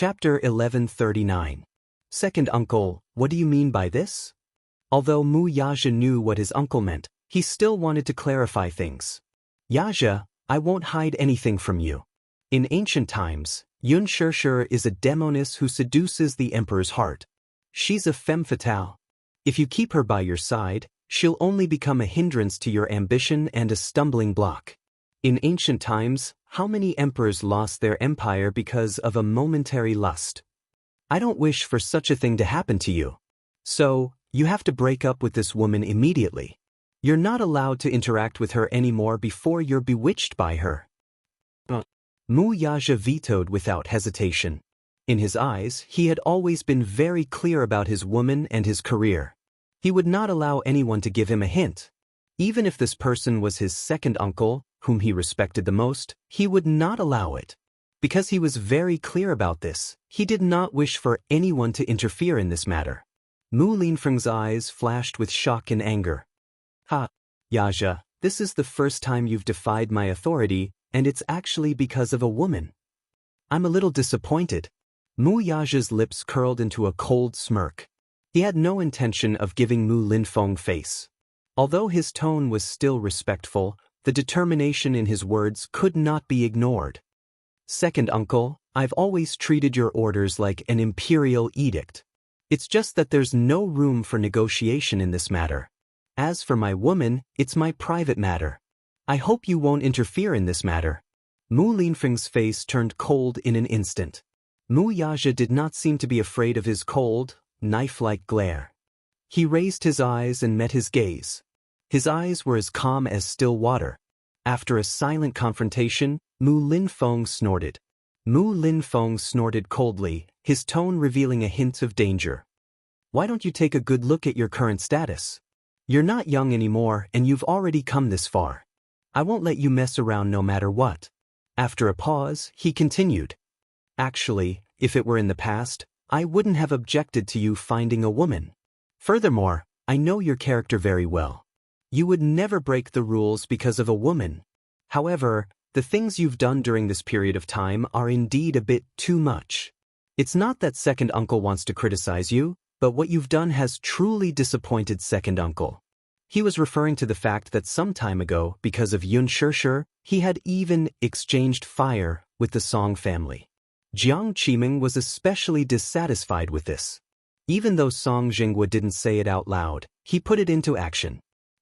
Chapter 1139. Second uncle, what do you mean by this? Although Mu Yaja knew what his uncle meant, he still wanted to clarify things. Yaja, I won't hide anything from you. In ancient times, Xianxia is a demoness who seduces the emperor's heart. She's a femme fatale. If you keep her by your side, she'll only become a hindrance to your ambition and a stumbling block. In ancient times, how many emperors lost their empire because of a momentary lust? I don't wish for such a thing to happen to you. So, you have to break up with this woman immediately. You're not allowed to interact with her anymore before you're bewitched by her. Mu Yaja vetoed without hesitation. In his eyes, he had always been very clear about his woman and his career. He would not allow anyone to give him a hint. Even if this person was his second uncle, whom he respected the most, he would not allow it. Because he was very clear about this, he did not wish for anyone to interfere in this matter. Mu Linfeng's eyes flashed with shock and anger. Ha! Yaja, this is the first time you've defied my authority, and it's actually because of a woman. I'm a little disappointed. Mu Yaja's lips curled into a cold smirk. He had no intention of giving Mu Linfeng face. Although his tone was still respectful, the determination in his words could not be ignored. Second uncle, I've always treated your orders like an imperial edict. It's just that there's no room for negotiation in this matter. As for my woman, it's my private matter. I hope you won't interfere in this matter. Mu Linfeng's face turned cold in an instant. Mu Yaja did not seem to be afraid of his cold, knife-like glare. He raised his eyes and met his gaze. His eyes were as calm as still water. After a silent confrontation, Mu Linfeng snorted. Mu Linfeng snorted coldly, his tone revealing a hint of danger. Why don't you take a good look at your current status? You're not young anymore and you've already come this far. I won't let you mess around no matter what. After a pause, he continued. Actually, if it were in the past, I wouldn't have objected to you finding a woman. Furthermore, I know your character very well. You would never break the rules because of a woman. However, the things you've done during this period of time are indeed a bit too much. It's not that second uncle wants to criticize you, but what you've done has truly disappointed second uncle. He was referring to the fact that some time ago, because of Xianxia, he had even exchanged fire with the Song family. Jiang Qiming was especially dissatisfied with this. Even though Song Jinghua didn't say it out loud, he put it into action.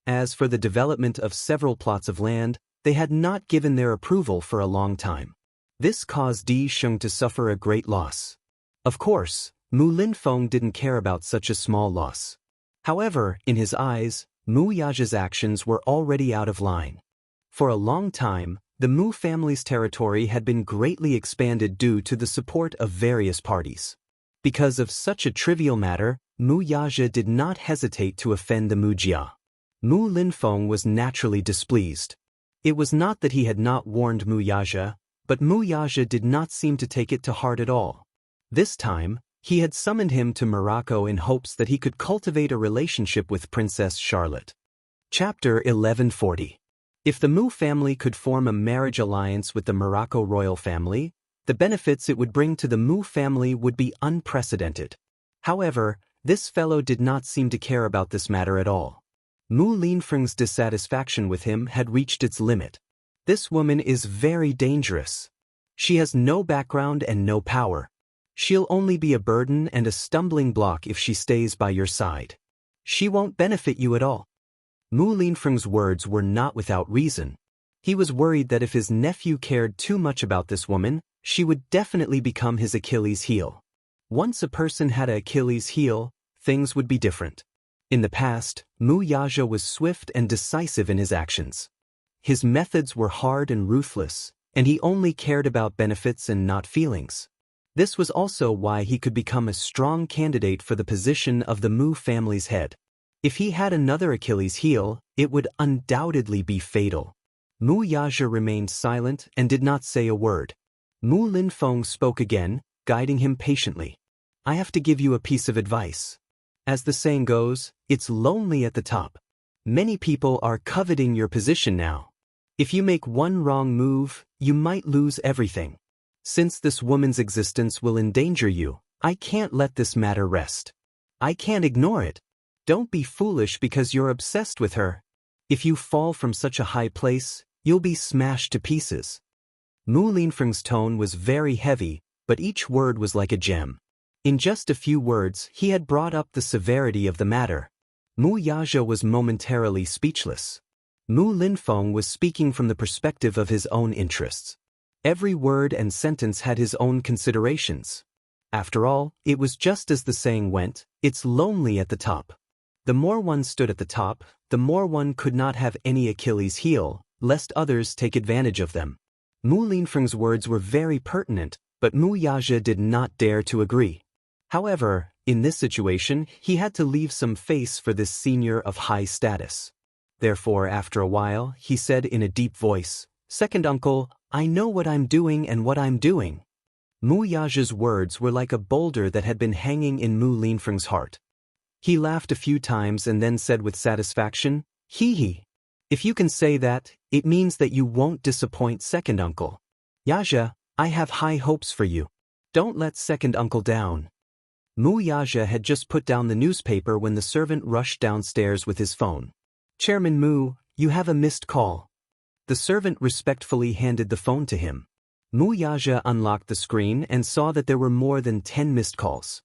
As for the development of several plots of land, they had not given their approval for a long time. This caused Di Sheng to suffer a great loss. Of course, Mu Linfeng didn't care about such a small loss. However, in his eyes, Mu Yaja's actions were already out of line. For a long time, the Mu family's territory had been greatly expanded due to the support of various parties. Because of such a trivial matter, Mu Yaja did not hesitate to offend the Mujia. Mu Linfeng was naturally displeased. It was not that he had not warned Mu Yaja, but Mu Yaja did not seem to take it to heart at all. This time, he had summoned him to Morocco in hopes that he could cultivate a relationship with Princess Charlotte. Chapter 1140. If the Mu family could form a marriage alliance with the Morocco royal family, the benefits it would bring to the Mu family would be unprecedented. However, this fellow did not seem to care about this matter at all. Mu Linfeng's dissatisfaction with him had reached its limit. This woman is very dangerous. She has no background and no power. She'll only be a burden and a stumbling block if she stays by your side. She won't benefit you at all. Mu Linfeng's words were not without reason. He was worried that if his nephew cared too much about this woman, she would definitely become his Achilles heel. Once a person had an Achilles heel, things would be different. In the past, Mu Yaja was swift and decisive in his actions. His methods were hard and ruthless, and he only cared about benefits and not feelings. This was also why he could become a strong candidate for the position of the Mu family's head. If he had another Achilles heel, it would undoubtedly be fatal. Mu Yaja remained silent and did not say a word. Mu Linfeng spoke again, guiding him patiently. I have to give you a piece of advice. As the saying goes, it's lonely at the top. Many people are coveting your position now. If you make one wrong move, you might lose everything. Since this woman's existence will endanger you, I can't let this matter rest. I can't ignore it. Don't be foolish because you're obsessed with her. If you fall from such a high place, you'll be smashed to pieces. Mu Linfeng's tone was very heavy, but each word was like a gem. In just a few words, he had brought up the severity of the matter. Mu Yaja was momentarily speechless. Mu Linfeng was speaking from the perspective of his own interests. Every word and sentence had his own considerations. After all, it was just as the saying went, it's lonely at the top. The more one stood at the top, the more one could not have any Achilles heel, lest others take advantage of them. Mu Linfeng's words were very pertinent, but Mu Yaja did not dare to agree. However, in this situation, he had to leave some face for this senior of high status. Therefore, after a while, he said in a deep voice, "Second uncle, I know what I'm doing and what I'm doing." Mu Yaja's words were like a boulder that had been hanging in Mu Linfeng's heart. He laughed a few times and then said with satisfaction, "Hee hee. If you can say that, it means that you won't disappoint second uncle. Yaja, I have high hopes for you. Don't let second uncle down." Mu Yaja had just put down the newspaper when the servant rushed downstairs with his phone. "Chairman Mu, you have a missed call." The servant respectfully handed the phone to him. Mu Yaja unlocked the screen and saw that there were more than 10 missed calls.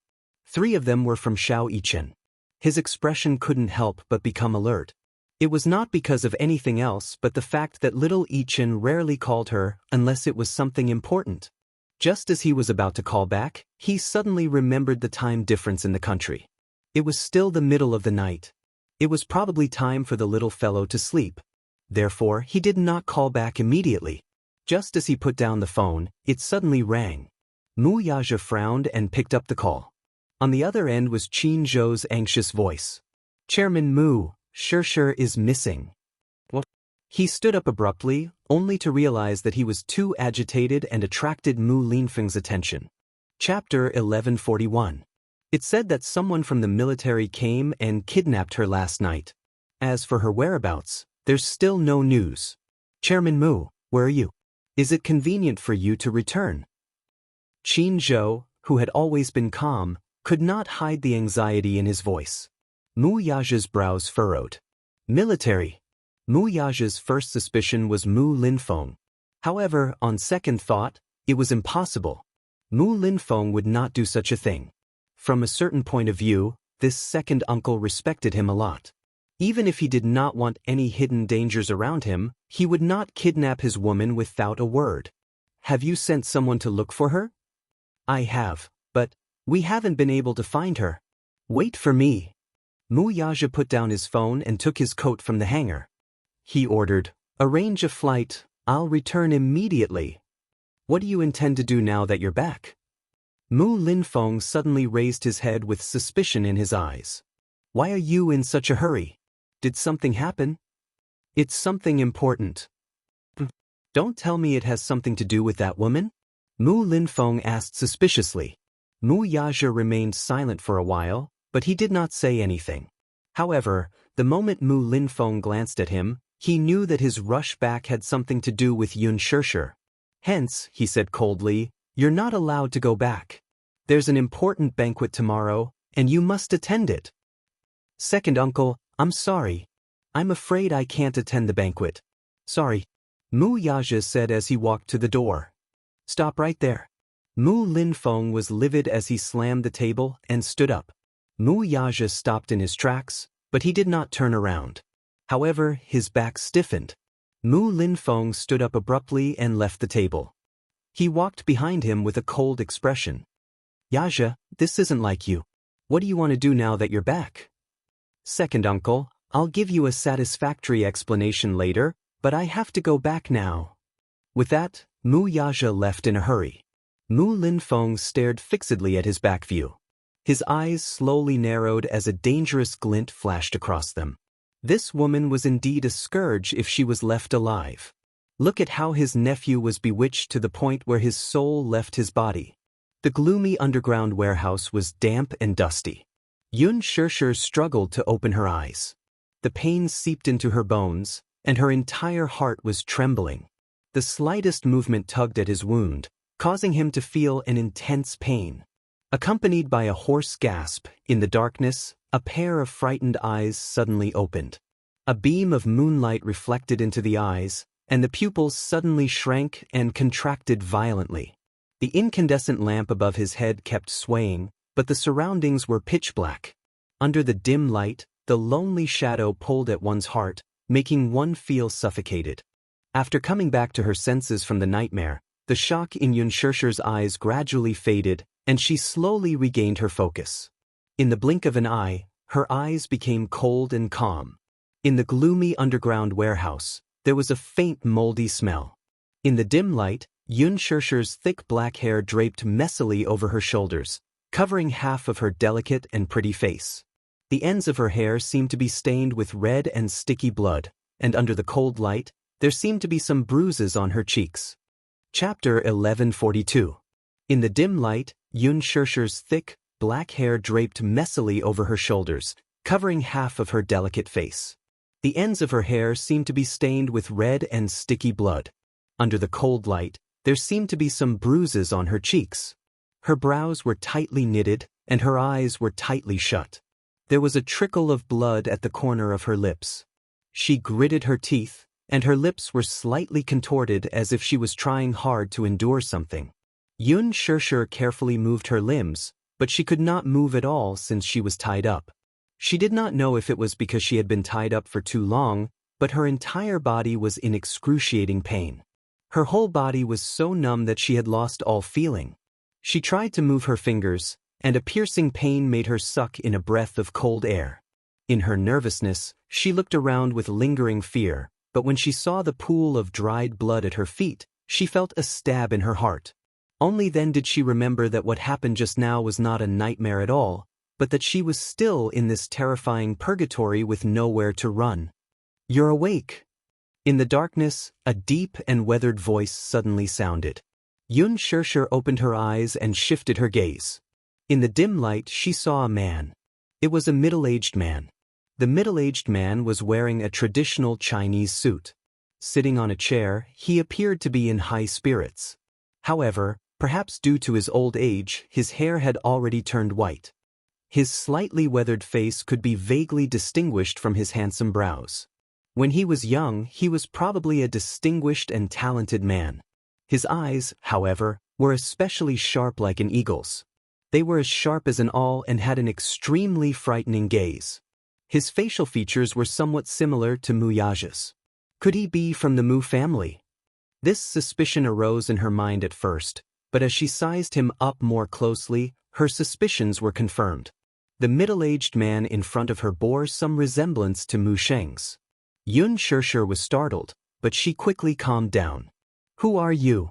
3 of them were from Xiao Yichen. His expression couldn't help but become alert. It was not because of anything else but the fact that little Yichen rarely called her unless it was something important. Just as he was about to call back, he suddenly remembered the time difference in the country. It was still the middle of the night. It was probably time for the little fellow to sleep. Therefore, he did not call back immediately. Just as he put down the phone, it suddenly rang. Mu Yaja frowned and picked up the call. On the other end was Qin Zhou's anxious voice. "Chairman Mu, Xianxia is missing." What? He stood up abruptly, only to realize that he was too agitated and attracted Mu Linfeng's attention. Chapter 1141. It said that someone from the military came and kidnapped her last night. As for her whereabouts, there's still no news. "Chairman Mu, where are you? Is it convenient for you to return?" Qin Zhou, who had always been calm, could not hide the anxiety in his voice. Mu Yaja's brows furrowed. Military. Mu Yaja's first suspicion was Mu Linfeng. However, on second thought, it was impossible. Mu Linfeng would not do such a thing. From a certain point of view, this second uncle respected him a lot. Even if he did not want any hidden dangers around him, he would not kidnap his woman without a word. "Have you sent someone to look for her?" "I have, but we haven't been able to find her." "Wait for me." Mu Yaja put down his phone and took his coat from the hanger. He ordered, "Arrange a flight, I'll return immediately." "What do you intend to do now that you're back?" Mu Linfeng suddenly raised his head with suspicion in his eyes. "Why are you in such a hurry? Did something happen?" "It's something important." "Don't tell me it has something to do with that woman?" Mu Linfeng asked suspiciously. Mu Yaja remained silent for a while, but he did not say anything. However, the moment Mu Linfeng glanced at him, he knew that his rush back had something to do with Yun Xianxia. "Hence," he said coldly, "you're not allowed to go back. There's an important banquet tomorrow, and you must attend it." "Second uncle, I'm sorry. I'm afraid I can't attend the banquet." "Sorry," Mu Yaja said as he walked to the door. "Stop right there." Mu Linfeng was livid as he slammed the table and stood up. Mu Yaja stopped in his tracks, but he did not turn around. However, his back stiffened. Mu Linfeng stood up abruptly and left the table. He walked behind him with a cold expression. "Yaja, this isn't like you. What do you want to do now that you're back?" "Second uncle, I'll give you a satisfactory explanation later, but I have to go back now." With that, Mu Yaja left in a hurry. Mu Linfeng stared fixedly at his back view. His eyes slowly narrowed as a dangerous glint flashed across them. This woman was indeed a scourge if she was left alive. Look at how his nephew was bewitched to the point where his soul left his body. The gloomy underground warehouse was damp and dusty. Yun Xianxia struggled to open her eyes. The pain seeped into her bones, and her entire heart was trembling. The slightest movement tugged at his wound, causing him to feel an intense pain. Accompanied by a hoarse gasp, in the darkness, a pair of frightened eyes suddenly opened. A beam of moonlight reflected into the eyes, and the pupils suddenly shrank and contracted violently. The incandescent lamp above his head kept swaying, but the surroundings were pitch black. Under the dim light, the lonely shadow pulled at one's heart, making one feel suffocated. After coming back to her senses from the nightmare, the shock in Xianxia's eyes gradually faded, and she slowly regained her focus. In the blink of an eye, her eyes became cold and calm. In the gloomy underground warehouse, there was a faint moldy smell. In the dim light, Xianxia's thick black hair draped messily over her shoulders, covering half of her delicate and pretty face. The ends of her hair seemed to be stained with red and sticky blood, and under the cold light, there seemed to be some bruises on her cheeks. Chapter 1142. In the dim light, Xianxia's thick, black hair draped messily over her shoulders, covering half of her delicate face. The ends of her hair seemed to be stained with red and sticky blood. Under the cold light, there seemed to be some bruises on her cheeks. Her brows were tightly knitted, and her eyes were tightly shut. There was a trickle of blood at the corner of her lips. She gritted her teeth, and her lips were slightly contorted as if she was trying hard to endure something. Xianxia carefully moved her limbs, but she could not move at all since she was tied up. She did not know if it was because she had been tied up for too long, but her entire body was in excruciating pain. Her whole body was so numb that she had lost all feeling. She tried to move her fingers, and a piercing pain made her suck in a breath of cold air. In her nervousness, she looked around with lingering fear, but when she saw the pool of dried blood at her feet, she felt a stab in her heart. Only then did she remember that what happened just now was not a nightmare at all, but that she was still in this terrifying purgatory with nowhere to run. "You're awake." In the darkness, a deep and weathered voice suddenly sounded. Xianxia opened her eyes and shifted her gaze. In the dim light, she saw a man. It was a middle-aged man. The middle-aged man was wearing a traditional Chinese suit. Sitting on a chair, he appeared to be in high spirits. However, perhaps due to his old age, his hair had already turned white. His slightly weathered face could be vaguely distinguished from his handsome brows. When he was young, he was probably a distinguished and talented man. His eyes, however, were especially sharp like an eagle's. They were as sharp as an awl and had an extremely frightening gaze. His facial features were somewhat similar to Mu Yaja's. Could he be from the Mu family? This suspicion arose in her mind at first, but as she sized him up more closely, her suspicions were confirmed. The middle-aged man in front of her bore some resemblance to Mu Sheng's. Xianxia was startled, but she quickly calmed down. "Who are you?"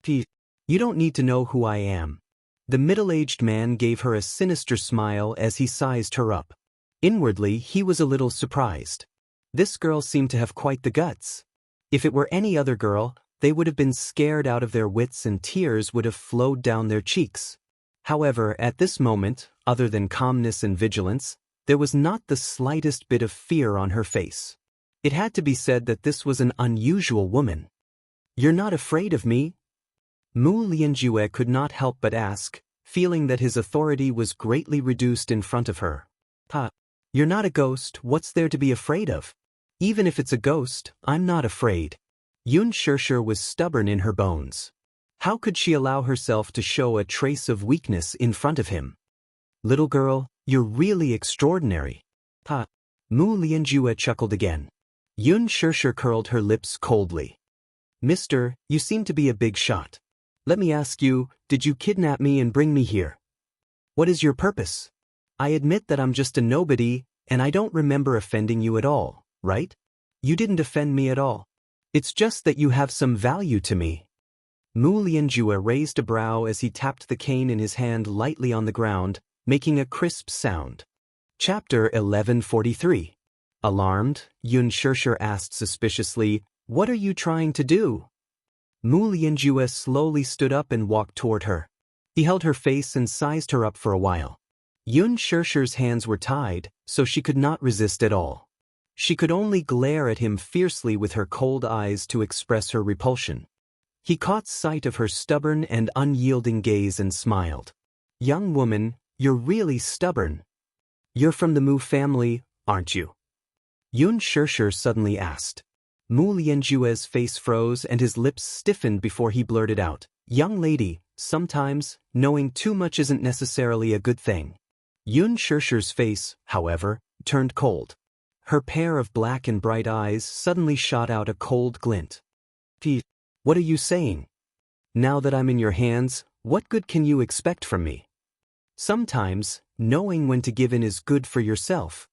"You don't need to know who I am." The middle-aged man gave her a sinister smile as he sized her up. Inwardly, he was a little surprised. This girl seemed to have quite the guts. If it were any other girl, they would have been scared out of their wits and tears would have flowed down their cheeks. However, at this moment, other than calmness and vigilance, there was not the slightest bit of fear on her face. It had to be said that this was an unusual woman. "You're not afraid of me?" Mu Lianjue could not help but ask, feeling that his authority was greatly reduced in front of her. "You're not a ghost, what's there to be afraid of?" "Even if it's a ghost, I'm not afraid." Xianxia was stubborn in her bones. How could she allow herself to show a trace of weakness in front of him? "Little girl, you're really extraordinary." Mu Lianjue chuckled again. Xianxia curled her lips coldly. "Mister, you seem to be a big shot. Let me ask you, did you kidnap me and bring me here? What is your purpose? I admit that I'm just a nobody, and I don't remember offending you at all, right? You didn't offend me at all. It's just that you have some value to me." Mu Lianjue raised a brow as he tapped the cane in his hand lightly on the ground, making a crisp sound. Chapter 1143. Alarmed, Xianxia asked suspiciously, "What are you trying to do?" Mu Lianjue slowly stood up and walked toward her. He held her face and sized her up for a while. Xianxia's hands were tied, so she could not resist at all. She could only glare at him fiercely with her cold eyes to express her repulsion. He caught sight of her stubborn and unyielding gaze and smiled. Young woman, you're really stubborn. You're from the Mu family, aren't you? Xianxia suddenly asked. Mu Lianjue's face froze and his lips stiffened before he blurted out, young lady, sometimes, knowing too much isn't necessarily a good thing. Xianxia's face, however, turned cold. Her pair of black and bright eyes suddenly shot out a cold glint. What are you saying? Now that I'm in your hands, what good can you expect from me? Sometimes, knowing when to give in is good for yourself.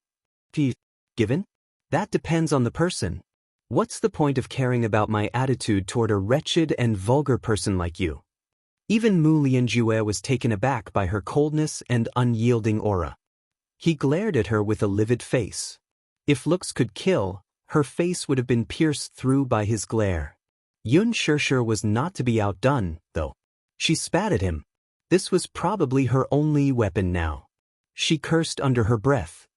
Given? That depends on the person. What's the point of caring about my attitude toward a wretched and vulgar person like you? Even Mu Lianjue was taken aback by her coldness and unyielding aura. He glared at her with a livid face. If looks could kill, her face would have been pierced through by his glare. Xianxia was not to be outdone, though. She spat at him. This was probably her only weapon now. She cursed under her breath.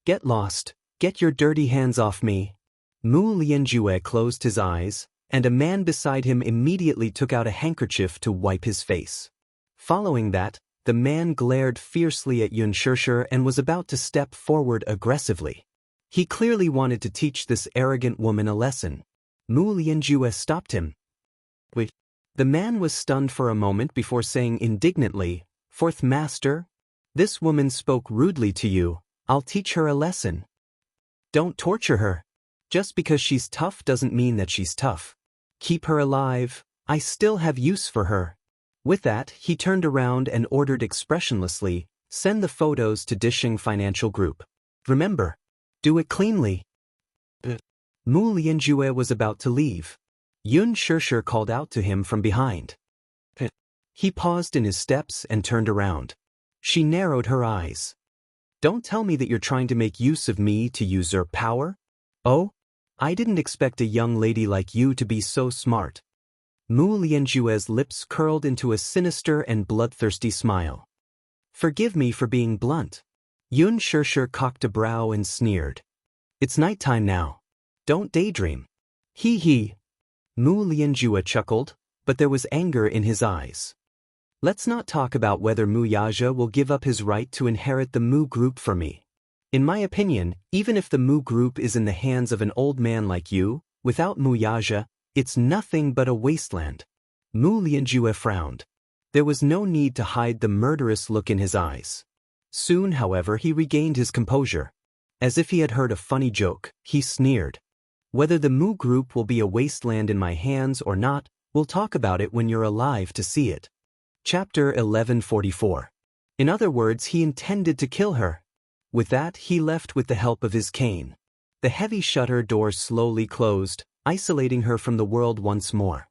Get lost, get your dirty hands off me. Mu Lianjue closed his eyes, and a man beside him immediately took out a handkerchief to wipe his face. Following that, the man glared fiercely at Xianxia and was about to step forward aggressively. He clearly wanted to teach this arrogant woman a lesson. Mu Lianjue stopped him. Wait. The man was stunned for a moment before saying indignantly, Fourth Master? This woman spoke rudely to you, I'll teach her a lesson. Don't torture her. Just because she's tough doesn't mean that she's tough. Keep her alive, I still have use for her. With that, he turned around and ordered expressionlessly, send the photos to Disheng Financial Group. Remember, do it cleanly. Mu Lianjue was about to leave. Xianxia called out to him from behind. He paused in his steps and turned around. She narrowed her eyes. Don't tell me that you're trying to make use of me to usurp power? Oh? I didn't expect a young lady like you to be so smart. Mu Lianjue's lips curled into a sinister and bloodthirsty smile. Forgive me for being blunt. Xianxia cocked a brow and sneered. It's nighttime now. Don't daydream. Hee. Mu Lianjue chuckled, but there was anger in his eyes. Let's not talk about whether Mu Yaja will give up his right to inherit the Mu group for me. In my opinion, even if the Mu group is in the hands of an old man like you, without Mu Yaja, it's nothing but a wasteland. Mu Lianjue frowned. There was no need to hide the murderous look in his eyes. Soon, however, he regained his composure. As if he had heard a funny joke, he sneered. Whether the Mu group will be a wasteland in my hands or not, we'll talk about it when you're alive to see it. Chapter 1144. In other words, he intended to kill her. With that, he left with the help of his cane. The heavy shutter door slowly closed, isolating her from the world once more.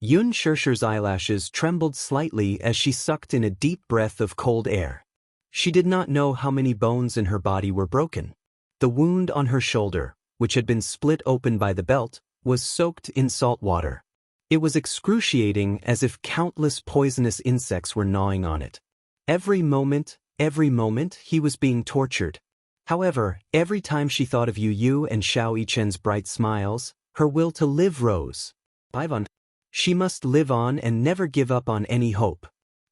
Xianxia's eyelashes trembled slightly as she sucked in a deep breath of cold air. She did not know how many bones in her body were broken. The wound on her shoulder, which had been split open by the belt, was soaked in salt water. It was excruciating, as if countless poisonous insects were gnawing on it. Every moment, he was being tortured. However, every time she thought of Yu and Xiaoyichen's bright smiles, her will to live rose. She must live on and never give up on any hope.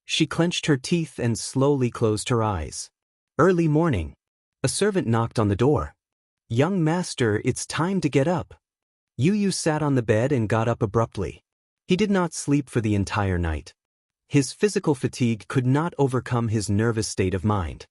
She clenched her teeth and slowly closed her eyes. Early morning. A servant knocked on the door. Young master, it's time to get up. Yu sat on the bed and got up abruptly. He did not sleep for the entire night. His physical fatigue could not overcome his nervous state of mind.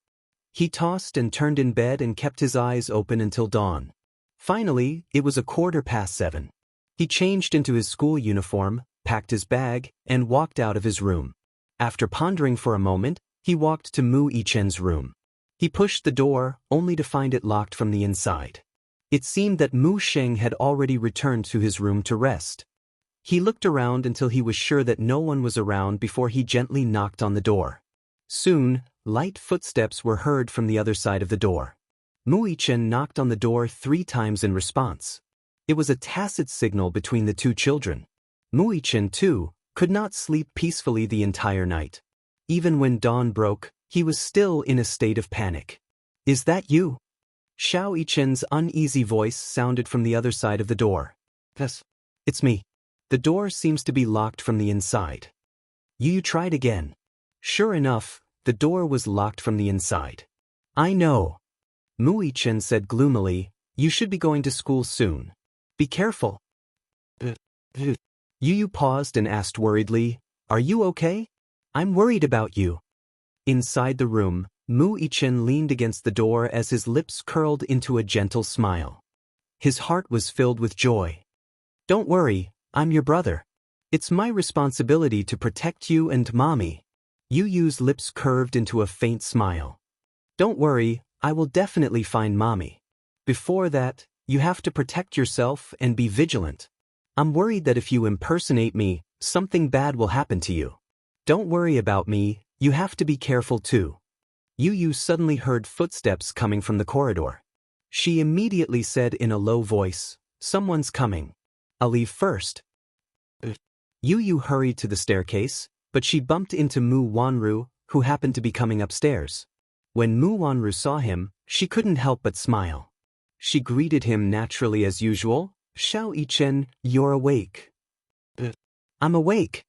He tossed and turned in bed and kept his eyes open until dawn. Finally, it was 7:15. He changed into his school uniform, packed his bag, and walked out of his room. After pondering for a moment, he walked to Mu Yichen's room. He pushed the door, only to find it locked from the inside. It seemed that Mu Sheng had already returned to his room to rest. He looked around until he was sure that no one was around before he gently knocked on the door. Soon, light footsteps were heard from the other side of the door. Mu Yichen knocked on the door 3 times in response. It was a tacit signal between the two children. Mu Yichen, too, could not sleep peacefully the entire night. Even when dawn broke, he was still in a state of panic. Is that you? Xiaoyichen's uneasy voice sounded from the other side of the door. Yes. It's me. The door seems to be locked from the inside. You tried again. Sure enough, the door was locked from the inside. I know. Mu Yichen said gloomily, you should be going to school soon. Be careful. Yu paused and asked worriedly, are you okay? I'm worried about you. Inside the room, Mu Yichen leaned against the door as his lips curled into a gentle smile. His heart was filled with joy. Don't worry, I'm your brother. It's my responsibility to protect you and Mommy. Yu's lips curved into a faint smile. Don't worry, I will definitely find Mommy. Before that, you have to protect yourself and be vigilant. I'm worried that if you impersonate me, something bad will happen to you. Don't worry about me, you have to be careful too. Yu suddenly heard footsteps coming from the corridor. She immediately said in a low voice, someone's coming. I'll leave first. Yu hurried to the staircase, but she bumped into Mu Wanru, who happened to be coming upstairs. When Mu Wanru saw him, she couldn't help but smile. She greeted him naturally as usual. Xiao Yichen, you're awake. I'm awake.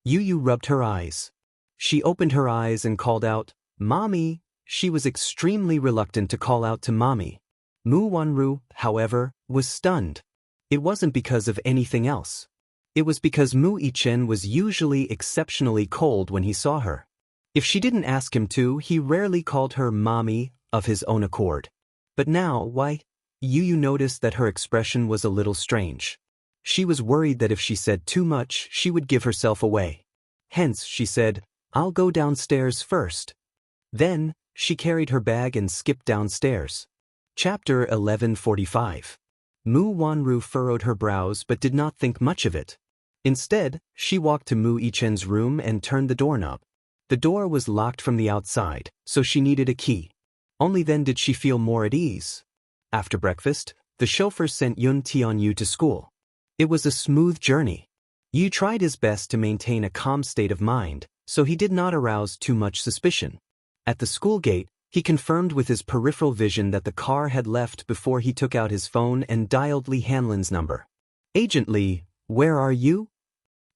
Yu rubbed her eyes. She opened her eyes and called out, Mommy. She was extremely reluctant to call out to Mommy. Mu Wanru, however, was stunned. It wasn't because of anything else. It was because Mu Yichen was usually exceptionally cold when he saw her. If she didn't ask him to, he rarely called her Mommy of his own accord. But now, why? Yu noticed that her expression was a little strange. She was worried that if she said too much, she would give herself away. Hence, she said, I'll go downstairs first. Then, she carried her bag and skipped downstairs. Chapter 1145. Mu Wanru furrowed her brows but did not think much of it. Instead, she walked to Mu Yichen's room and turned the doorknob. The door was locked from the outside, so she needed a key. Only then did she feel more at ease. After breakfast, the chauffeur sent Yun Tianyu to school. It was a smooth journey. Yu tried his best to maintain a calm state of mind, so he did not arouse too much suspicion. At the school gate, he confirmed with his peripheral vision that the car had left before he took out his phone and dialed Li Hanlin's number. Agent Li, where are you?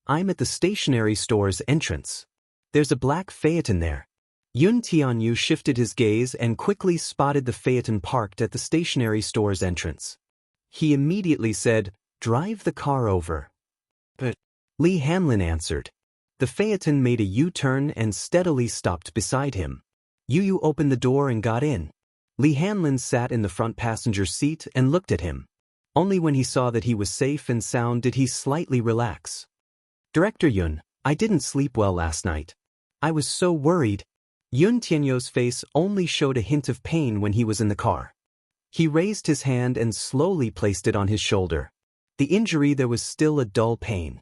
I'm at the stationery store's entrance. There's a black Phaeton there. Yun Tianyu shifted his gaze and quickly spotted the Phaeton parked at the stationery store's entrance. He immediately said, drive the car over. But Li Hanlin answered. The Phaeton made a U-turn and steadily stopped beside him. Yu opened the door and got in. Li Hanlin sat in the front passenger seat and looked at him. Only when he saw that he was safe and sound did he slightly relax. Director Yun, I didn't sleep well last night. I was so worried. Yun Tianyu's face only showed a hint of pain when he was in the car. He raised his hand and slowly placed it on his shoulder. The injury there was still a dull pain.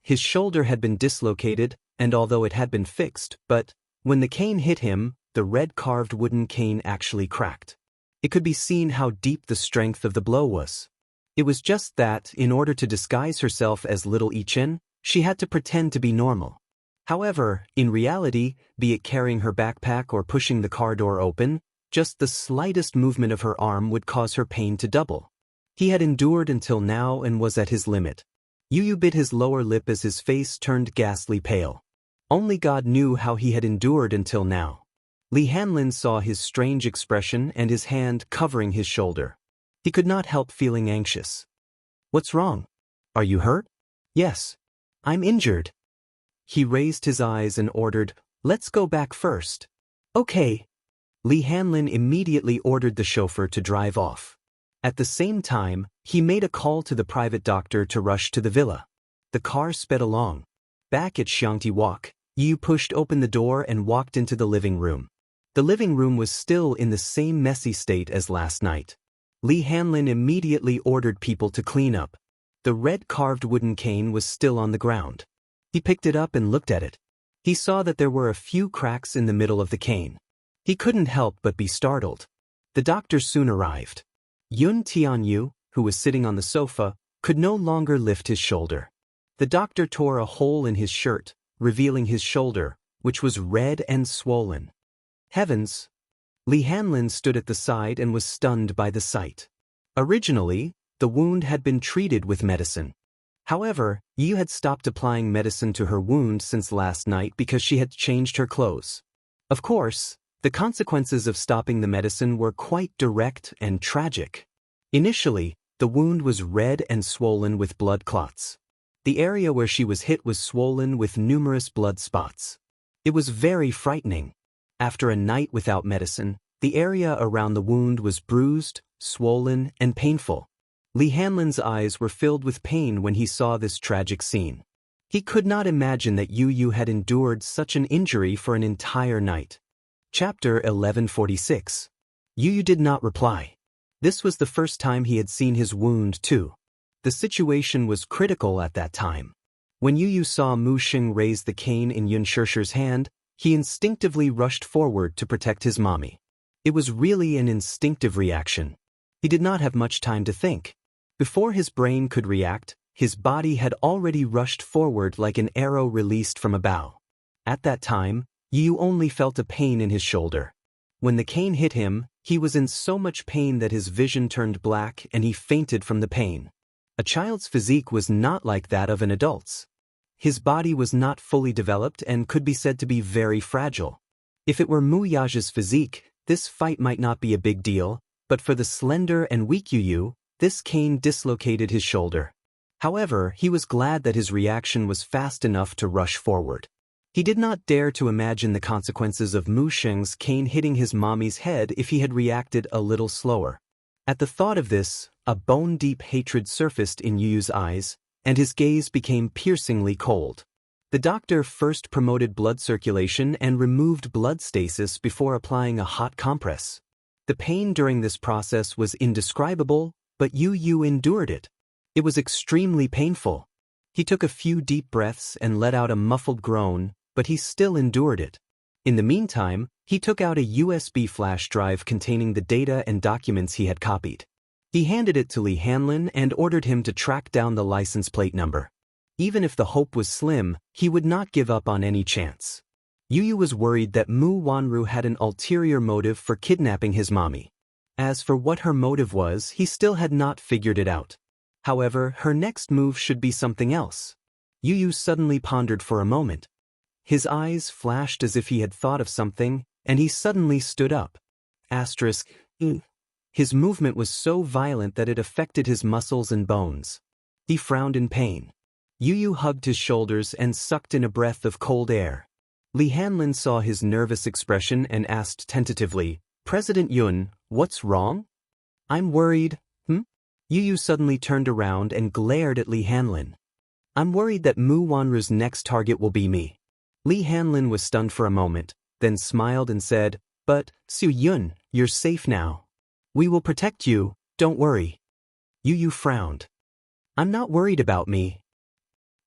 His shoulder had been dislocated, and although it had been fixed, but when the cane hit him, the red carved wooden cane actually cracked. It could be seen how deep the strength of the blow was. It was just that, in order to disguise herself as little Yichen, she had to pretend to be normal. However, in reality, be it carrying her backpack or pushing the car door open, just the slightest movement of her arm would cause her pain to double. He had endured until now and was at his limit. Yu bit his lower lip as his face turned ghastly pale. Only God knew how he had endured until now. Li Hanlin saw his strange expression and his hand covering his shoulder. He could not help feeling anxious. What's wrong? Are you hurt? Yes. I'm injured. He raised his eyes and ordered, let's go back first. Okay. Li Hanlin immediately ordered the chauffeur to drive off. At the same time, he made a call to the private doctor to rush to the villa. The car sped along. Back at Xianxia Walk, Yu pushed open the door and walked into the living room. The living room was still in the same messy state as last night. Li Hanlin immediately ordered people to clean up. The red carved wooden cane was still on the ground. He picked it up and looked at it. He saw that there were a few cracks in the middle of the cane. He couldn't help but be startled. The doctor soon arrived. Yun Tianyu, who was sitting on the sofa, could no longer lift his shoulder. The doctor tore a hole in his shirt, revealing his shoulder, which was red and swollen. Heavens! Li Hanlin stood at the side and was stunned by the sight. Originally, the wound had been treated with medicine. However, Yu had stopped applying medicine to her wound since last night because she had changed her clothes. Of course, the consequences of stopping the medicine were quite direct and tragic. Initially, the wound was red and swollen with blood clots. The area where she was hit was swollen with numerous blood spots. It was very frightening. After a night without medicine, the area around the wound was bruised, swollen, and painful. Li Hanlin's eyes were filled with pain when he saw this tragic scene. He could not imagine that Yu had endured such an injury for an entire night. Chapter 1146. Yu did not reply. This was the first time he had seen his wound too. The situation was critical at that time. When Yu saw Mu Xing raise the cane in Yun Shishir's hand, he instinctively rushed forward to protect his mommy. It was really an instinctive reaction. He did not have much time to think. Before his brain could react, his body had already rushed forward like an arrow released from a bow. At that time, Yu only felt a pain in his shoulder. When the cane hit him, he was in so much pain that his vision turned black and he fainted from the pain. A child's physique was not like that of an adult's. His body was not fully developed and could be said to be very fragile. If it were Mu Yaja's physique, this fight might not be a big deal, but for the slender and weak Yu, this cane dislocated his shoulder. However, he was glad that his reaction was fast enough to rush forward. He did not dare to imagine the consequences of Mu Xing's cane hitting his mommy's head if he had reacted a little slower. At the thought of this, a bone-deep hatred surfaced in Yu's eyes, and his gaze became piercingly cold. The doctor first promoted blood circulation and removed blood stasis before applying a hot compress. The pain during this process was indescribable, but Yu endured it. It was extremely painful. He took a few deep breaths and let out a muffled groan, but he still endured it. In the meantime, he took out a USB flash drive containing the data and documents he had copied. He handed it to Li Hanlin and ordered him to track down the license plate number. Even if the hope was slim, he would not give up on any chance. Yu was worried that Mu Wanru had an ulterior motive for kidnapping his mommy. As for what her motive was, he still had not figured it out. However, her next move should be something else. Yu suddenly pondered for a moment. His eyes flashed as if he had thought of something, and he suddenly stood up. His movement was so violent that it affected his muscles and bones. He frowned in pain. Yu hugged his shoulders and sucked in a breath of cold air. Li Hanlin saw his nervous expression and asked tentatively, "President Yun, what's wrong?" "I'm worried." Yu suddenly turned around and glared at Li Hanlin. "I'm worried that Mu Wanru's next target will be me." Li Hanlin was stunned for a moment, then smiled and said, "But, Su Yun, you're safe now. We will protect you, don't worry." Yu frowned. "I'm not worried about me."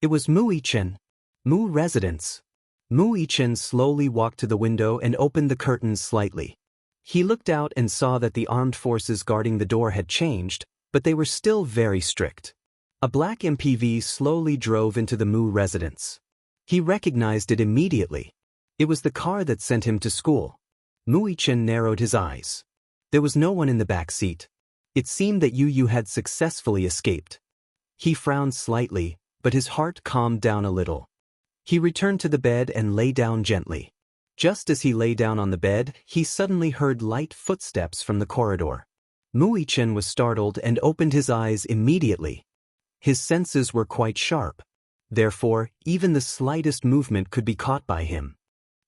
It was Mu Yichen. Mu residence. Mu Yichen slowly walked to the window and opened the curtains slightly. He looked out and saw that the armed forces guarding the door had changed, but they were still very strict. A black MPV slowly drove into the Mu residence. He recognized it immediately. It was the car that sent him to school. Mu Yichen narrowed his eyes. There was no one in the back seat. It seemed that Yu had successfully escaped. He frowned slightly, but his heart calmed down a little. He returned to the bed and lay down gently. Just as he lay down on the bed, he suddenly heard light footsteps from the corridor. Mu Yichen was startled and opened his eyes immediately. His senses were quite sharp. Therefore, even the slightest movement could be caught by him.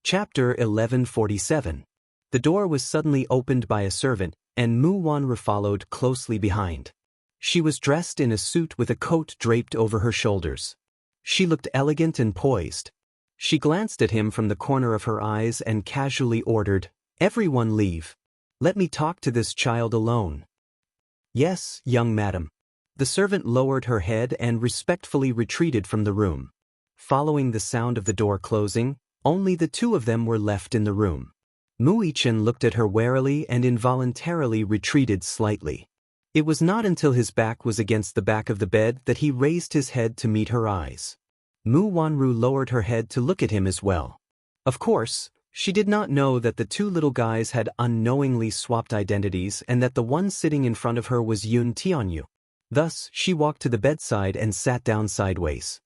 Chapter 1147. The door was suddenly opened by a servant, and Mu Wanru followed closely behind. She was dressed in a suit with a coat draped over her shoulders. She looked elegant and poised. She glanced at him from the corner of her eyes and casually ordered, "Everyone leave. Let me talk to this child alone." "Yes, young madam." The servant lowered her head and respectfully retreated from the room. Following the sound of the door closing, only the two of them were left in the room. Mu Yichen looked at her warily and involuntarily retreated slightly. It was not until his back was against the back of the bed that he raised his head to meet her eyes. Mu Wanru lowered her head to look at him as well. Of course, she did not know that the two little guys had unknowingly swapped identities and that the one sitting in front of her was Yun Tianyu. Thus, she walked to the bedside and sat down sideways.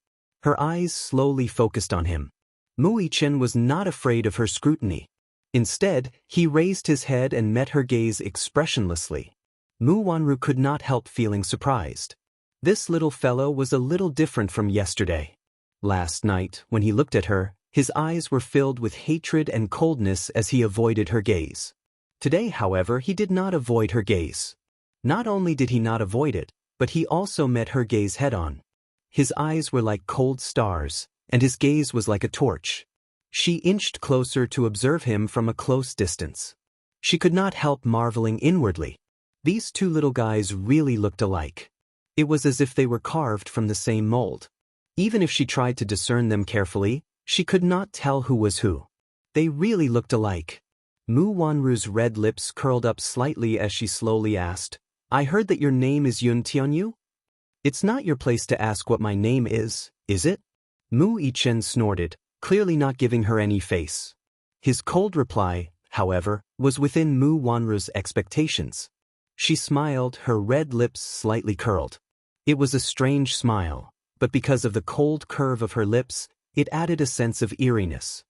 Her eyes slowly focused on him. Mu Yichen was not afraid of her scrutiny. Instead, he raised his head and met her gaze expressionlessly. Mu Wanru could not help feeling surprised. This little fellow was a little different from yesterday. Last night, when he looked at her, his eyes were filled with hatred and coldness as he avoided her gaze. Today, however, he did not avoid her gaze. Not only did he not avoid it, but he also met her gaze head-on. His eyes were like cold stars, and his gaze was like a torch. She inched closer to observe him from a close distance. She could not help marveling inwardly. These two little guys really looked alike. It was as if they were carved from the same mold. Even if she tried to discern them carefully, she could not tell who was who. They really looked alike. Mu Wanru's red lips curled up slightly as she slowly asked, "I heard that your name is Yun Tianyu? It's not your place to ask what my name is it?" Mu Yichen snorted, clearly not giving her any face. His cold reply, however, was within Mu Wanru's expectations. She smiled, her red lips slightly curled. It was a strange smile, but because of the cold curve of her lips, it added a sense of eeriness.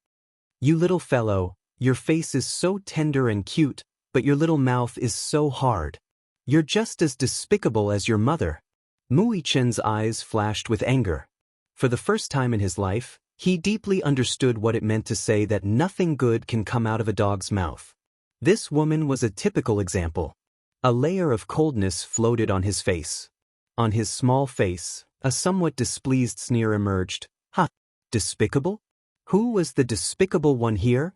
"You little fellow, your face is so tender and cute, but your little mouth is so hard. You're just as despicable as your mother." Mu Yichen's eyes flashed with anger. For the first time in his life, he deeply understood what it meant to say that nothing good can come out of a dog's mouth. This woman was a typical example. A layer of coldness floated on his face. On his small face, a somewhat displeased sneer emerged. "Ha! Despicable? Who was the despicable one here?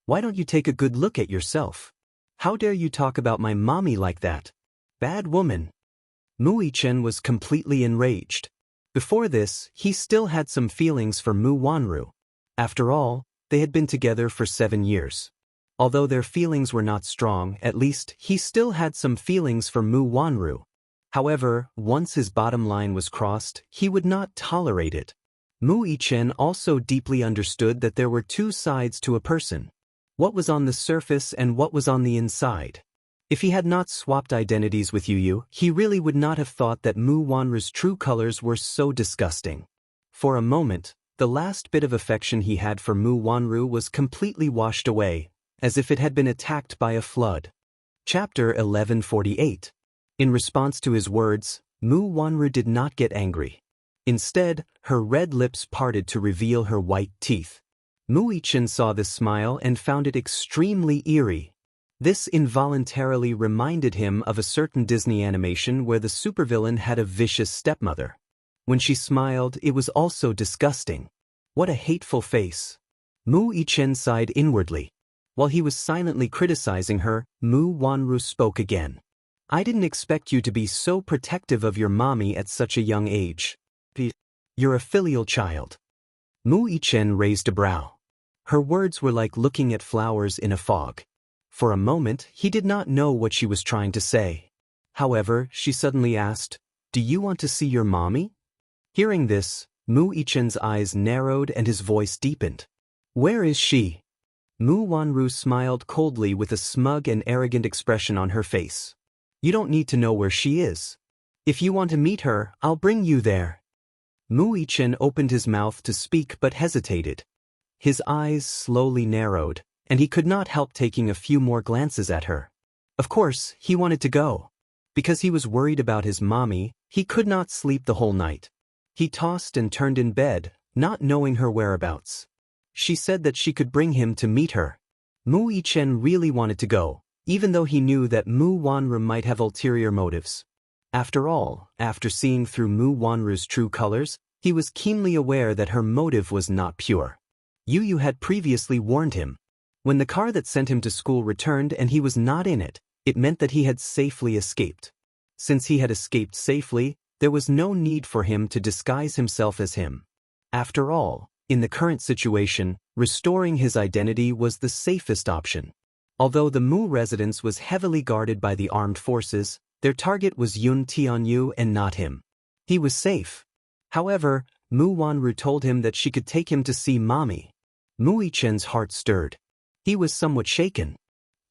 Why don't you take a good look at yourself? How dare you talk about my mommy like that? Bad woman." Mu Yichen was completely enraged. Before this, he still had some feelings for Mu Wanru. After all, they had been together for 7 years. Although their feelings were not strong, at least he still had some feelings for Mu Wanru. However, once his bottom line was crossed, he would not tolerate it. Mu Yichen also deeply understood that there were two sides to a person. What was on the surface and what was on the inside. If he had not swapped identities with Yu, he really would not have thought that Mu Wanru's true colors were so disgusting. For a moment, the last bit of affection he had for Mu Wanru was completely washed away, as if it had been attacked by a flood. Chapter 1148. In response to his words, Mu Wanru did not get angry. Instead, her red lips parted to reveal her white teeth. Mu Yichen saw this smile and found it extremely eerie. This involuntarily reminded him of a certain Disney animation where the supervillain had a vicious stepmother. When she smiled, it was also disgusting. What a hateful face. Mu Yichen sighed inwardly. While he was silently criticizing her, Mu Wanru spoke again. "I didn't expect you to be so protective of your mommy at such a young age. You're a filial child." Mu Yichen raised a brow. Her words were like looking at flowers in a fog. For a moment, he did not know what she was trying to say. However, she suddenly asked, "Do you want to see your mommy?" Hearing this, Mu Yichen's eyes narrowed and his voice deepened. "Where is she?" Mu Wanru smiled coldly with a smug and arrogant expression on her face. "You don't need to know where she is. If you want to meet her, I'll bring you there." Mu Yichen opened his mouth to speak but hesitated. His eyes slowly narrowed, and he could not help taking a few more glances at her. Of course, he wanted to go. Because he was worried about his mommy, he could not sleep the whole night. He tossed and turned in bed, not knowing her whereabouts. She said that she could bring him to meet her. Mu Yichen really wanted to go, even though he knew that Mu Wanru might have ulterior motives. After all, after seeing through Mu Wanru's true colors, he was keenly aware that her motive was not pure. Yu had previously warned him. When the car that sent him to school returned and he was not in it, it meant that he had safely escaped. Since he had escaped safely, there was no need for him to disguise himself as him. After all, in the current situation, restoring his identity was the safest option. Although the Mu residence was heavily guarded by the armed forces, their target was Yun Tianyu and not him. He was safe. However, Mu Wanru told him that she could take him to see mommy. Mu Yichen's heart stirred. He was somewhat shaken.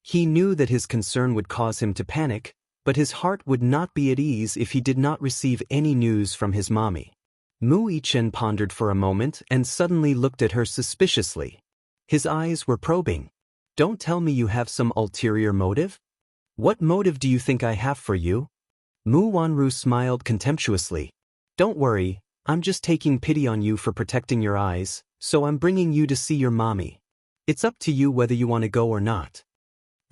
He knew that his concern would cause him to panic, but his heart would not be at ease if he did not receive any news from his mommy. Mu Yichen pondered for a moment and suddenly looked at her suspiciously. His eyes were probing. Don't tell me you have some ulterior motive? What motive do you think I have for you? Mu Wanru smiled contemptuously. Don't worry, I'm just taking pity on you for protecting your eyes, so I'm bringing you to see your mommy. It's up to you whether you want to go or not.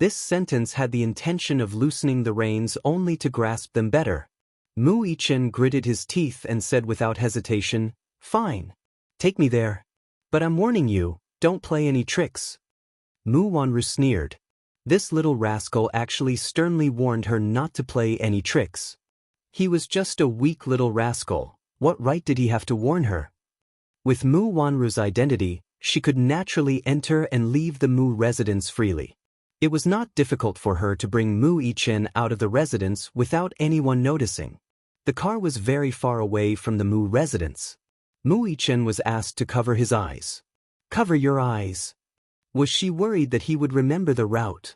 This sentence had the intention of loosening the reins only to grasp them better. Mu Yichen gritted his teeth and said without hesitation, Fine. Take me there. But I'm warning you, don't play any tricks. Mu Wanru sneered. This little rascal actually sternly warned her not to play any tricks. He was just a weak little rascal. What right did he have to warn her? With Mu Wanru's identity, she could naturally enter and leave the Mu residence freely. It was not difficult for her to bring Mu Yichen out of the residence without anyone noticing. The car was very far away from the Mu residence. Mu Yichen was asked to cover his eyes. Cover your eyes. Was she worried that he would remember the route?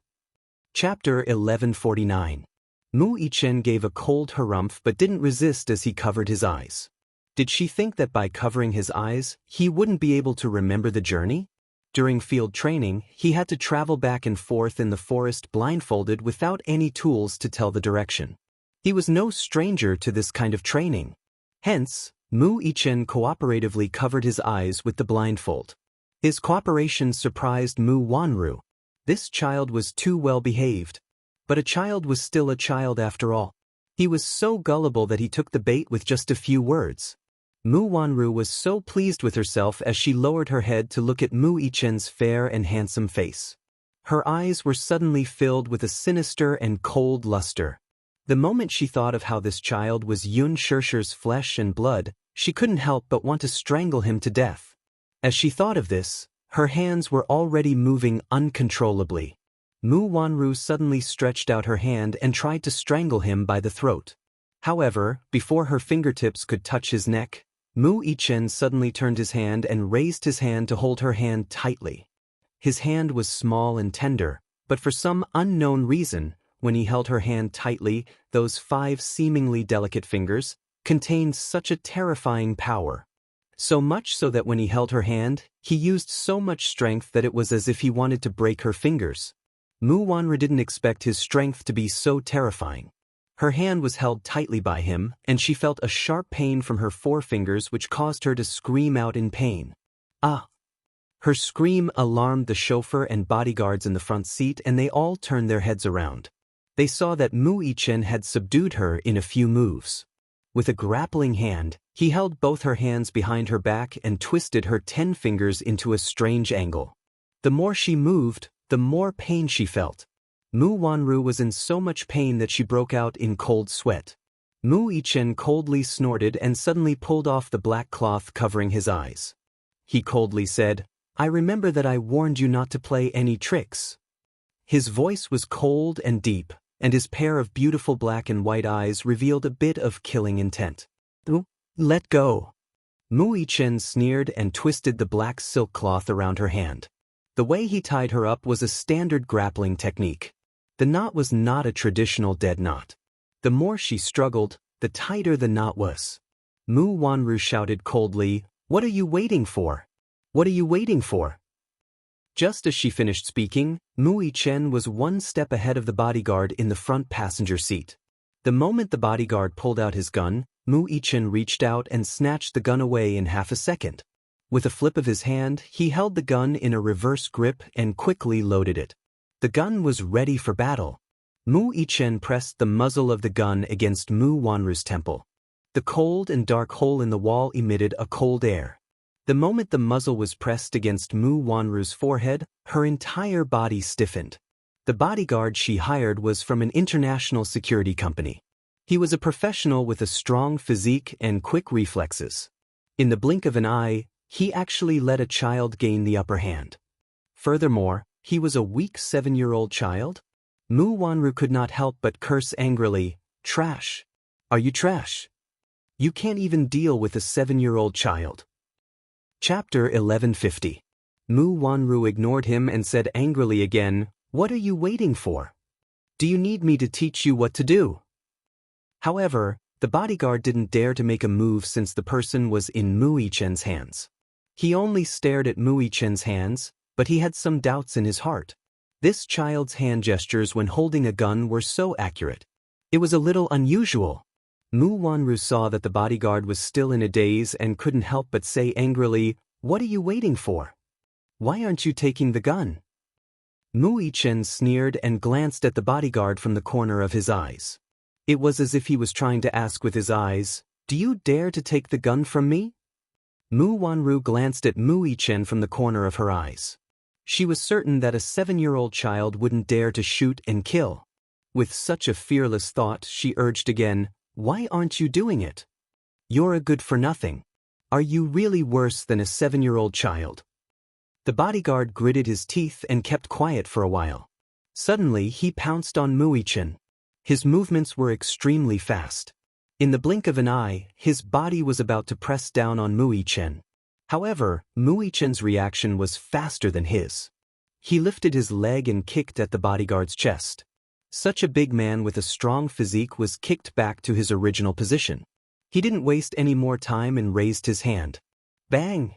Chapter 1149. Mu Yichen gave a cold harumph but didn't resist as he covered his eyes. Did she think that by covering his eyes, he wouldn't be able to remember the journey? During field training, he had to travel back and forth in the forest blindfolded without any tools to tell the direction. He was no stranger to this kind of training. Hence, Mu Yichen cooperatively covered his eyes with the blindfold. His cooperation surprised Mu Wanru. This child was too well behaved. But a child was still a child after all. He was so gullible that he took the bait with just a few words. Mu Wanru was so pleased with herself as she lowered her head to look at Mu Yichen's fair and handsome face. Her eyes were suddenly filled with a sinister and cold luster. The moment she thought of how this child was Yun Shirshir's flesh and blood, she couldn't help but want to strangle him to death. As she thought of this, her hands were already moving uncontrollably. Mu Wanru suddenly stretched out her hand and tried to strangle him by the throat. However, before her fingertips could touch his neck, Mu Yichen suddenly turned his hand and raised his hand to hold her hand tightly. His hand was small and tender, but for some unknown reason, when he held her hand tightly, those 5 seemingly delicate fingers contained such a terrifying power. So much so that when he held her hand, he used so much strength that it was as if he wanted to break her fingers. Mu Wanru didn't expect his strength to be so terrifying. Her hand was held tightly by him, and she felt a sharp pain from her forefingers which caused her to scream out in pain. Ah! Her scream alarmed the chauffeur and bodyguards in the front seat, and they all turned their heads around. They saw that Mu Yichen had subdued her in a few moves. With a grappling hand, he held both her hands behind her back and twisted her 10 fingers into a strange angle. The more she moved, the more pain she felt. Mu Wanru was in so much pain that she broke out in cold sweat. Mu Yichen coldly snorted and suddenly pulled off the black cloth covering his eyes. He coldly said, I remember that I warned you not to play any tricks. His voice was cold and deep, and his pair of beautiful black and white eyes revealed a bit of killing intent. Let go. Mu Yichen sneered and twisted the black silk cloth around her hand. The way he tied her up was a standard grappling technique. The knot was not a traditional dead knot. The more she struggled, the tighter the knot was. Mu Wanru shouted coldly, What are you waiting for? What are you waiting for? Just as she finished speaking, Mu Yichen was 1 step ahead of the bodyguard in the front passenger seat. The moment the bodyguard pulled out his gun, Mu Yichen reached out and snatched the gun away in half a second. With a flip of his hand, he held the gun in a reverse grip and quickly loaded it. The gun was ready for battle. Mu Yichen pressed the muzzle of the gun against Mu Wanru's temple. The cold and dark hole in the wall emitted a cold air. The moment the muzzle was pressed against Mu Wanru's forehead, her entire body stiffened. The bodyguard she hired was from an international security company. He was a professional with a strong physique and quick reflexes. In the blink of an eye, he actually let a child gain the upper hand. Furthermore, he was a weak 7-year-old child? Mu Wanru could not help but curse angrily, Trash! Are you trash? You can't even deal with a 7-year-old child. Chapter 1150. Mu Wanru ignored him and said angrily again, What are you waiting for? Do you need me to teach you what to do? However, the bodyguard didn't dare to make a move since the person was in Mu Yichen's hands. He only stared at Mu Yichen's hands, but he had some doubts in his heart. This child's hand gestures when holding a gun were so accurate. It was a little unusual. Mu Wanru saw that the bodyguard was still in a daze and couldn't help but say angrily, "What are you waiting for? Why aren't you taking the gun?" Mu Yichen sneered and glanced at the bodyguard from the corner of his eyes. It was as if he was trying to ask with his eyes, "Do you dare to take the gun from me?" Mu Wanru glanced at Mu Yichen from the corner of her eyes. She was certain that a 7-year-old child wouldn't dare to shoot and kill. With such a fearless thought, she urged again, "Why aren't you doing it? You're a good-for-nothing. Are you really worse than a 7-year-old child?" The bodyguard gritted his teeth and kept quiet for a while. Suddenly, he pounced on Mu Yichen. His movements were extremely fast. In the blink of an eye, his body was about to press down on Mu Yichen. However, Mu Yichen's reaction was faster than his. He lifted his leg and kicked at the bodyguard's chest. Such a big man with a strong physique was kicked back to his original position. He didn't waste any more time and raised his hand. Bang!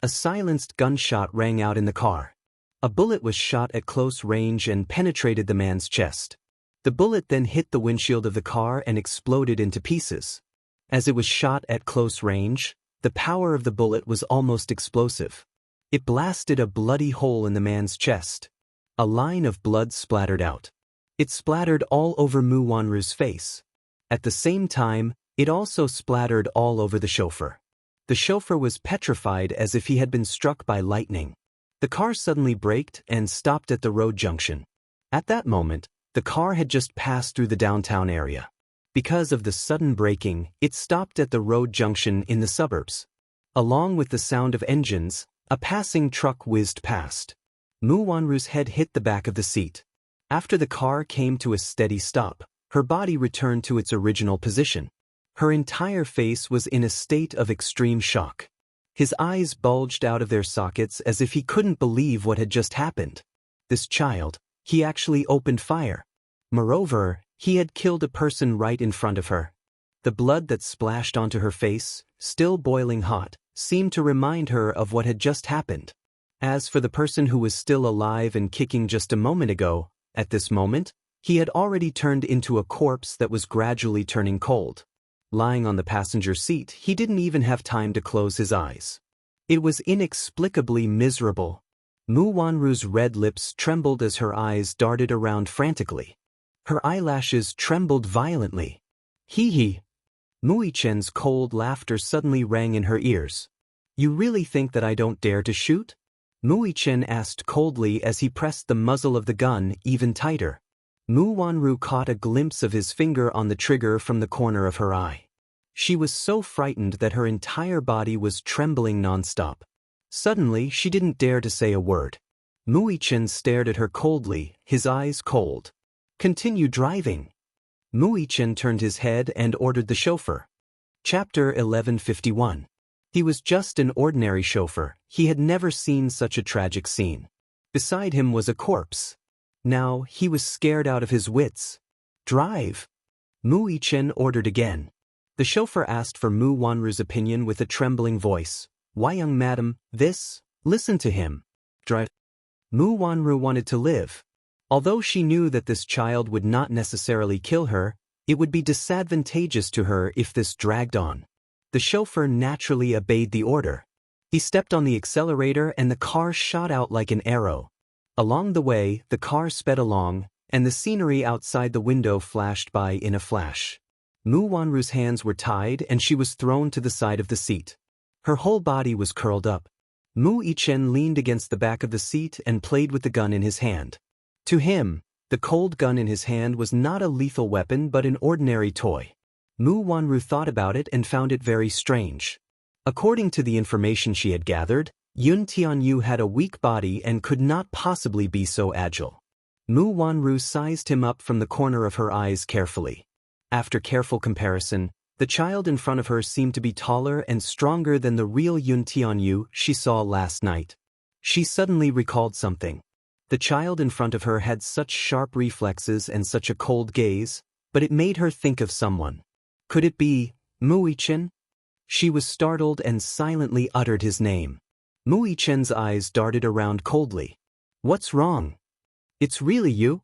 A silenced gunshot rang out in the car. A bullet was shot at close range and penetrated the man's chest. The bullet then hit the windshield of the car and exploded into pieces. As it was shot at close range, the power of the bullet was almost explosive. It blasted a bloody hole in the man's chest. A line of blood splattered out. It splattered all over Mu Wanru's face. At the same time, it also splattered all over the chauffeur. The chauffeur was petrified as if he had been struck by lightning. The car suddenly braked and stopped at the road junction. At that moment, the car had just passed through the downtown area. Because of the sudden braking, it stopped at the road junction in the suburbs. Along with the sound of engines, a passing truck whizzed past. Mu Wanru's head hit the back of the seat. After the car came to a steady stop, her body returned to its original position. Her entire face was in a state of extreme shock. His eyes bulged out of their sockets as if he couldn't believe what had just happened. This child, he actually opened fire. Moreover, he had killed a person right in front of her. The blood that splashed onto her face, still boiling hot, seemed to remind her of what had just happened. As for the person who was still alive and kicking just a moment ago, at this moment, he had already turned into a corpse that was gradually turning cold. Lying on the passenger seat, he didn't even have time to close his eyes. It was inexplicably miserable. Mu Wanru's red lips trembled as her eyes darted around frantically. Her eyelashes trembled violently. Hee. Mu Yichen's cold laughter suddenly rang in her ears. "You really think that I don't dare to shoot?" Mu Yichen asked coldly as he pressed the muzzle of the gun even tighter. Mu Wanru caught a glimpse of his finger on the trigger from the corner of her eye. She was so frightened that her entire body was trembling nonstop. Suddenly, she didn't dare to say a word. Mu Yichen stared at her coldly, his eyes cold. "Continue driving." Mu Yichen turned his head and ordered the chauffeur. Chapter 1151. He was just an ordinary chauffeur. He had never seen such a tragic scene. Beside him was a corpse. Now, he was scared out of his wits. "Drive." Mu Yichen ordered again. The chauffeur asked for Mu Wanru's opinion with a trembling voice. "Why, young madam, this? Listen to him. Drive." Mu Wanru wanted to live. Although she knew that this child would not necessarily kill her, it would be disadvantageous to her if this dragged on. The chauffeur naturally obeyed the order. He stepped on the accelerator and the car shot out like an arrow. Along the way, the car sped along, and the scenery outside the window flashed by in a flash. Mu Wanru's hands were tied and she was thrown to the side of the seat. Her whole body was curled up. Mu Yichen leaned against the back of the seat and played with the gun in his hand. To him, the cold gun in his hand was not a lethal weapon but an ordinary toy. Mu Wanru thought about it and found it very strange. According to the information she had gathered, Yun Tianyu had a weak body and could not possibly be so agile. Mu Wanru sized him up from the corner of her eyes carefully. After careful comparison, the child in front of her seemed to be taller and stronger than the real Yun Tianyu she saw last night. She suddenly recalled something. The child in front of her had such sharp reflexes and such a cold gaze, but it made her think of someone. Could it be Muichin? She was startled and silently uttered his name. Muichen's eyes darted around coldly. What's wrong? It's really you?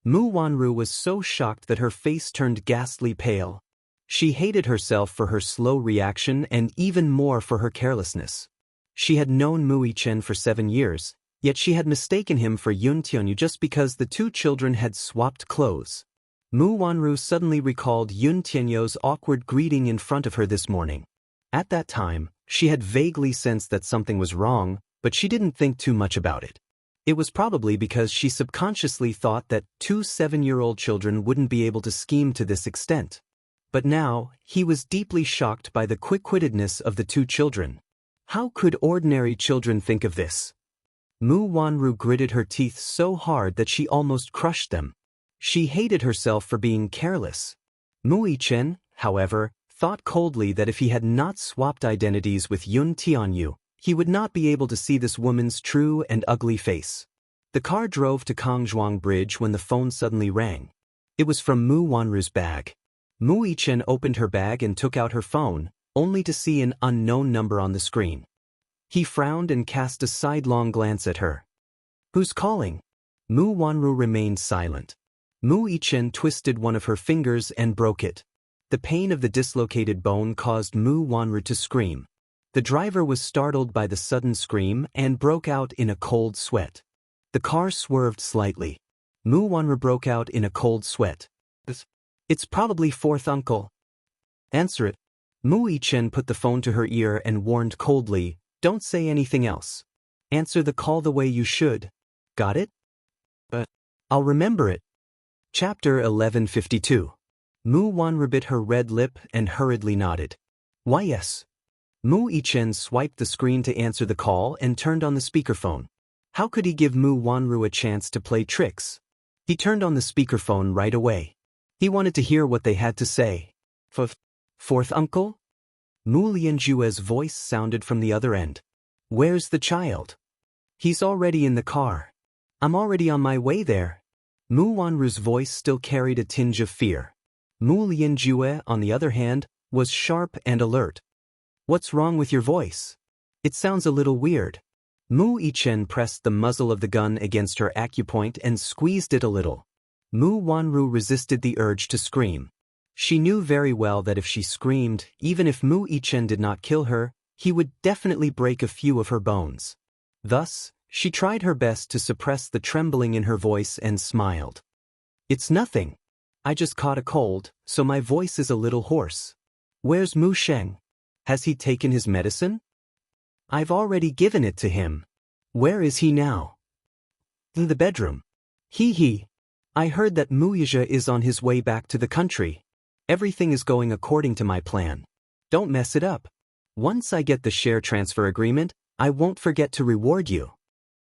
Mu Wanru was so shocked that her face turned ghastly pale. She hated herself for her slow reaction and even more for her carelessness. She had known Muichen for 7 years, yet she had mistaken him for Yun Tianyu just because the two children had swapped clothes. Mu Wanru suddenly recalled Yun Tianyu's awkward greeting in front of her this morning. At that time, she had vaguely sensed that something was wrong, but she didn't think too much about it. It was probably because she subconsciously thought that 2 7-year-old children wouldn't be able to scheme to this extent. But now, he was deeply shocked by the quick-wittedness of the two children. How could ordinary children think of this? Mu Wanru gritted her teeth so hard that she almost crushed them. She hated herself for being careless. Muichen, however, thought coldly that if he had not swapped identities with Yun Tianyu, he would not be able to see this woman's true and ugly face. The car drove to Kongzhuang Bridge when the phone suddenly rang. It was from Mu Wanru's bag. Muichen opened her bag and took out her phone, only to see an unknown number on the screen. He frowned and cast a sidelong glance at her. Who's calling? Mu Wanru remained silent. Muichen twisted one of her fingers and broke it. The pain of the dislocated bone caused Mu Wanru to scream. The driver was startled by the sudden scream and broke out in a cold sweat. The car swerved slightly. Mu Wanru broke out in a cold sweat. It's probably fourth uncle. Answer it. Muichen put the phone to her ear and warned coldly, don't say anything else. Answer the call the way you should. Got it? But I'll remember it. Chapter 1152. Mu Wanru bit her red lip and hurriedly nodded. Why yes. Muichen swiped the screen to answer the call and turned on the speakerphone. How could he give Mu Wanru a chance to play tricks? He turned on the speakerphone right away. He wanted to hear what they had to say. Fourth uncle? Mu Lianjue's voice sounded from the other end. Where's the child? He's already in the car. I'm already on my way there. Mu Wanru's voice still carried a tinge of fear. Mu Lianjue, on the other hand, was sharp and alert. What's wrong with your voice? It sounds a little weird. Muichen pressed the muzzle of the gun against her acupoint and squeezed it a little. Mu Wanru resisted the urge to scream. She knew very well that if she screamed, even if Muichen did not kill her, he would definitely break a few of her bones. Thus, she tried her best to suppress the trembling in her voice and smiled. It's nothing. I just caught a cold, so my voice is a little hoarse. Where's Mu Sheng? Has he taken his medicine? I've already given it to him. Where is he now? In the bedroom. He. I heard that Muyazha is on his way back to the country. Everything is going according to my plan. Don't mess it up. Once I get the share transfer agreement, I won't forget to reward you.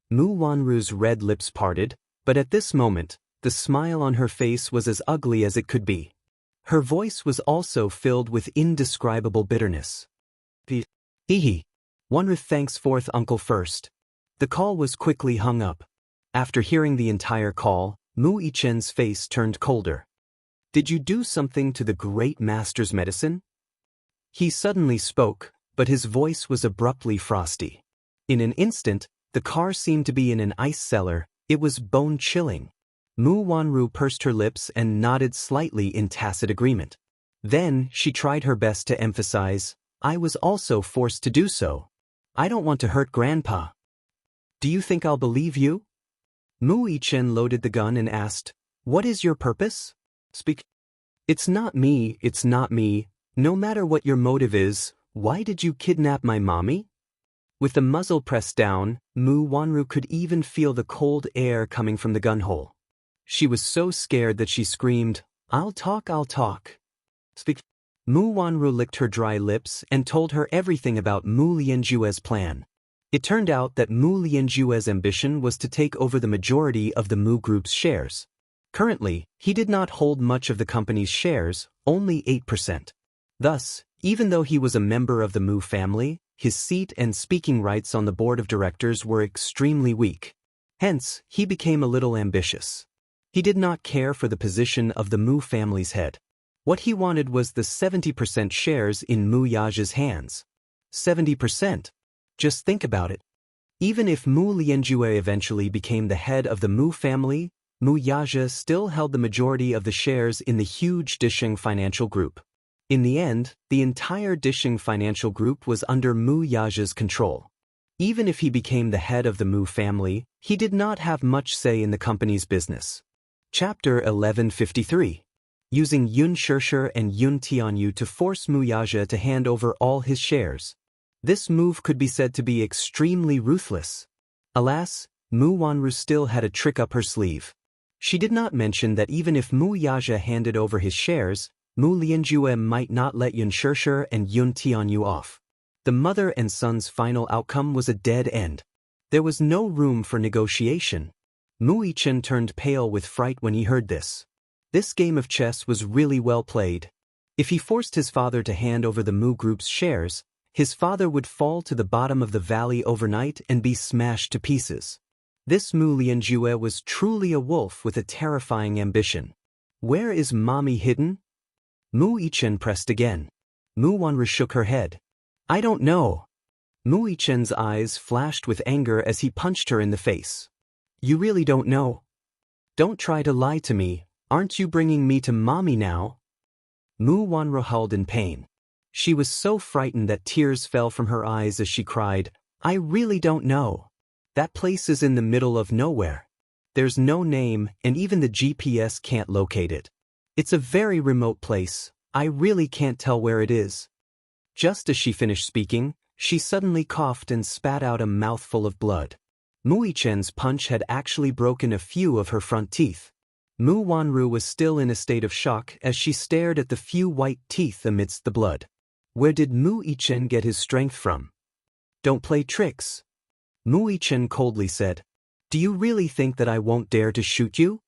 Mu Wanru's red lips parted, but at this moment, the smile on her face was as ugly as it could be. Her voice was also filled with indescribable bitterness. Hehe. Wanru thanks fourth uncle first. The call was quickly hung up. After hearing the entire call, Muichen's face turned colder. Did you do something to the great master's medicine? He suddenly spoke, but his voice was abruptly frosty. In an instant, the car seemed to be in an ice cellar. It was bone-chilling. Mu Wanru pursed her lips and nodded slightly in tacit agreement. Then, she tried her best to emphasize, I was also forced to do so. I don't want to hurt Grandpa. Do you think I'll believe you? Muichen loaded the gun and asked, What is your purpose? Speak. It's not me. No matter what your motive is, why did you kidnap my mommy? With the muzzle pressed down, Mu Wanru could even feel the cold air coming from the gun hole. She was so scared that she screamed, I'll talk. Speak. Mu Wanru licked her dry lips and told her everything about Mu Lianjue's plan. It turned out that Mu Lianjue's ambition was to take over the majority of the Mu Group's shares. Currently, he did not hold much of the company's shares, only 8%. Thus, even though he was a member of the Mu family, his seat and speaking rights on the board of directors were extremely weak. Hence, he became a little ambitious. He did not care for the position of the Mu family's head. What he wanted was the 70% shares in Mu Yaja's hands. 70%. Just think about it. Even if Mu Lianjue eventually became the head of the Mu family, Mu Yaja still held the majority of the shares in the huge Disheng Financial Group. In the end, the entire Disheng Financial Group was under Mu Yaja's control. Even if he became the head of the Mu family, he did not have much say in the company's business. Chapter 1153. Using Yun Shishir and Yun Tianyu to force Mu Yaja to hand over all his shares. This move could be said to be extremely ruthless. Alas, Mu Wanru still had a trick up her sleeve. She did not mention that even if Mu Yaja handed over his shares, Mu Lianjue might not let Yun Shishir and Yun Tianyu off. The mother and son's final outcome was a dead end. There was no room for negotiation. Mu Yichen turned pale with fright when he heard this. This game of chess was really well played. If he forced his father to hand over the Mu Group's shares, his father would fall to the bottom of the valley overnight and be smashed to pieces. This Mu Lianjue was truly a wolf with a terrifying ambition. Where is Mommy hidden? Mu Yichen pressed again. Mu Wanru shook her head. I don't know. Mu Yichen's eyes flashed with anger as he punched her in the face. You really don't know? Don't try to lie to me. Aren't you bringing me to Mommy now? Mu Wanru howled in pain. She was so frightened that tears fell from her eyes as she cried, I really don't know. That place is in the middle of nowhere. There's no name, and even the GPS can't locate it. It's a very remote place. I really can't tell where it is. Just as she finished speaking, she suddenly coughed and spat out a mouthful of blood. Mu Yichen's punch had actually broken a few of her front teeth. Mu Wanru was still in a state of shock as she stared at the few white teeth amidst the blood. Where did Mu Yichen get his strength from? Don't play tricks. Mu Yichen coldly said. Do you really think that I won't dare to shoot you?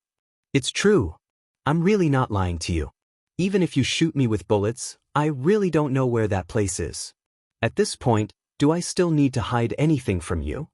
It's true. I'm really not lying to you. Even if you shoot me with bullets, I really don't know where that place is. At this point, do I still need to hide anything from you?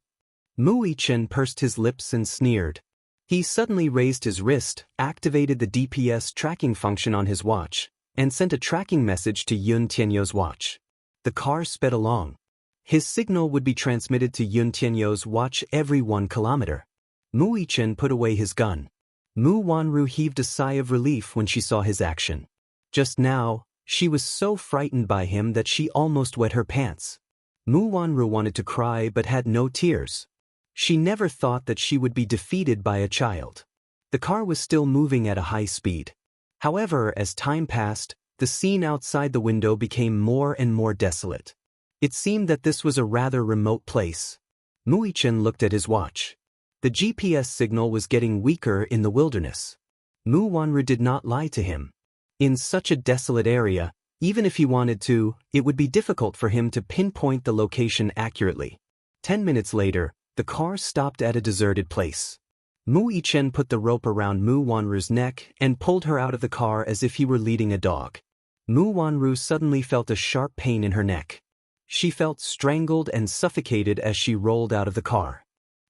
Mu Yichen pursed his lips and sneered. He suddenly raised his wrist, activated the DPS tracking function on his watch, and sent a tracking message to Yun Tianyu's watch. The car sped along. His signal would be transmitted to Yun Tianyu's watch every 1 kilometer. Mu Yichen put away his gun. Mu Wanru heaved a sigh of relief when she saw his action. Just now, she was so frightened by him that she almost wet her pants. Mu Wanru wanted to cry but had no tears. She never thought that she would be defeated by a child. The car was still moving at a high speed. However, as time passed, the scene outside the window became more and more desolate. It seemed that this was a rather remote place. Mu Yichen looked at his watch. The GPS signal was getting weaker in the wilderness. Mu Wanru did not lie to him. In such a desolate area, even if he wanted to, it would be difficult for him to pinpoint the location accurately. 10 minutes later, the car stopped at a deserted place. Mu Yichen put the rope around Mu Wanru's neck and pulled her out of the car as if he were leading a dog. Mu Wanru suddenly felt a sharp pain in her neck. She felt strangled and suffocated as she rolled out of the car.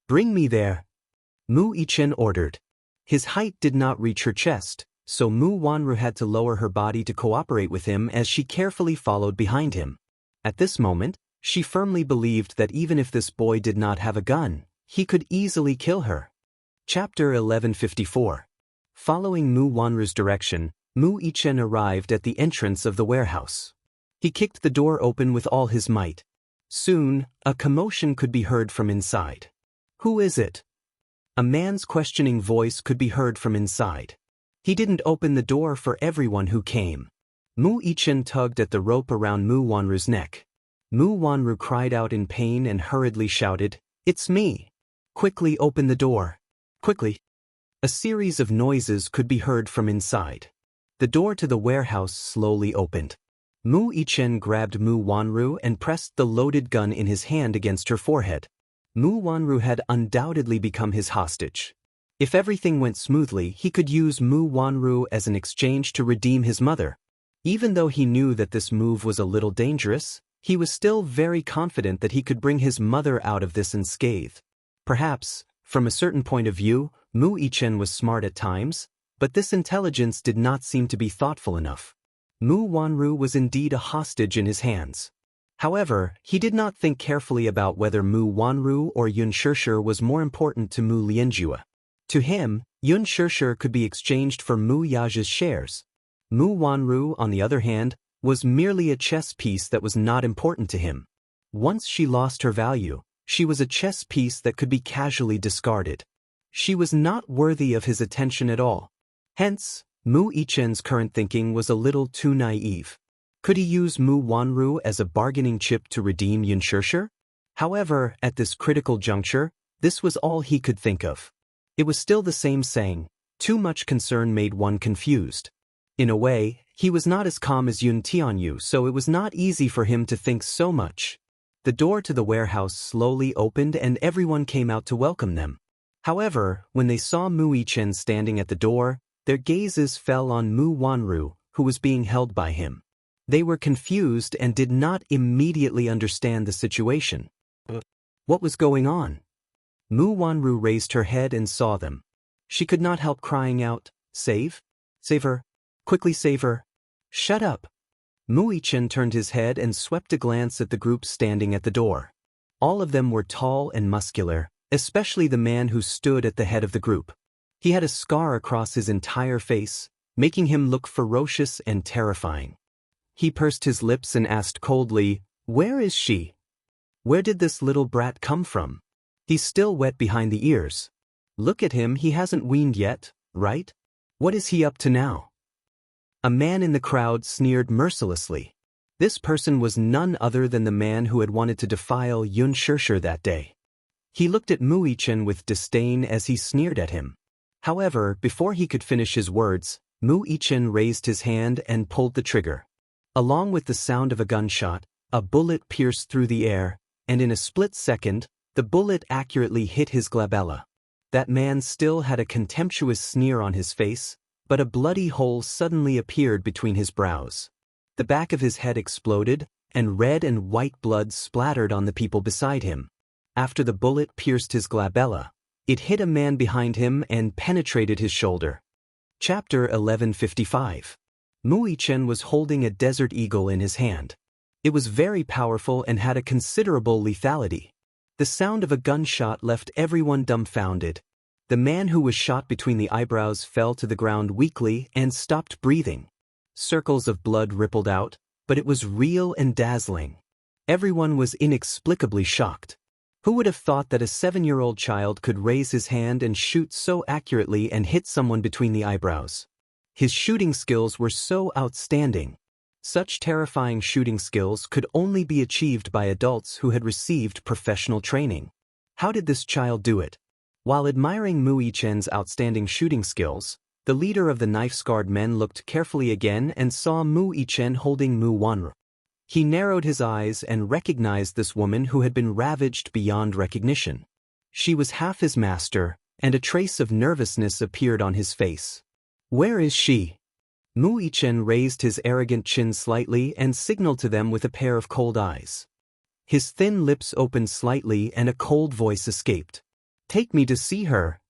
Bring me there, Mu Yichen ordered. His height did not reach her chest, so Mu Wanru had to lower her body to cooperate with him as she carefully followed behind him. At this moment, she firmly believed that even if this boy did not have a gun, he could easily kill her. Chapter 1154. Following Mu Wanru's direction, Mu Yichen arrived at the entrance of the warehouse. He kicked the door open with all his might. Soon, a commotion could be heard from inside. Who is it? A man's questioning voice could be heard from inside. He didn't open the door for everyone who came. Mu Yichen tugged at the rope around Mu Wanru's neck. Mu Wanru cried out in pain and hurriedly shouted, It's me! Quickly open the door! Quickly! A series of noises could be heard from inside. The door to the warehouse slowly opened. Mu Yichen grabbed Mu Wanru and pressed the loaded gun in his hand against her forehead. Mu Wanru had undoubtedly become his hostage. If everything went smoothly, he could use Mu Wanru as an exchange to redeem his mother. Even though he knew that this move was a little dangerous, he was still very confident that he could bring his mother out of this unscathed. Perhaps, From a certain point of view, Mu Yichen was smart at times, but this intelligence did not seem to be thoughtful enough. Mu Wanru was indeed a hostage in his hands. However, he did not think carefully about whether Mu Wanru or Yun Shishir was more important to Mu Lianjue. To him, Yun Shishir could be exchanged for Mu Yaja's shares. Mu Wanru, on the other hand, was merely a chess piece that was not important to him. Once she lost her value, she was a chess piece that could be casually discarded. She was not worthy of his attention at all. Hence, Mu Yichen's current thinking was a little too naive. Could he use Mu Wanru as a bargaining chip to redeem Yun Shishir? However, at this critical juncture, this was all he could think of. It was still the same saying, too much concern made one confused. In a way, he was not as calm as Yun Tianyu, so it was not easy for him to think so much. The door to the warehouse slowly opened and everyone came out to welcome them. However, when they saw Mu Yichen standing at the door, their gazes fell on Mu Wanru, who was being held by him. They were confused and did not immediately understand the situation. What was going on? Mu Wanru raised her head and saw them. She could not help crying out, "Save? Save her! Quickly save her!" "Shut up!" Mu Yichen turned his head and swept a glance at the group standing at the door. All of them were tall and muscular, especially the man who stood at the head of the group. He had a scar across his entire face, making him look ferocious and terrifying. He pursed his lips and asked coldly, "Where is she? Where did this little brat come from? He's still wet behind the ears. Look at him, he hasn't weaned yet, right? What is he up to now?" A man in the crowd sneered mercilessly. This person was none other than the man who had wanted to defile Yun Shishir that day. He looked at Mu Yichen with disdain as he sneered at him. However, before he could finish his words, Mu Yichen raised his hand and pulled the trigger. Along with the sound of a gunshot, a bullet pierced through the air, and in a split second, the bullet accurately hit his glabella. That man still had a contemptuous sneer on his face, but a bloody hole suddenly appeared between his brows. The back of his head exploded, and red and white blood splattered on the people beside him. After the bullet pierced his glabella, it hit a man behind him and penetrated his shoulder. Chapter 1155. Mu Yichen was holding a desert eagle in his hand. It was very powerful and had a considerable lethality. The sound of a gunshot left everyone dumbfounded. The man who was shot between the eyebrows fell to the ground weakly and stopped breathing. Circles of blood rippled out, but it was real and dazzling. Everyone was inexplicably shocked. Who would have thought that a 7-year-old child could raise his hand and shoot so accurately and hit someone between the eyebrows? His shooting skills were so outstanding. Such terrifying shooting skills could only be achieved by adults who had received professional training. How did this child do it? While admiring Mu Yichen's outstanding shooting skills, the leader of the knife-scarred men looked carefully again and saw Mu Yichen holding Mu Wanru. He narrowed his eyes and recognized this woman who had been ravaged beyond recognition. She was half his master, and a trace of nervousness appeared on his face. "Where is she?" Mu Yichen raised his arrogant chin slightly and signaled to them with a pair of cold eyes. His thin lips opened slightly and a cold voice escaped. "Take me to see her."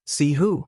"See who?"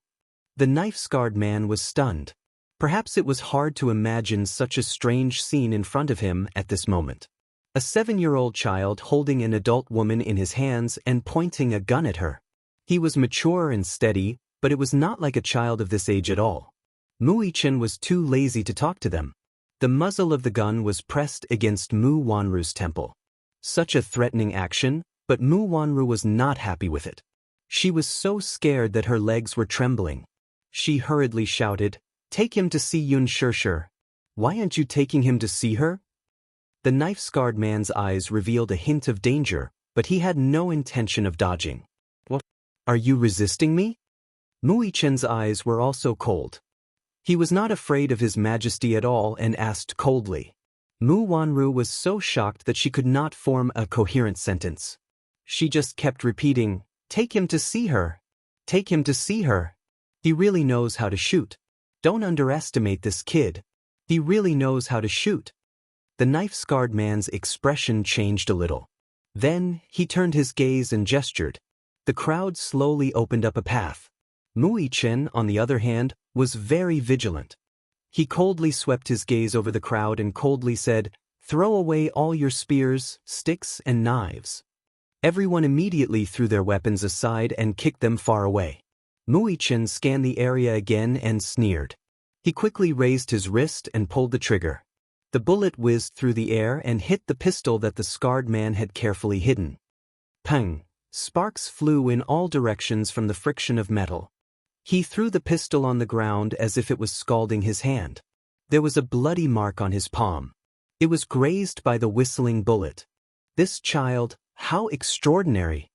The knife-scarred man was stunned. Perhaps it was hard to imagine such a strange scene in front of him at this moment. A 7-year-old child holding an adult woman in his hands and pointing a gun at her. He was mature and steady, but it was not like a child of this age at all. Mu Yichen was too lazy to talk to them. The muzzle of the gun was pressed against Mu Wanru's temple. Such a threatening action, but Mu Wanru was not happy with it. She was so scared that her legs were trembling. She hurriedly shouted, "Take him to see Yun Shishir." "Why aren't you taking him to see her?" The knife-scarred man's eyes revealed a hint of danger, but he had no intention of dodging. "What? Are you resisting me?" Mu Yichen's eyes were also cold. He was not afraid of His Majesty at all and asked coldly. Mu Wanru was so shocked that she could not form a coherent sentence. She just kept repeating, "Take him to see her. Take him to see her. He really knows how to shoot. Don't underestimate this kid. He really knows how to shoot." The knife-scarred man's expression changed a little. Then, he turned his gaze and gestured. The crowd slowly opened up a path. Mu Yichen, on the other hand, was very vigilant. He coldly swept his gaze over the crowd and coldly said, "Throw away all your spears, sticks, and knives." Everyone immediately threw their weapons aside and kicked them far away. Mu Yichen scanned the area again and sneered. He quickly raised his wrist and pulled the trigger. The bullet whizzed through the air and hit the pistol that the scarred man had carefully hidden. Pang! Sparks flew in all directions from the friction of metal. He threw the pistol on the ground as if it was scalding his hand. There was a bloody mark on his palm. It was grazed by the whistling bullet. This child, how extraordinary!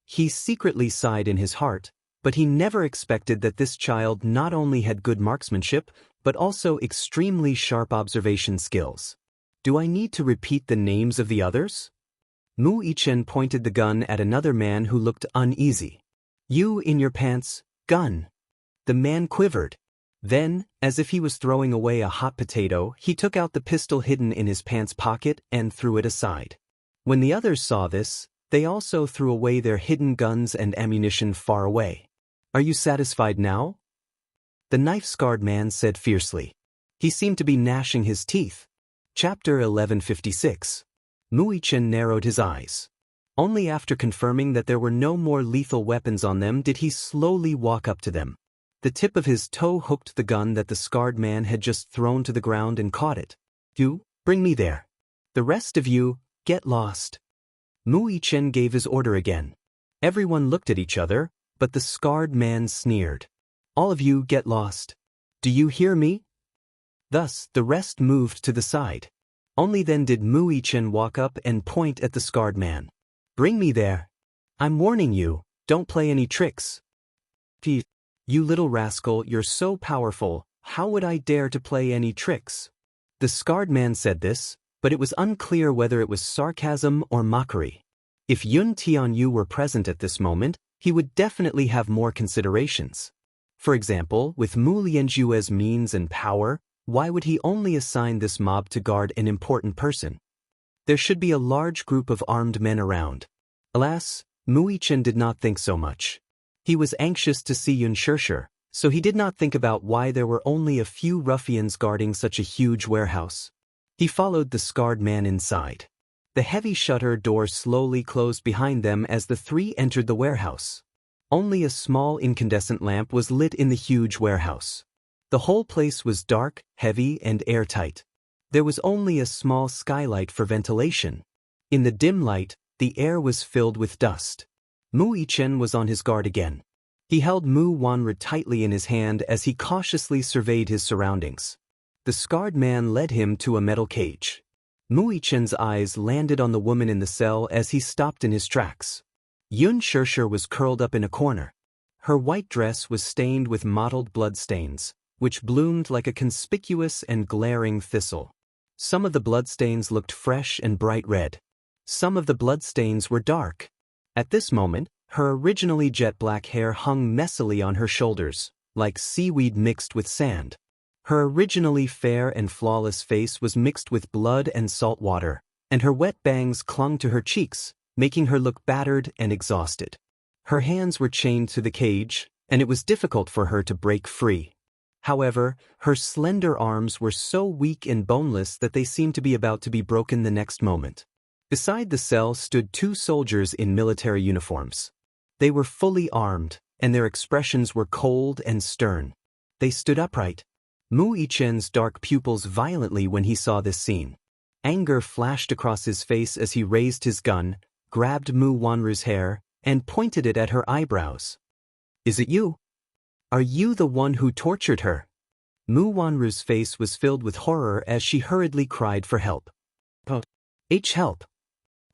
He secretly sighed in his heart, but he never expected that this child not only had good marksmanship, but also extremely sharp observation skills. Do I need to repeat the names of the others? Mu Yichen pointed the gun at another man who looked uneasy. "You in your pants, gun." The man quivered. Then, as if he was throwing away a hot potato, he took out the pistol hidden in his pants pocket and threw it aside. When the others saw this, they also threw away their hidden guns and ammunition far away. "Are you satisfied now?" The knife-scarred man said fiercely. He seemed to be gnashing his teeth. Chapter 1156. Mu Yichen narrowed his eyes. Only after confirming that there were no more lethal weapons on them did he slowly walk up to them. The tip of his toe hooked the gun that the scarred man had just thrown to the ground and caught it. "You, bring me there. The rest of you, get lost." Mu Yichen gave his order again. Everyone looked at each other, but the scarred man sneered. "All of you get lost. Do you hear me?" Thus, the rest moved to the side. Only then did Mu Yichen walk up and point at the scarred man. "Bring me there. I'm warning you, don't play any tricks." "You little rascal, you're so powerful, how would I dare to play any tricks?" The scarred man said this, but it was unclear whether it was sarcasm or mockery. If Yun Tianyu were present at this moment, he would definitely have more considerations. For example, with Mu Lianjue's means and power, why would he only assign this mob to guard an important person? There should be a large group of armed men around. Alas, Mu Yichen did not think so much. He was anxious to see Xianxia, so he did not think about why there were only a few ruffians guarding such a huge warehouse. He followed the scarred man inside. The heavy shutter door slowly closed behind them as the three entered the warehouse. Only a small incandescent lamp was lit in the huge warehouse. The whole place was dark, heavy, and airtight. There was only a small skylight for ventilation. In the dim light, the air was filled with dust. Mu Yichen was on his guard again. He held Mu Wanru tightly in his hand as he cautiously surveyed his surroundings. The scarred man led him to a metal cage. Mu Yichen's eyes landed on the woman in the cell as he stopped in his tracks. Xianxia was curled up in a corner. Her white dress was stained with mottled bloodstains, which bloomed like a conspicuous and glaring thistle. Some of the bloodstains looked fresh and bright red. Some of the bloodstains were dark. At this moment, her originally jet-black hair hung messily on her shoulders, like seaweed mixed with sand. Her originally fair and flawless face was mixed with blood and salt water, and her wet bangs clung to her cheeks, making her look battered and exhausted. Her hands were chained to the cage, and it was difficult for her to break free. However, her slender arms were so weak and boneless that they seemed to be about to be broken the next moment. Beside the cell stood two soldiers in military uniforms. They were fully armed, and their expressions were cold and stern. They stood upright. Mu Yichen's dark pupils violently when he saw this scene. Anger flashed across his face as he raised his gun, grabbed Mu Wanru's hair, and pointed it at her eyebrows. "Is it you? Are you the one who tortured her?" Mu Wanru's face was filled with horror as she hurriedly cried for help. Help!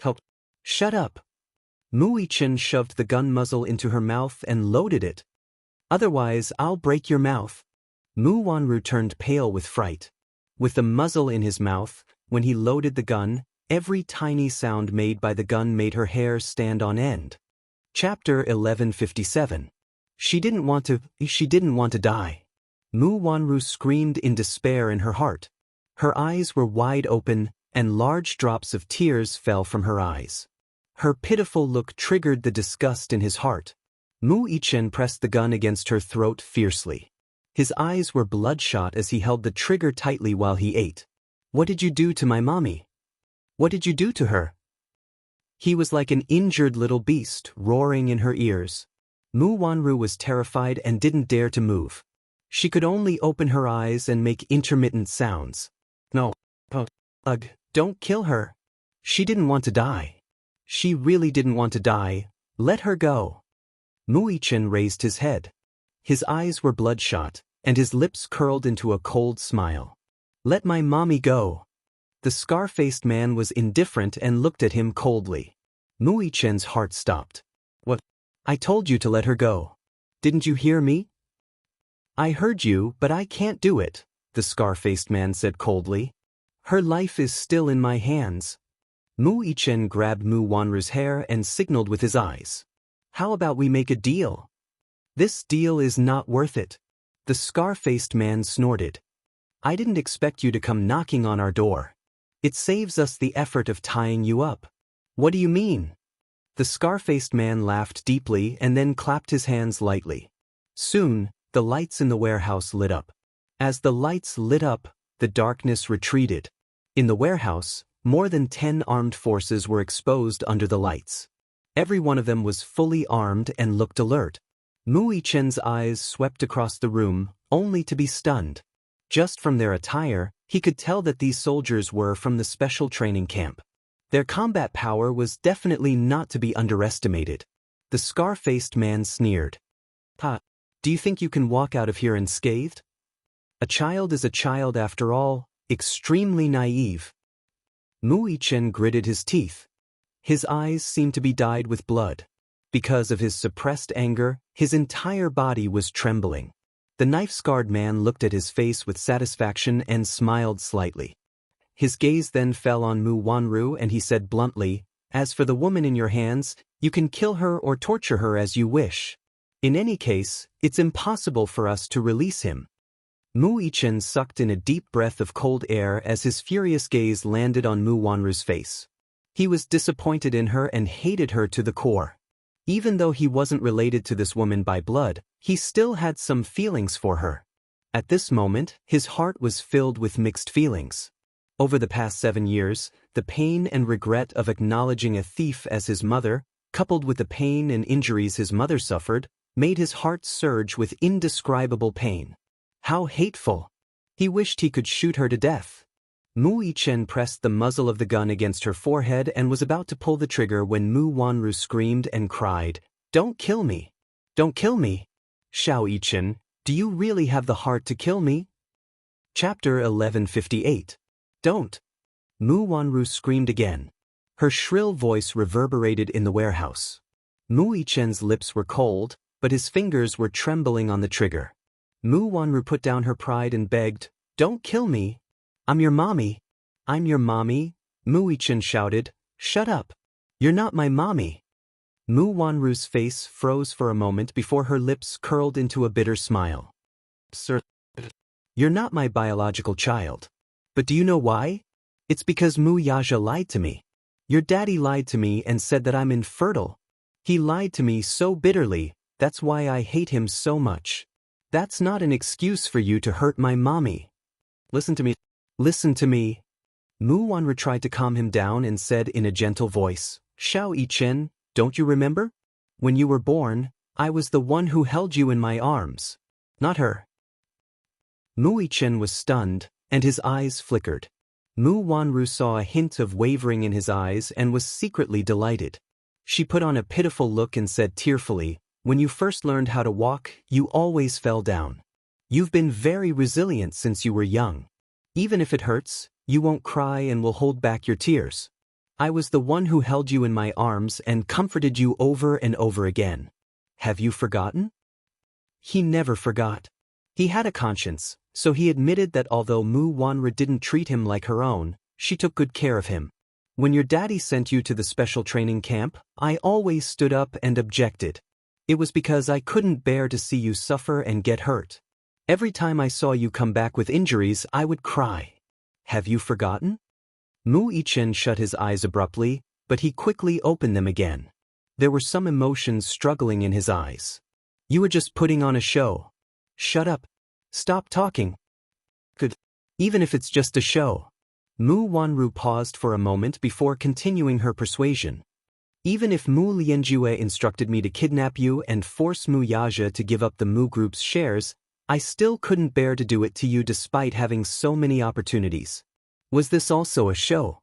Help! Shut up! Mu Yichen shoved the gun muzzle into her mouth and loaded it. "Otherwise, I'll break your mouth." Mu Wanru turned pale with fright. With the muzzle in his mouth, when he loaded the gun, every tiny sound made by the gun made her hair stand on end. Chapter 1157. She didn't want to die. Mu Wanru screamed in despair in her heart. Her eyes were wide open, and large drops of tears fell from her eyes. Her pitiful look triggered the disgust in his heart. Mu Yichen pressed the gun against her throat fiercely. His eyes were bloodshot as he held the trigger tightly while he ate. "What did you do to my mommy? What did you do to her?" He was like an injured little beast, roaring in her ears. Mu Wanru was terrified and didn't dare to move. She could only open her eyes and make intermittent sounds. "No. Ugh, don't kill her. She didn't want to die. She really didn't want to die. Let her go." Mu Yichen raised his head. His eyes were bloodshot, and his lips curled into a cold smile. "Let my mommy go." The scar-faced man was indifferent and looked at him coldly. Mu Yichen's heart stopped. "What? I told you to let her go. Didn't you hear me?" "I heard you, but I can't do it," the scar-faced man said coldly. "Her life is still in my hands." Mu Yichen grabbed Mu Wanru's hair and signaled with his eyes. "How about we make a deal?" "This deal is not worth it." The scar-faced man snorted. "I didn't expect you to come knocking on our door. It saves us the effort of tying you up." "What do you mean?" The scar-faced man laughed deeply and then clapped his hands lightly. Soon, the lights in the warehouse lit up. As the lights lit up, the darkness retreated. In the warehouse, more than 10 armed forces were exposed under the lights. Every one of them was fully armed and looked alert. Mu Yichen's eyes swept across the room, only to be stunned. Just from their attire, he could tell that these soldiers were from the special training camp. Their combat power was definitely not to be underestimated. The scar-faced man sneered. "Ha! Do you think you can walk out of here unscathed? A child is a child after all, extremely naive." Mu Yichen gritted his teeth. His eyes seemed to be dyed with blood. Because of his suppressed anger, his entire body was trembling. The knife-scarred man looked at his face with satisfaction and smiled slightly. His gaze then fell on Mu Wanru and he said bluntly, "As for the woman in your hands, you can kill her or torture her as you wish. In any case, it's impossible for us to release him." Mu Yichen sucked in a deep breath of cold air as his furious gaze landed on Mu Wanru's face. He was disappointed in her and hated her to the core. Even though he wasn't related to this woman by blood, he still had some feelings for her. At this moment, his heart was filled with mixed feelings. Over the past 7 years, the pain and regret of acknowledging a thief as his mother, coupled with the pain and injuries his mother suffered, made his heart surge with indescribable pain. How hateful! He wished he could shoot her to death. Mu Yichen pressed the muzzle of the gun against her forehead and was about to pull the trigger when Mu Wanru screamed and cried, "Don't kill me! Don't kill me! Xiao Yichen, do you really have the heart to kill me?" Chapter 1158. "Don't!" Mu Wanru screamed again. Her shrill voice reverberated in the warehouse. Mu Yichen's lips were cold, but his fingers were trembling on the trigger. Mu Wanru put down her pride and begged, "Don't kill me! I'm your mommy." "I'm your mommy?" Mu Yichen shouted. "Shut up! You're not my mommy." Mu Wanru's face froze for a moment before her lips curled into a bitter smile. "Sir, you're not my biological child. But do you know why? It's because Mu Yaja lied to me. Your daddy lied to me and said that I'm infertile. He lied to me so bitterly, that's why I hate him so much. That's not an excuse for you to hurt my mommy. Listen to me. Listen to me." Mu Wanru tried to calm him down and said in a gentle voice, "Xiao Yichen, don't you remember? When you were born, I was the one who held you in my arms. Not her." Mu Yichen was stunned, and his eyes flickered. Mu Wanru saw a hint of wavering in his eyes and was secretly delighted. She put on a pitiful look and said tearfully, "When you first learned how to walk, you always fell down. You've been very resilient since you were young. Even if it hurts, you won't cry and will hold back your tears. I was the one who held you in my arms and comforted you over and over again. Have you forgotten?" He never forgot. He had a conscience, so he admitted that although Mu Wanru didn't treat him like her own, she took good care of him. "When your daddy sent you to the special training camp, I always stood up and objected. It was because I couldn't bear to see you suffer and get hurt. Every time I saw you come back with injuries, I would cry. Have you forgotten?" Mu Yichen shut his eyes abruptly, but he quickly opened them again. There were some emotions struggling in his eyes. You were just putting on a show. Shut up. Stop talking. Good. Even if it's just a show. Mu Wanru paused for a moment before continuing her persuasion. Even if Mu Lianjue instructed me to kidnap you and force Mu Yaja to give up the Mu Group's shares, I still couldn't bear to do it to you despite having so many opportunities. Was this also a show?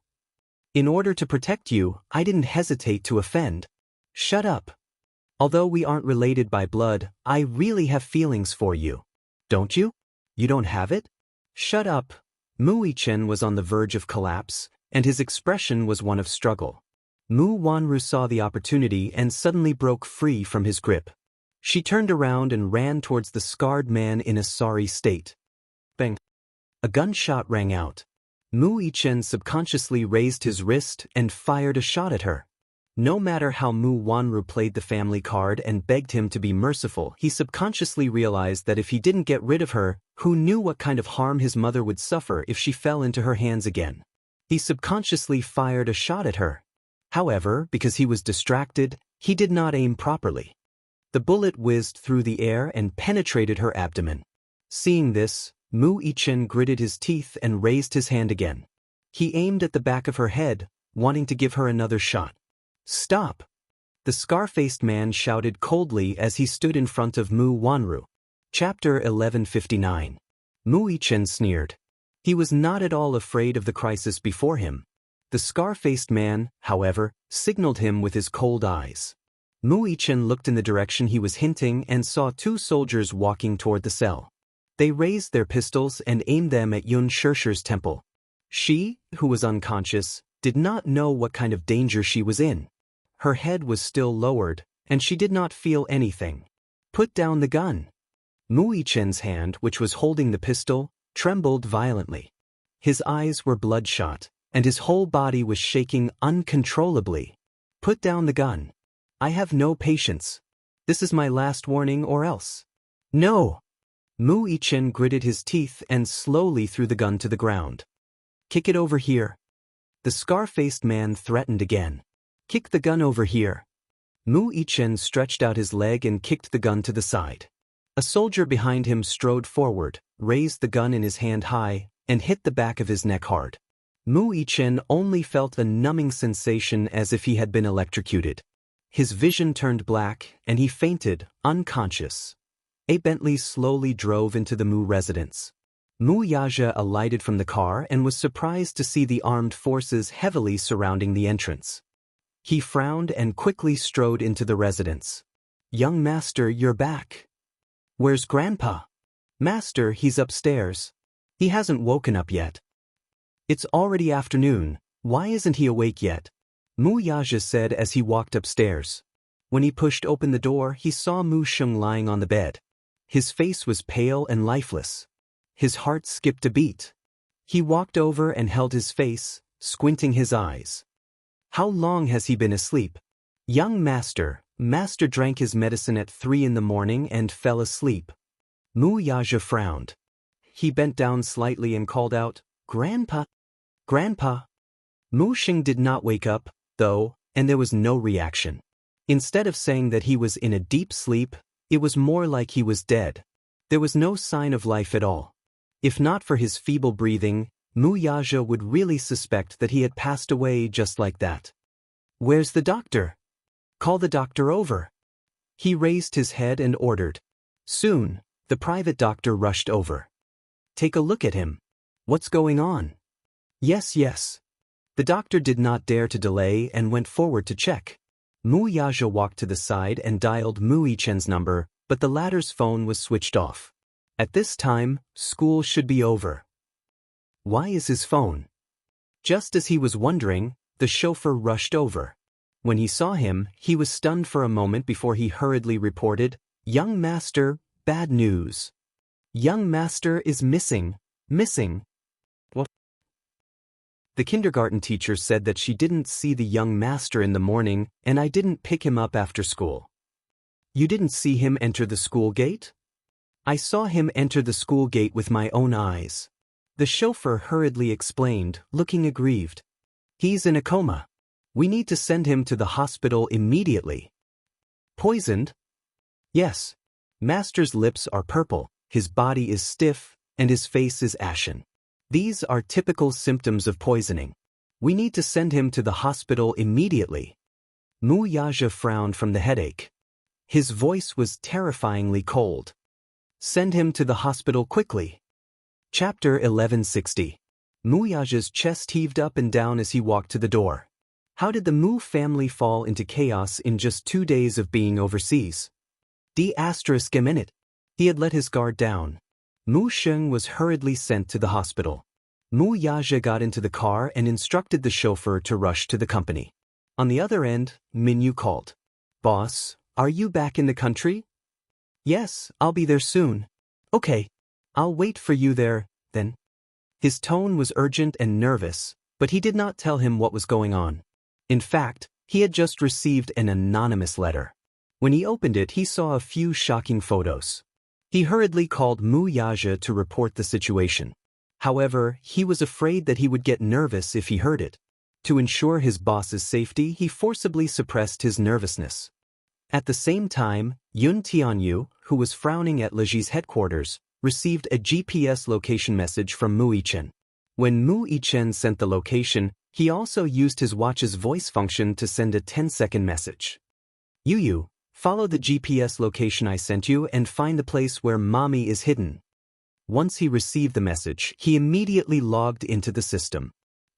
In order to protect you, I didn't hesitate to offend. Shut up. Although we aren't related by blood, I really have feelings for you. Don't you? You don't have it? Shut up. Mu Yichen was on the verge of collapse, and his expression was one of struggle. Mu Wanru saw the opportunity and suddenly broke free from his grip. She turned around and ran towards the scarred man in a sorry state. Bang! A gunshot rang out. Mu Yichen subconsciously raised his wrist and fired a shot at her. No matter how Mu Wanru played the family card and begged him to be merciful, he subconsciously realized that if he didn't get rid of her, who knew what kind of harm his mother would suffer if she fell into her hands again. He subconsciously fired a shot at her. However, because he was distracted, he did not aim properly. The bullet whizzed through the air and penetrated her abdomen. Seeing this, Mu Yichen gritted his teeth and raised his hand again. He aimed at the back of her head, wanting to give her another shot. Stop! The scar-faced man shouted coldly as he stood in front of Mu Wanru. Chapter 1159. Mu Yichen sneered. He was not at all afraid of the crisis before him. The scar-faced man, however, signaled him with his cold eyes. Mu Yichen looked in the direction he was hinting and saw two soldiers walking toward the cell. They raised their pistols and aimed them at Yun Shirshir's temple. She, who was unconscious, did not know what kind of danger she was in. Her head was still lowered, and she did not feel anything. Put down the gun. Mu Yichen's hand, which was holding the pistol, trembled violently. His eyes were bloodshot, and his whole body was shaking uncontrollably. Put down the gun. I have no patience. This is my last warning or else. No! Mu Yichen gritted his teeth and slowly threw the gun to the ground. Kick it over here. The scar-faced man threatened again. Kick the gun over here. Mu Yichen stretched out his leg and kicked the gun to the side. A soldier behind him strode forward, raised the gun in his hand high, and hit the back of his neck hard. Mu Yichen only felt a numbing sensation as if he had been electrocuted. His vision turned black, and he fainted, unconscious. A Bentley slowly drove into the Mu residence. Mu Yaja alighted from the car and was surprised to see the armed forces heavily surrounding the entrance. He frowned and quickly strode into the residence. Young master, you're back. Where's Grandpa? Master, he's upstairs. He hasn't woken up yet. It's already afternoon. Why isn't he awake yet? Mu Yaja said as he walked upstairs. When he pushed open the door, he saw Mu Sheng lying on the bed. His face was pale and lifeless. His heart skipped a beat. He walked over and held his face, squinting his eyes. How long has he been asleep? Young master, master drank his medicine at 3 in the morning and fell asleep. Mu Yaja frowned. He bent down slightly and called out, Grandpa! Grandpa! Mu Sheng did not wake up, though, and there was no reaction. Instead of saying that he was in a deep sleep, it was more like he was dead. There was no sign of life at all. If not for his feeble breathing, Mu Yaja would really suspect that he had passed away just like that. Where's the doctor? Call the doctor over. He raised his head and ordered. Soon, the private doctor rushed over. Take a look at him. What's going on? Yes, yes. The doctor did not dare to delay and went forward to check. Mu Yaja walked to the side and dialed Mu Yichen's number, but the latter's phone was switched off. At this time, school should be over. Why is his phone? Just as he was wondering, the chauffeur rushed over. When he saw him, he was stunned for a moment before he hurriedly reported, Young master, bad news. Young master is missing. Missing. What? The kindergarten teacher said that she didn't see the young master in the morning and I didn't pick him up after school. You didn't see him enter the school gate? I saw him enter the school gate with my own eyes. The chauffeur hurriedly explained, looking aggrieved. He's in a coma. We need to send him to the hospital immediately. Poisoned? Yes. Master's lips are purple, his body is stiff, and his face is ashen. These are typical symptoms of poisoning. We need to send him to the hospital immediately. Mu Yaxia frowned from the headache. His voice was terrifyingly cold. Send him to the hospital quickly. Chapter 1160. Mu Yaxia's chest heaved up and down as he walked to the door. How did the Mu family fall into chaos in just 2 days of being overseas? ***. He had let his guard down. Mu Sheng was hurriedly sent to the hospital. Mu Yaxia got into the car and instructed the chauffeur to rush to the company. On the other end, Minyu called. Boss, are you back in the country? Yes, I'll be there soon. Okay, I'll wait for you there, then. His tone was urgent and nervous, but he did not tell him what was going on. In fact, he had just received an anonymous letter. When he opened it, he saw a few shocking photos. He hurriedly called Mu Yaxia to report the situation. However, he was afraid that he would get nervous if he heard it. To ensure his boss's safety, he forcibly suppressed his nervousness. At the same time, Yun Tianyu, who was frowning at Leji's headquarters, received a GPS location message from Mu Yichen. When Mu Yichen sent the location, he also used his watch's voice function to send a 10-second message. Yu, follow the GPS location I sent you and find the place where Mommy is hidden. Once he received the message, he immediately logged into the system.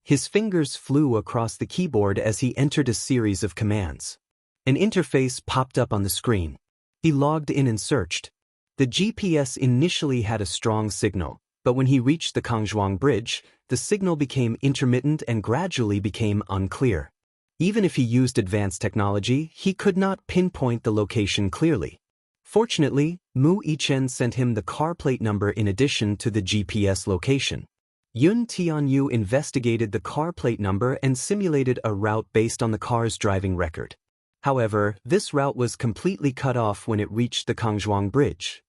His fingers flew across the keyboard as he entered a series of commands. An interface popped up on the screen. He logged in and searched. The GPS initially had a strong signal, but when he reached the Kangzhuang Bridge, the signal became intermittent and gradually became unclear. Even if he used advanced technology, he could not pinpoint the location clearly. Fortunately, Mu Yichen sent him the car plate number in addition to the GPS location. Yun Tianyu investigated the car plate number and simulated a route based on the car's driving record. However, this route was completely cut off when it reached the Kangzhuang Bridge.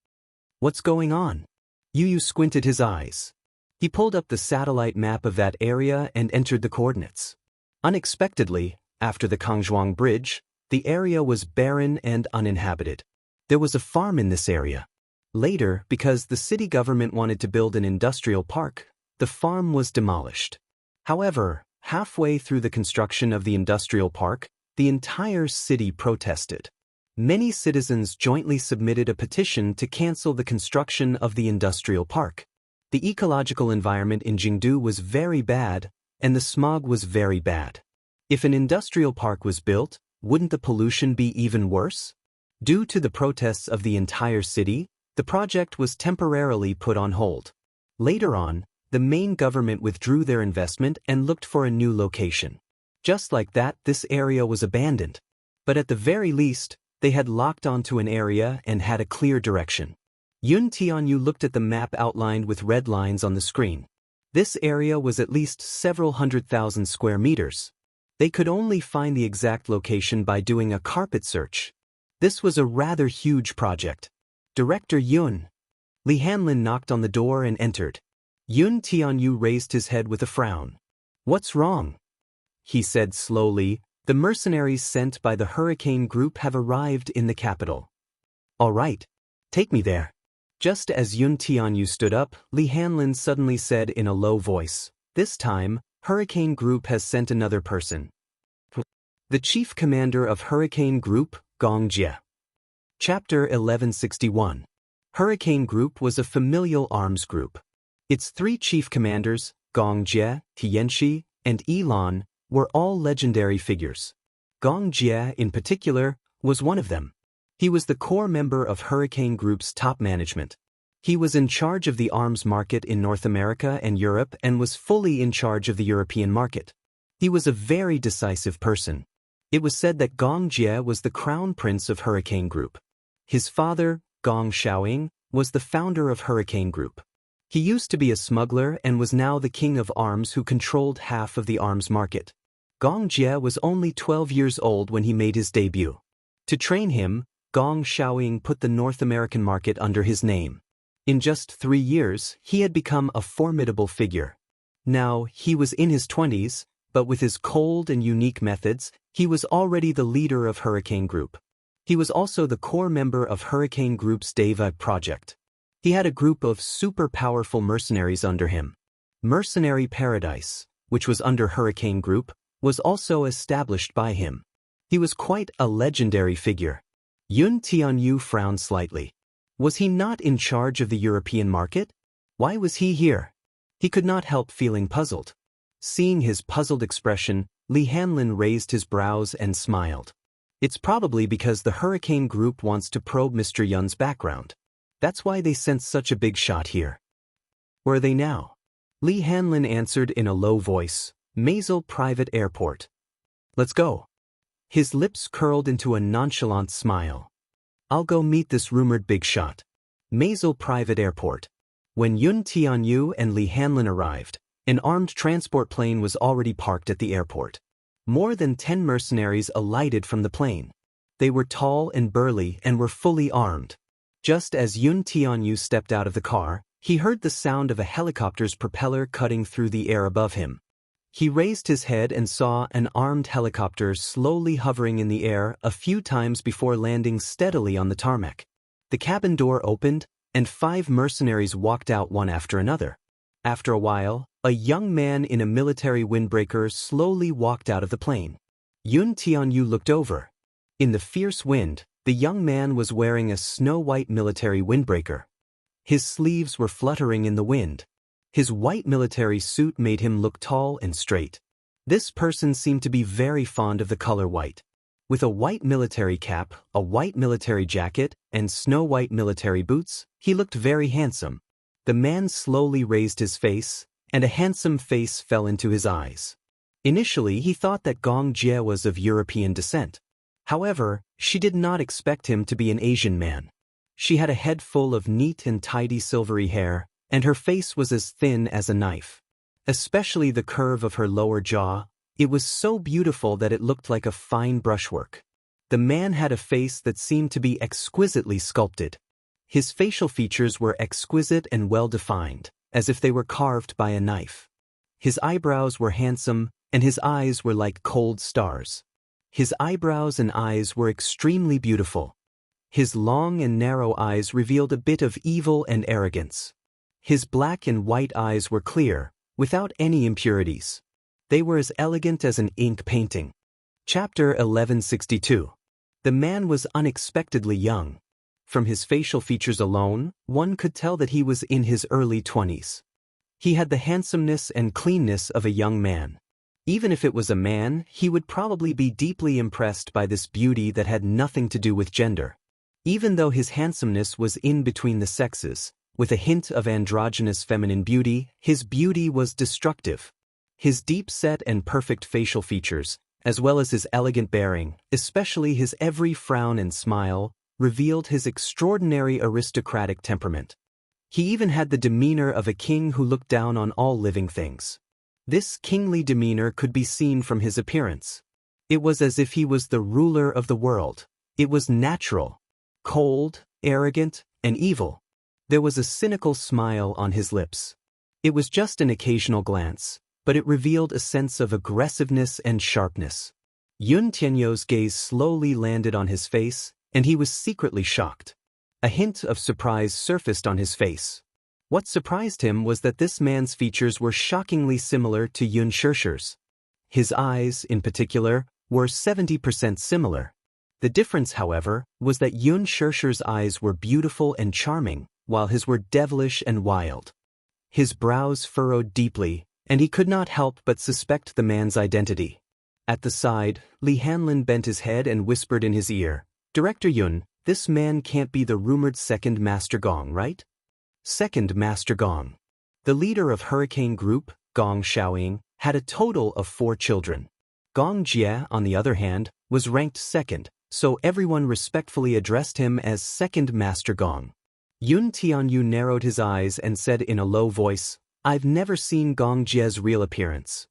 What's going on? Yu squinted his eyes. He pulled up the satellite map of that area and entered the coordinates. Unexpectedly, after the Kangzhuang Bridge, the area was barren and uninhabited. There was a farm in this area. Later, because the city government wanted to build an industrial park, the farm was demolished. However, halfway through the construction of the industrial park, the entire city protested. Many citizens jointly submitted a petition to cancel the construction of the industrial park. The ecological environment in Jingdu was very bad, and the smog was very bad. If an industrial park was built, wouldn't the pollution be even worse? Due to the protests of the entire city, the project was temporarily put on hold. Later on, the main government withdrew their investment and looked for a new location. Just like that, this area was abandoned. But at the very least, they had locked onto an area and had a clear direction. Yun Tianyu looked at the map outlined with red lines on the screen. This area was at least several 100,000 square meters. They could only find the exact location by doing a carpet search. This was a rather huge project. Director Yun. Li Hanlin knocked on the door and entered. Yun Tianyu raised his head with a frown. What's wrong? He said slowly, the mercenaries sent by the Hurricane Group have arrived in the capital. All right, take me there. Just as Yun Tianyu stood up, Li Hanlin suddenly said in a low voice, this time, Hurricane Group has sent another person. The chief commander of Hurricane Group, Gong Jie. Chapter 1161. Hurricane Group was a familial arms group. Its 3 chief commanders, Gong Jie, Xianxia, and Yilan, were all legendary figures. Gong Jie, in particular, was one of them. He was the core member of Hurricane Group's top management. He was in charge of the arms market in North America and Europe and was fully in charge of the European market. He was a very decisive person. It was said that Gong Jie was the crown prince of Hurricane Group. His father, Gong Xiaoying, was the founder of Hurricane Group. He used to be a smuggler and was now the king of arms who controlled half of the arms market. Gong Jie was only 12 years old when he made his debut. To train him, Gong Xiaoying put the North American market under his name. In just 3 years, he had become a formidable figure. Now, he was in his 20s, But with his cold and unique methods, he was already the leader of Hurricane Group. He was also the core member of Hurricane Group's Deva project. He had a group of super powerful mercenaries under him. Mercenary Paradise, which was under Hurricane Group, was also established by him. He was quite a legendary figure. Yun Tianyu frowned slightly. Was he not in charge of the European market? Why was he here? He could not help feeling puzzled. Seeing his puzzled expression, Li Hanlin raised his brows and smiled. It's probably because the Hurricane Group wants to probe Mr. Yun's background. That's why they sent such a big shot here. Where are they now? Li Hanlin answered in a low voice, Mazel Private Airport. Let's go. His lips curled into a nonchalant smile. I'll go meet this rumored big shot. Mazel Private Airport. When Yun Tianyu and Li Hanlin arrived, an armed transport plane was already parked at the airport. More than 10 mercenaries alighted from the plane. They were tall and burly and were fully armed. Just as Yun Tianyu stepped out of the car, he heard the sound of a helicopter's propeller cutting through the air above him. He raised his head and saw an armed helicopter slowly hovering in the air a few times before landing steadily on the tarmac. The cabin door opened, and 5 mercenaries walked out one after another. After a while, a young man in a military windbreaker slowly walked out of the plane. Yun Tianyu looked over. In the fierce wind, the young man was wearing a snow-white military windbreaker. His sleeves were fluttering in the wind. His white military suit made him look tall and straight. This person seemed to be very fond of the color white. With a white military cap, a white military jacket, and snow-white military boots, he looked very handsome. The man slowly raised his face, and a handsome face fell into his eyes. Initially, he thought that Gong Jie was of European descent. However, she did not expect him to be an Asian man. She had a head full of neat and tidy silvery hair, and her face was as thin as a knife. Especially the curve of her lower jaw, it was so beautiful that it looked like a fine brushwork. The man had a face that seemed to be exquisitely sculpted. His facial features were exquisite and well-defined, as if they were carved by a knife. His eyebrows were handsome, and his eyes were like cold stars. His eyebrows and eyes were extremely beautiful. His long and narrow eyes revealed a bit of evil and arrogance. His black and white eyes were clear, without any impurities. They were as elegant as an ink painting. Chapter 1162. The man was unexpectedly young. From his facial features alone, one could tell that he was in his early 20s. He had the handsomeness and cleanness of a young man. Even if it was a man, he would probably be deeply impressed by this beauty that had nothing to do with gender. Even though his handsomeness was in between the sexes, with a hint of androgynous feminine beauty, his beauty was destructive. His deep-set and perfect facial features, as well as his elegant bearing, especially his every frown and smile, revealed his extraordinary aristocratic temperament. He even had the demeanor of a king who looked down on all living things. This kingly demeanor could be seen from his appearance. It was as if he was the ruler of the world. It was natural, cold, arrogant, and evil. There was a cynical smile on his lips. It was just an occasional glance, but it revealed a sense of aggressiveness and sharpness. Yun Tianyu's gaze slowly landed on his face, and he was secretly shocked. A hint of surprise surfaced on his face. What surprised him was that this man's features were shockingly similar to Yun Shishir's. His eyes, in particular, were 70% similar. The difference, however, was that Yun Shishir's eyes were beautiful and charming, while his were devilish and wild. His brows furrowed deeply, and he could not help but suspect the man's identity. At the side, Li Hanlin bent his head and whispered in his ear, "Director Yun, this man can't be the rumored second Master Gong, right?" Second Master Gong. The leader of Hurricane Group, Gong Xiaoying, had a total of 4 children. Gong Jie, on the other hand, was ranked second, so everyone respectfully addressed him as Second Master Gong. Yun Tianyu narrowed his eyes and said in a low voice, "I've never seen Gong Jie's real appearance."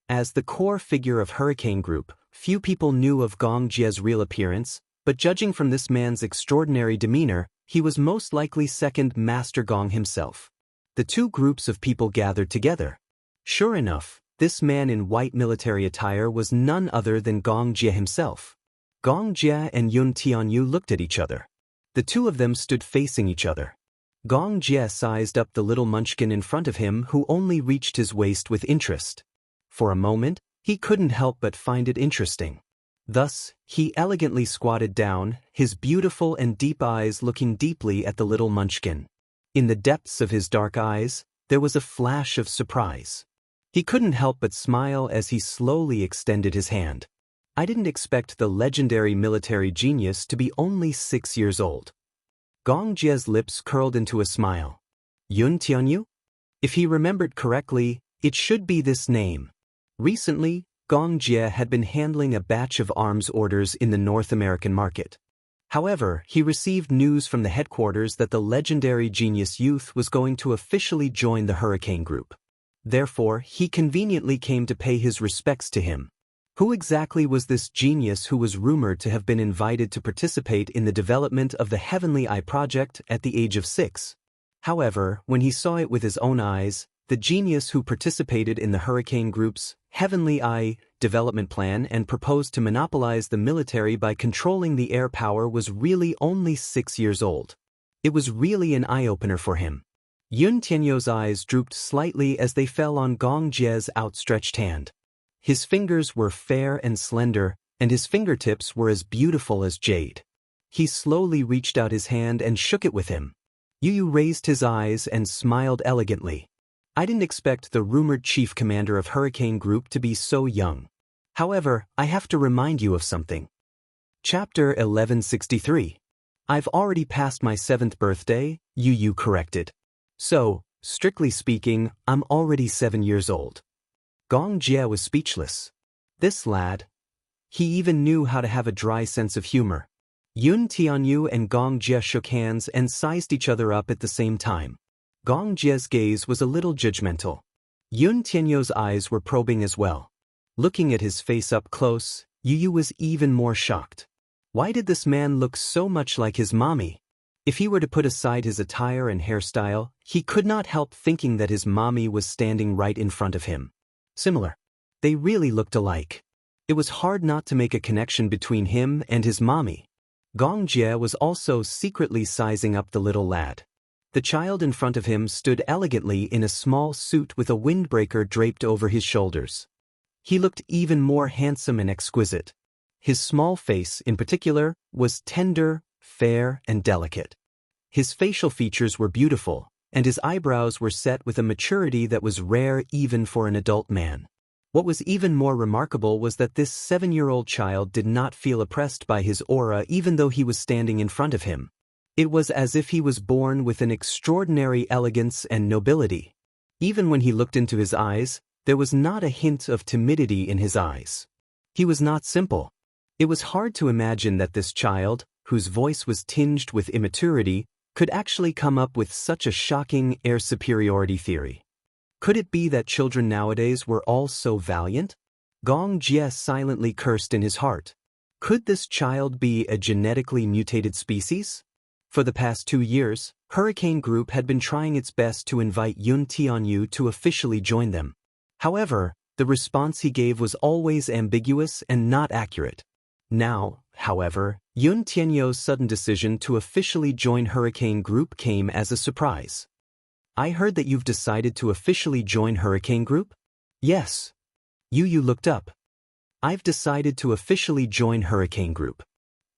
As the core figure of Hurricane Group, few people knew of Gong Jie's real appearance, but judging from this man's extraordinary demeanor, he was most likely Second Master Gong himself. The two groups of people gathered together. Sure enough, This man in white military attire was none other than Gong Jie himself. Gong Jie and Yun Tianyu looked at each other. The two of them stood facing each other. Gong Jie sized up the little munchkin in front of him who only reached his waist with interest. For a moment, he couldn't help but find it interesting. Thus, he elegantly squatted down, his beautiful and deep eyes looking deeply at the little munchkin. In the depths of his dark eyes, there was a flash of surprise. He couldn't help but smile as he slowly extended his hand. I didn't expect the legendary military genius to be only 6 years old. Gong Jie's lips curled into a smile. Yun Tianyu? If he remembered correctly, it should be this name. Recently, Gong Jie had been handling a batch of arms orders in the North American market. However, he received news from the headquarters that the legendary genius youth was going to officially join the Hurricane Group. Therefore, he conveniently came to pay his respects to him. Who exactly was this genius who was rumored to have been invited to participate in the development of the Heavenly Eye project at the age of 6? However, when he saw it with his own eyes, the genius who participated in the Hurricane Group's Heavenly Eye development plan and proposed to monopolize the military by controlling the air power was really only 6 years old. It was really an eye-opener for him. Yun Tianyu's eyes drooped slightly as they fell on Gong Jie's outstretched hand. His fingers were fair and slender, and his fingertips were as beautiful as jade. He slowly reached out his hand and shook it with him. Yu raised his eyes and smiled elegantly. I didn't expect the rumored chief commander of Hurricane Group to be so young. However, I have to remind you of something. Chapter 1163. I've already passed my 7th birthday, Yu corrected. So, strictly speaking, I'm already 7 years old. Gong Jie was speechless. This lad. He even knew how to have a dry sense of humor. Yun Tianyu and Gong Jie shook hands and sized each other up at the same time. Gong Jie's gaze was a little judgmental. Yun Tianyu's eyes were probing as well. Looking at his face up close, Yu was even more shocked. Why did this man look so much like his mommy? If he were to put aside his attire and hairstyle, he could not help thinking that his mommy was standing right in front of him. Similar. They really looked alike. It was hard not to make a connection between him and his mommy. Gong Jie was also secretly sizing up the little lad. The child in front of him stood elegantly in a small suit with a windbreaker draped over his shoulders. He looked even more handsome and exquisite. His small face, in particular, was tender, fair, and delicate. His facial features were beautiful, and his eyebrows were set with a maturity that was rare even for an adult man. What was even more remarkable was that this 7-year-old child did not feel oppressed by his aura even though he was standing in front of him. It was as if he was born with an extraordinary elegance and nobility. Even when he looked into his eyes, there was not a hint of timidity in his eyes. He was not simple. It was hard to imagine that this child, whose voice was tinged with immaturity, could actually come up with such a shocking air superiority theory. Could it be that children nowadays were all so valiant? Gong Jie silently cursed in his heart. Could this child be a genetically mutated species? For the past 2 years, Hurricane Group had been trying its best to invite Yun Tianyu to officially join them. However, the response he gave was always ambiguous and not accurate. Now, however, Yun Tianyu's sudden decision to officially join Hurricane Group came as a surprise. I heard that you've decided to officially join Hurricane Group? Yes. Yu looked up. I've decided to officially join Hurricane Group.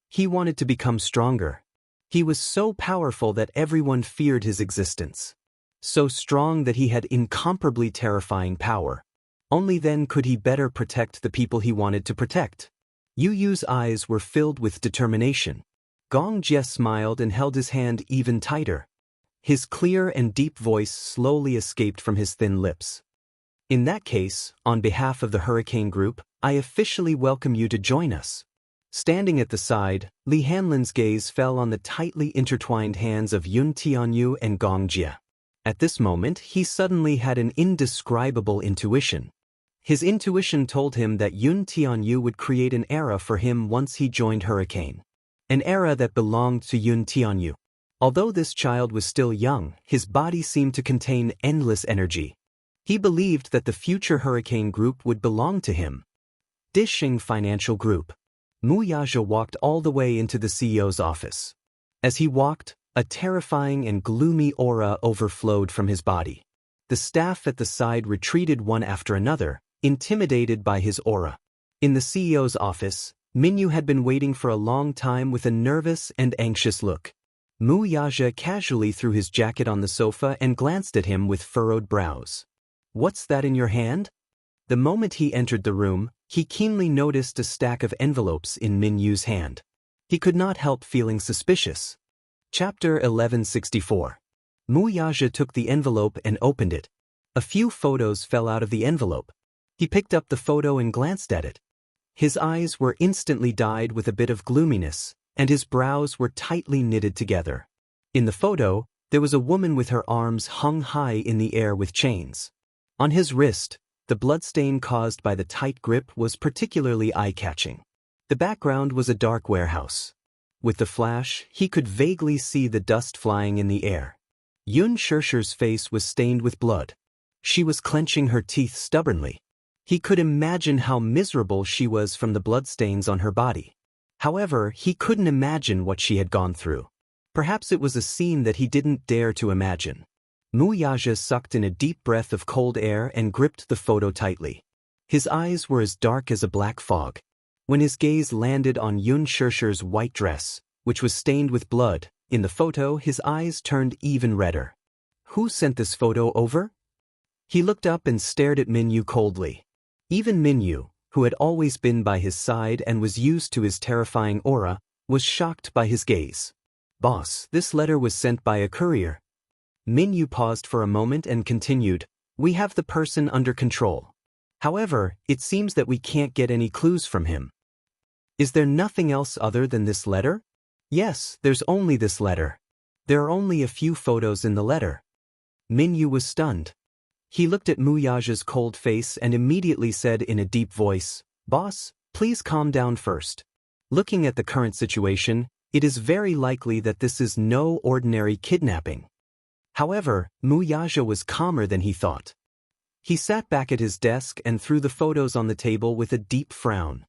He wanted to become stronger. He was so powerful that everyone feared his existence. So strong that he had incomparably terrifying power. Only then could he better protect the people he wanted to protect. Yu's eyes were filled with determination. Gong Jie smiled and held his hand even tighter. His clear and deep voice slowly escaped from his thin lips. In that case, on behalf of the Hurricane Group, I officially welcome you to join us. Standing at the side, Li Hanlin's gaze fell on the tightly intertwined hands of Yun Tianyu and Gong Jie. At this moment, he suddenly had an indescribable intuition. His intuition told him that Yun Tianyu would create an era for him once he joined Hurricane. An era that belonged to Yun Tianyu. Although this child was still young, his body seemed to contain endless energy. He believed that the future Hurricane Group would belong to him. Dishing Financial Group. Mu Yaja walked all the way into the CEO's office. As he walked, a terrifying and gloomy aura overflowed from his body. The staff at the side retreated one after another, intimidated by his aura. In the CEO's office, Minyu had been waiting for a long time with a nervous and anxious look. Mu Yaja casually threw his jacket on the sofa and glanced at him with furrowed brows. "What's that in your hand?" The moment he entered the room, he keenly noticed a stack of envelopes in Minyu's hand. He could not help feeling suspicious. Chapter 1164. Mu Yaja took the envelope and opened it. A few photos fell out of the envelope. He picked up the photo and glanced at it. His eyes were instantly dyed with a bit of gloominess, and his brows were tightly knitted together. In the photo, there was a woman with her arms hung high in the air with chains. On his wrist, the bloodstain caused by the tight grip was particularly eye-catching. The background was a dark warehouse. With the flash, he could vaguely see the dust flying in the air. Xianxia's face was stained with blood. She was clenching her teeth stubbornly. He could imagine how miserable she was from the bloodstains on her body. However, he couldn't imagine what she had gone through. Perhaps it was a scene that he didn't dare to imagine. Mu Yaja sucked in a deep breath of cold air and gripped the photo tightly. His eyes were as dark as a black fog. When his gaze landed on Xianxia's white dress, which was stained with blood, in the photo his eyes turned even redder. "Who sent this photo over?" He looked up and stared at Minyu coldly. Even Minyu, who had always been by his side and was used to his terrifying aura, was shocked by his gaze. "Boss, this letter was sent by a courier." Minyu paused for a moment and continued, "We have the person under control. However, it seems that we can't get any clues from him." "Is there nothing else other than this letter?" "Yes, there's only this letter. There are only a few photos in the letter." Minyu was stunned. He looked at Mu Yaja's cold face and immediately said in a deep voice, "Boss, please calm down first. Looking at the current situation, it is very likely that this is no ordinary kidnapping." However, Mu Yaja was calmer than he thought. He sat back at his desk and threw the photos on the table with a deep frown.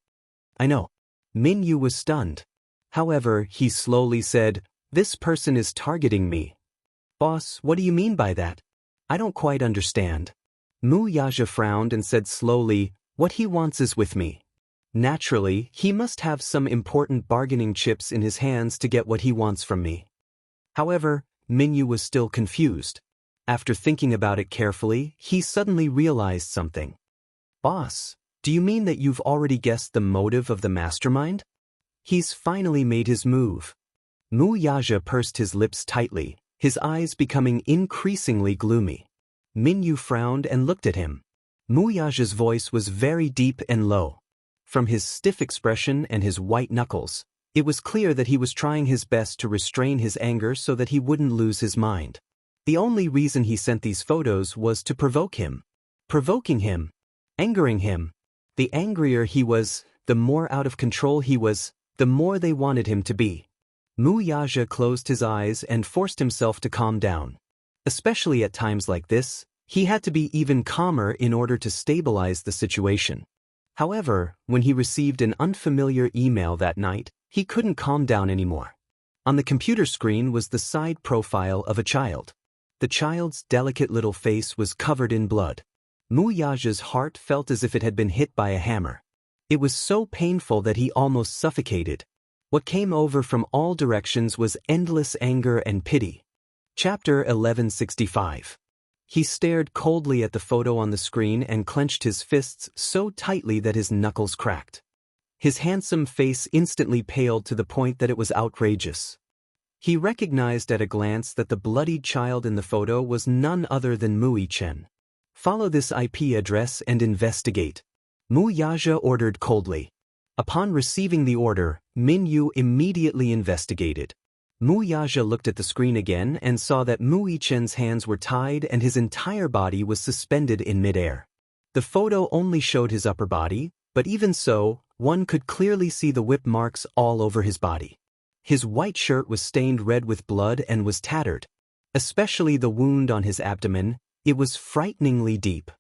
"I know." Minyu was stunned. However, he slowly said, "This person is targeting me." "Boss, what do you mean by that? I don't quite understand." Mu Yaja frowned and said slowly, "What he wants is with me. Naturally, he must have some important bargaining chips in his hands to get what he wants from me." However, Minyu was still confused. After thinking about it carefully, he suddenly realized something. "Boss, do you mean that you've already guessed the motive of the mastermind? He's finally made his move." Mu Yaja pursed his lips tightly, his eyes becoming increasingly gloomy. Minyu frowned and looked at him. Mu Yaja's voice was very deep and low. From his stiff expression and his white knuckles, it was clear that he was trying his best to restrain his anger so that he wouldn't lose his mind. The only reason he sent these photos was to provoke him. Provoking him. Angering him. The angrier he was, the more out of control he was, the more they wanted him to be. Mu Yaja closed his eyes and forced himself to calm down. Especially at times like this, he had to be even calmer in order to stabilize the situation. However, when he received an unfamiliar email that night, he couldn't calm down anymore. On the computer screen was the side profile of a child. The child's delicate little face was covered in blood. Mu Yaja's heart felt as if it had been hit by a hammer. It was so painful that he almost suffocated. What came over from all directions was endless anger and pity. Chapter 1165. He stared coldly at the photo on the screen and clenched his fists so tightly that his knuckles cracked. His handsome face instantly paled to the point that it was outrageous. He recognized at a glance that the bloodied child in the photo was none other than Mui Chen. "Follow this IP address and investigate," Mu Yaja ordered coldly. Upon receiving the order, Minyu immediately investigated. Mu Yaja looked at the screen again and saw that Mui Chen's hands were tied and his entire body was suspended in midair. The photo only showed his upper body, but even so, one could clearly see the whip marks all over his body. His white shirt was stained red with blood and was tattered. Especially the wound on his abdomen, It was frighteningly deep.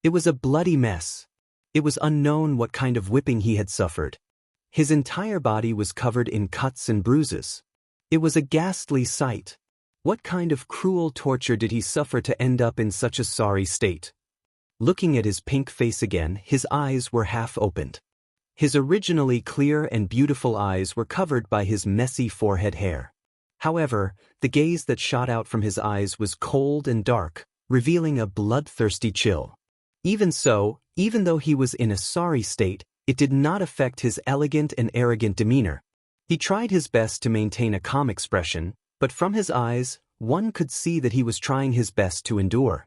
It was a bloody mess. It was unknown what kind of whipping he had suffered. His entire body was covered in cuts and bruises. It was a ghastly sight. What kind of cruel torture did he suffer to end up in such a sorry state? Looking at his pink face again, his eyes were half opened. His originally clear and beautiful eyes were covered by his messy forehead hair. However, the gaze that shot out from his eyes was cold and dark, revealing a bloodthirsty chill. Even so, even though he was in a sorry state, it did not affect his elegant and arrogant demeanor. He tried his best to maintain a calm expression, but from his eyes, one could see that he was trying his best to endure.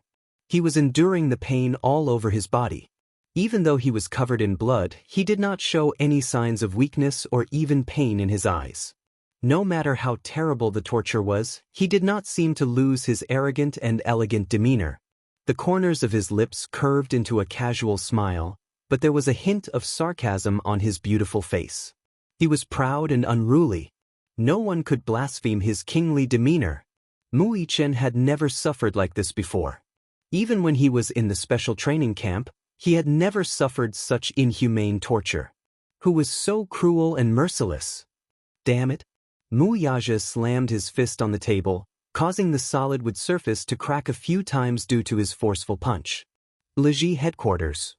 He was enduring the pain all over his body. Even though he was covered in blood, he did not show any signs of weakness or even pain in his eyes. No matter how terrible the torture was, he did not seem to lose his arrogant and elegant demeanor. The corners of his lips curved into a casual smile, but there was a hint of sarcasm on his beautiful face. He was proud and unruly. No one could blaspheme his kingly demeanor. Mu Yichen had never suffered like this before. Even when he was in the special training camp, he had never suffered such inhumane torture. Who was so cruel and merciless? Damn it! Mu Yaja slammed his fist on the table, causing the solid wood surface to crack a few times due to his forceful punch. Liji headquarters.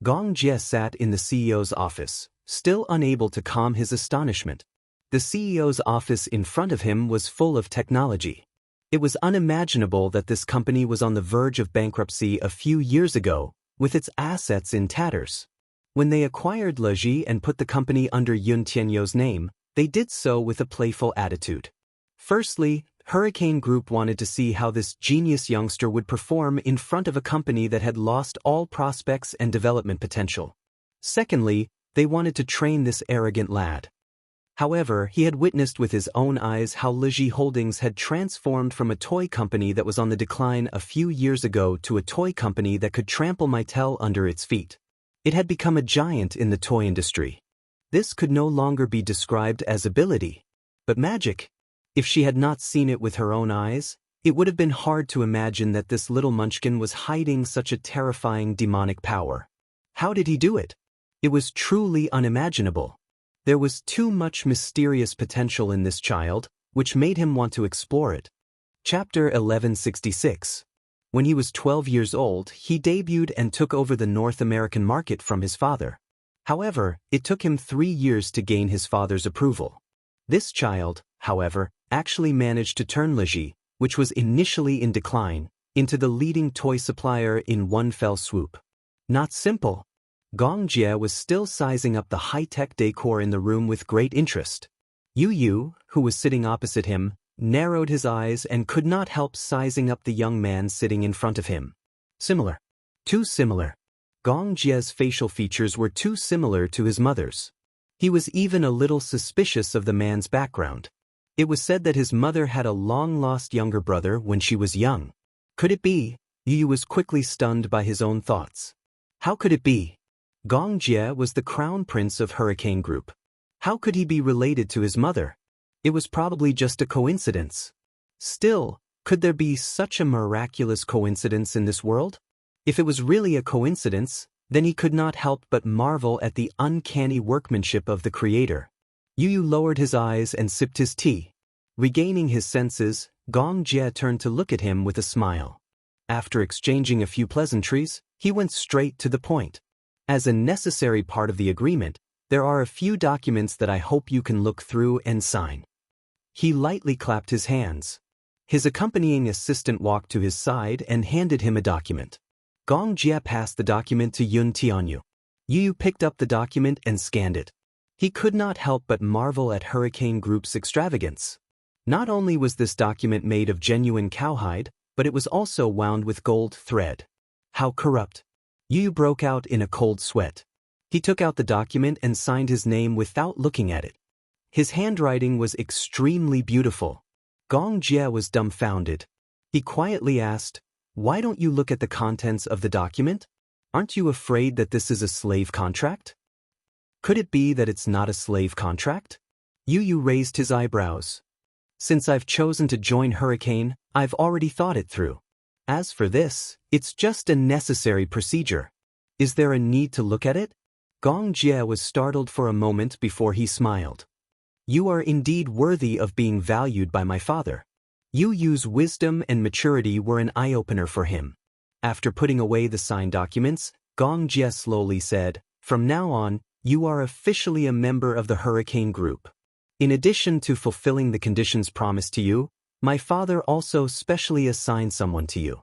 Gong Jie sat in the CEO's office, still unable to calm his astonishment. The CEO's office in front of him was full of technology. It was unimaginable that this company was on the verge of bankruptcy a few years ago, with its assets in tatters. When they acquired Liji and put the company under Yun Tianyou's name, they did so with a playful attitude. Firstly, Hurricane Group wanted to see how this genius youngster would perform in front of a company that had lost all prospects and development potential. Secondly, they wanted to train this arrogant lad. However, he had witnessed with his own eyes how Liji Holdings had transformed from a toy company that was on the decline a few years ago to a toy company that could trample Mattel under its feet. It had become a giant in the toy industry. This could no longer be described as ability, but magic. If she had not seen it with her own eyes, it would have been hard to imagine that this little munchkin was hiding such a terrifying demonic power. How did he do it? It was truly unimaginable. There was too much mysterious potential in this child, which made him want to explore it. Chapter 1166. When he was 12 years old, he debuted and took over the North American market from his father. However, it took him 3 years to gain his father's approval. This child, however, actually managed to turn Liji, which was initially in decline, into the leading toy supplier in one fell swoop. Not simple. Gong Jie was still sizing up the high-tech decor in the room with great interest. Yu Yu, who was sitting opposite him, narrowed his eyes and could not help sizing up the young man sitting in front of him. Similar. Too similar. Gong Jie's facial features were too similar to his mother's. He was even a little suspicious of the man's background. It was said that his mother had a long-lost younger brother when she was young. Could it be? Yu Yu was quickly stunned by his own thoughts. How could it be? Gong Jie was the crown prince of Hurricane Group. How could he be related to his mother? It was probably just a coincidence. Still, could there be such a miraculous coincidence in this world? If it was really a coincidence, then he could not help but marvel at the uncanny workmanship of the creator. Yu Yu lowered his eyes and sipped his tea. Regaining his senses, Gong Jie turned to look at him with a smile. After exchanging a few pleasantries, he went straight to the point. As a necessary part of the agreement, there are a few documents that I hope you can look through and sign. He lightly clapped his hands. His accompanying assistant walked to his side and handed him a document. Gong Jie passed the document to Yun Tianyu. Yu Yu picked up the document and scanned it. He could not help but marvel at Hurricane Group's extravagance. Not only was this document made of genuine cowhide, but it was also wound with gold thread. How corrupt! Yu Yu broke out in a cold sweat. He took out the document and signed his name without looking at it. His handwriting was extremely beautiful. Gong Jie was dumbfounded. He quietly asked, "Why don't you look at the contents of the document? Aren't you afraid that this is a slave contract?" Could it be that it's not a slave contract? Yu Yu raised his eyebrows. Since I've chosen to join Hurricane, I've already thought it through. As for this, it's just a necessary procedure. Is there a need to look at it? Gong Jie was startled for a moment before he smiled. You are indeed worthy of being valued by my father. Yu Yu's wisdom and maturity were an eye-opener for him. After putting away the signed documents, Gong Jie slowly said, "From now on, you are officially a member of the Hurricane Group. In addition to fulfilling the conditions promised to you, my father also specially assigned someone to you."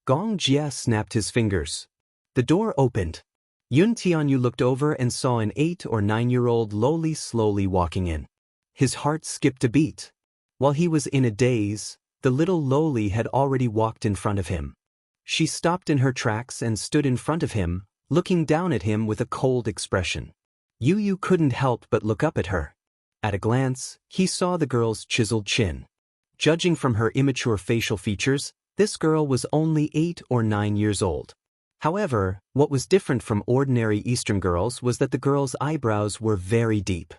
Gong Jie snapped his fingers. The door opened. Yun Tianyu looked over and saw an 8 or 9-year-old lowly slowly walking in. His heart skipped a beat. While he was in a daze, the little lowly had already walked in front of him. She stopped in her tracks and stood in front of him, looking down at him with a cold expression. Yu Yu couldn't help but look up at her. At a glance, he saw the girl's chiseled chin. Judging from her immature facial features, this girl was only 8 or 9 years old. However, what was different from ordinary Eastern girls was that the girl's eyebrows were very deep.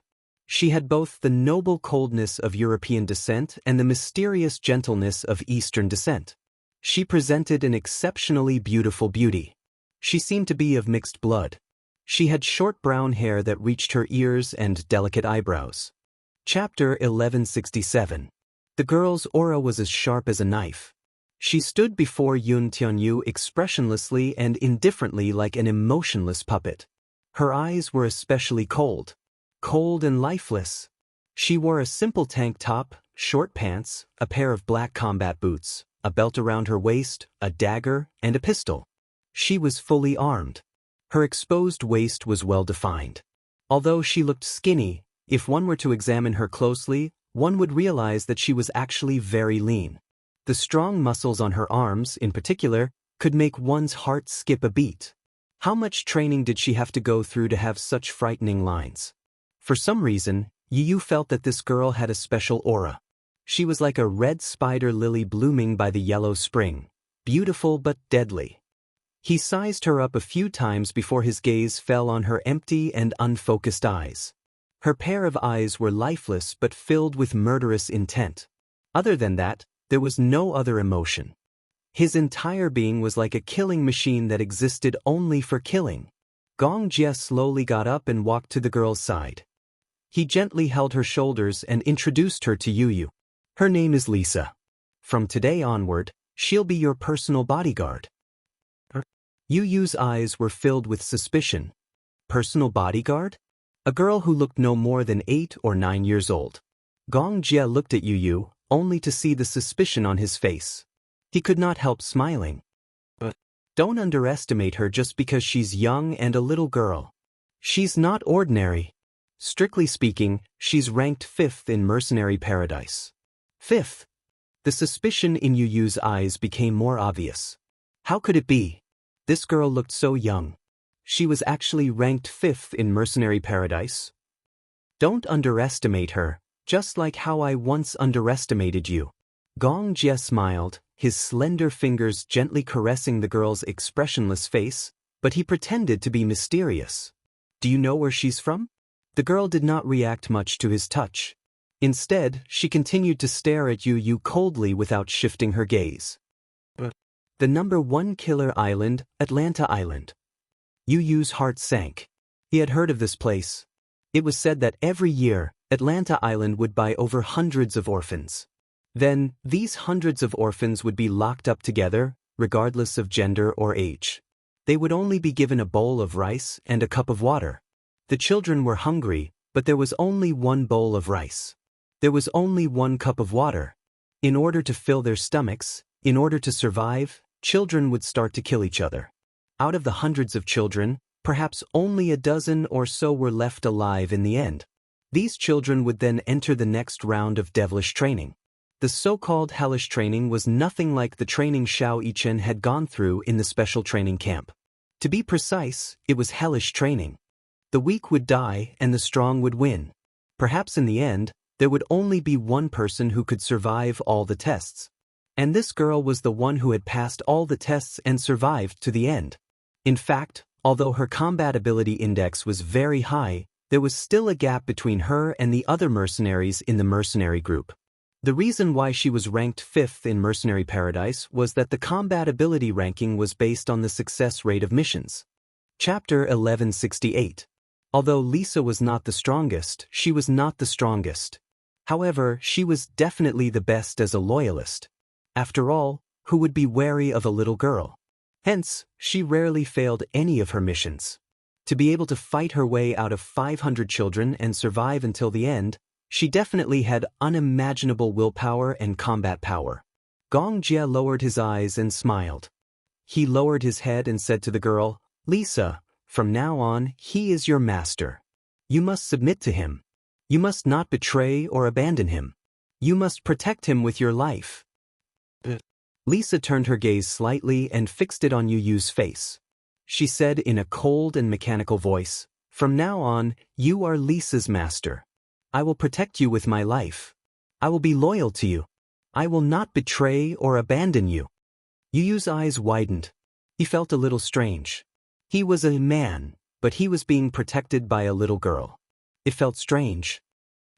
She had both the noble coldness of European descent and the mysterious gentleness of Eastern descent. She presented an exceptionally beautiful beauty. She seemed to be of mixed blood. She had short brown hair that reached her ears and delicate eyebrows. Chapter 1167. The girl's aura was as sharp as a knife. She stood before Yun Tianyu expressionlessly and indifferently like an emotionless puppet. Her eyes were especially cold. Cold and lifeless. She wore a simple tank top, short pants, a pair of black combat boots, a belt around her waist, a dagger, and a pistol. She was fully armed. Her exposed waist was well defined. Although she looked skinny, if one were to examine her closely, one would realize that she was actually very lean. The strong muscles on her arms, in particular, could make one's heart skip a beat. How much training did she have to go through to have such frightening lines? For some reason, Yu Yu felt that this girl had a special aura. She was like a red spider lily blooming by the yellow spring, beautiful but deadly. He sized her up a few times before his gaze fell on her empty and unfocused eyes. Her pair of eyes were lifeless but filled with murderous intent. Other than that, there was no other emotion. His entire being was like a killing machine that existed only for killing. Gong Jie slowly got up and walked to the girl's side. He gently held her shoulders and introduced her to Yu Yu. Her name is Lisa. From today onward, she'll be your personal bodyguard. Yu Yu's eyes were filled with suspicion. Personal bodyguard? A girl who looked no more than 8 or 9 years old. Gong Jie looked at Yu Yu, only to see the suspicion on his face. He could not help smiling. But don't underestimate her just because she's young and a little girl. She's not ordinary. Strictly speaking, she's ranked 5th in mercenary paradise. 5th. The suspicion in Yu Yu's eyes became more obvious. How could it be? This girl looked so young. She was actually ranked 5th in mercenary paradise. Don't underestimate her, just like how I once underestimated you. Gong Jie smiled, his slender fingers gently caressing the girl's expressionless face, but he pretended to be mysterious. Do you know where she's from? The girl did not react much to his touch. Instead, she continued to stare at Yu Yu coldly without shifting her gaze. The number 1 killer island, Atlanta Island. Yu Yu's heart sank. He had heard of this place. It was said that every year, Atlanta Island would buy over hundreds of orphans. Then, these hundreds of orphans would be locked up together, regardless of gender or age. They would only be given a bowl of rice and a cup of water. The children were hungry, but there was only 1 bowl of rice. There was only 1 cup of water. In order to fill their stomachs, in order to survive, children would start to kill each other. Out of the hundreds of children, perhaps only a dozen or so were left alive in the end. These children would then enter the next round of devilish training. The so-called hellish training was nothing like the training Xiao Yichen had gone through in the special training camp. To be precise, it was hellish training. The weak would die and the strong would win. Perhaps in the end, there would only be 1 person who could survive all the tests. And this girl was the one who had passed all the tests and survived to the end. In fact, although her combat ability index was very high, there was still a gap between her and the other mercenaries in the mercenary group. The reason why she was ranked 5th in Mercenary Paradise was that the combat ability ranking was based on the success rate of missions. Chapter 1168. Although Lisa was not the strongest, she was not the strongest. However, she was definitely the best as a loyalist. After all, who would be wary of a little girl? Hence, she rarely failed any of her missions. To be able to fight her way out of 500 children and survive until the end, she definitely had unimaginable willpower and combat power. Gong Jie lowered his eyes and smiled. He lowered his head and said to the girl, "Lisa, from now on, he is your master. You must submit to him. You must not betray or abandon him. You must protect him with your life." Lisa turned her gaze slightly and fixed it on Yu Yu's face. She said in a cold and mechanical voice, "From now on, you are Lisa's master. I will protect you with my life. I will be loyal to you. I will not betray or abandon you." Yu Yu's eyes widened. He felt a little strange. He was a man, but he was being protected by a little girl. It felt strange.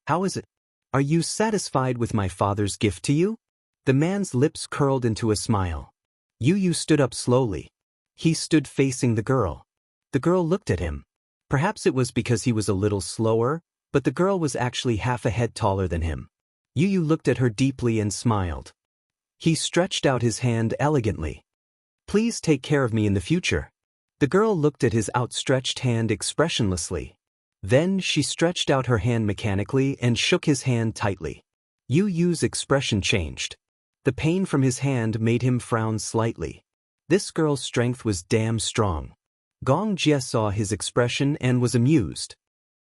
"How is it? Are you satisfied with my father's gift to you?" The man's lips curled into a smile. Yu Yu stood up slowly. He stood facing the girl. The girl looked at him. Perhaps it was because he was a little slower, but the girl was actually half a head taller than him. Yu Yu looked at her deeply and smiled. He stretched out his hand elegantly. "Please take care of me in the future." The girl looked at his outstretched hand expressionlessly. Then she stretched out her hand mechanically and shook his hand tightly. Yu Yu's expression changed. The pain from his hand made him frown slightly. This girl's strength was damn strong. Gong Jie saw his expression and was amused.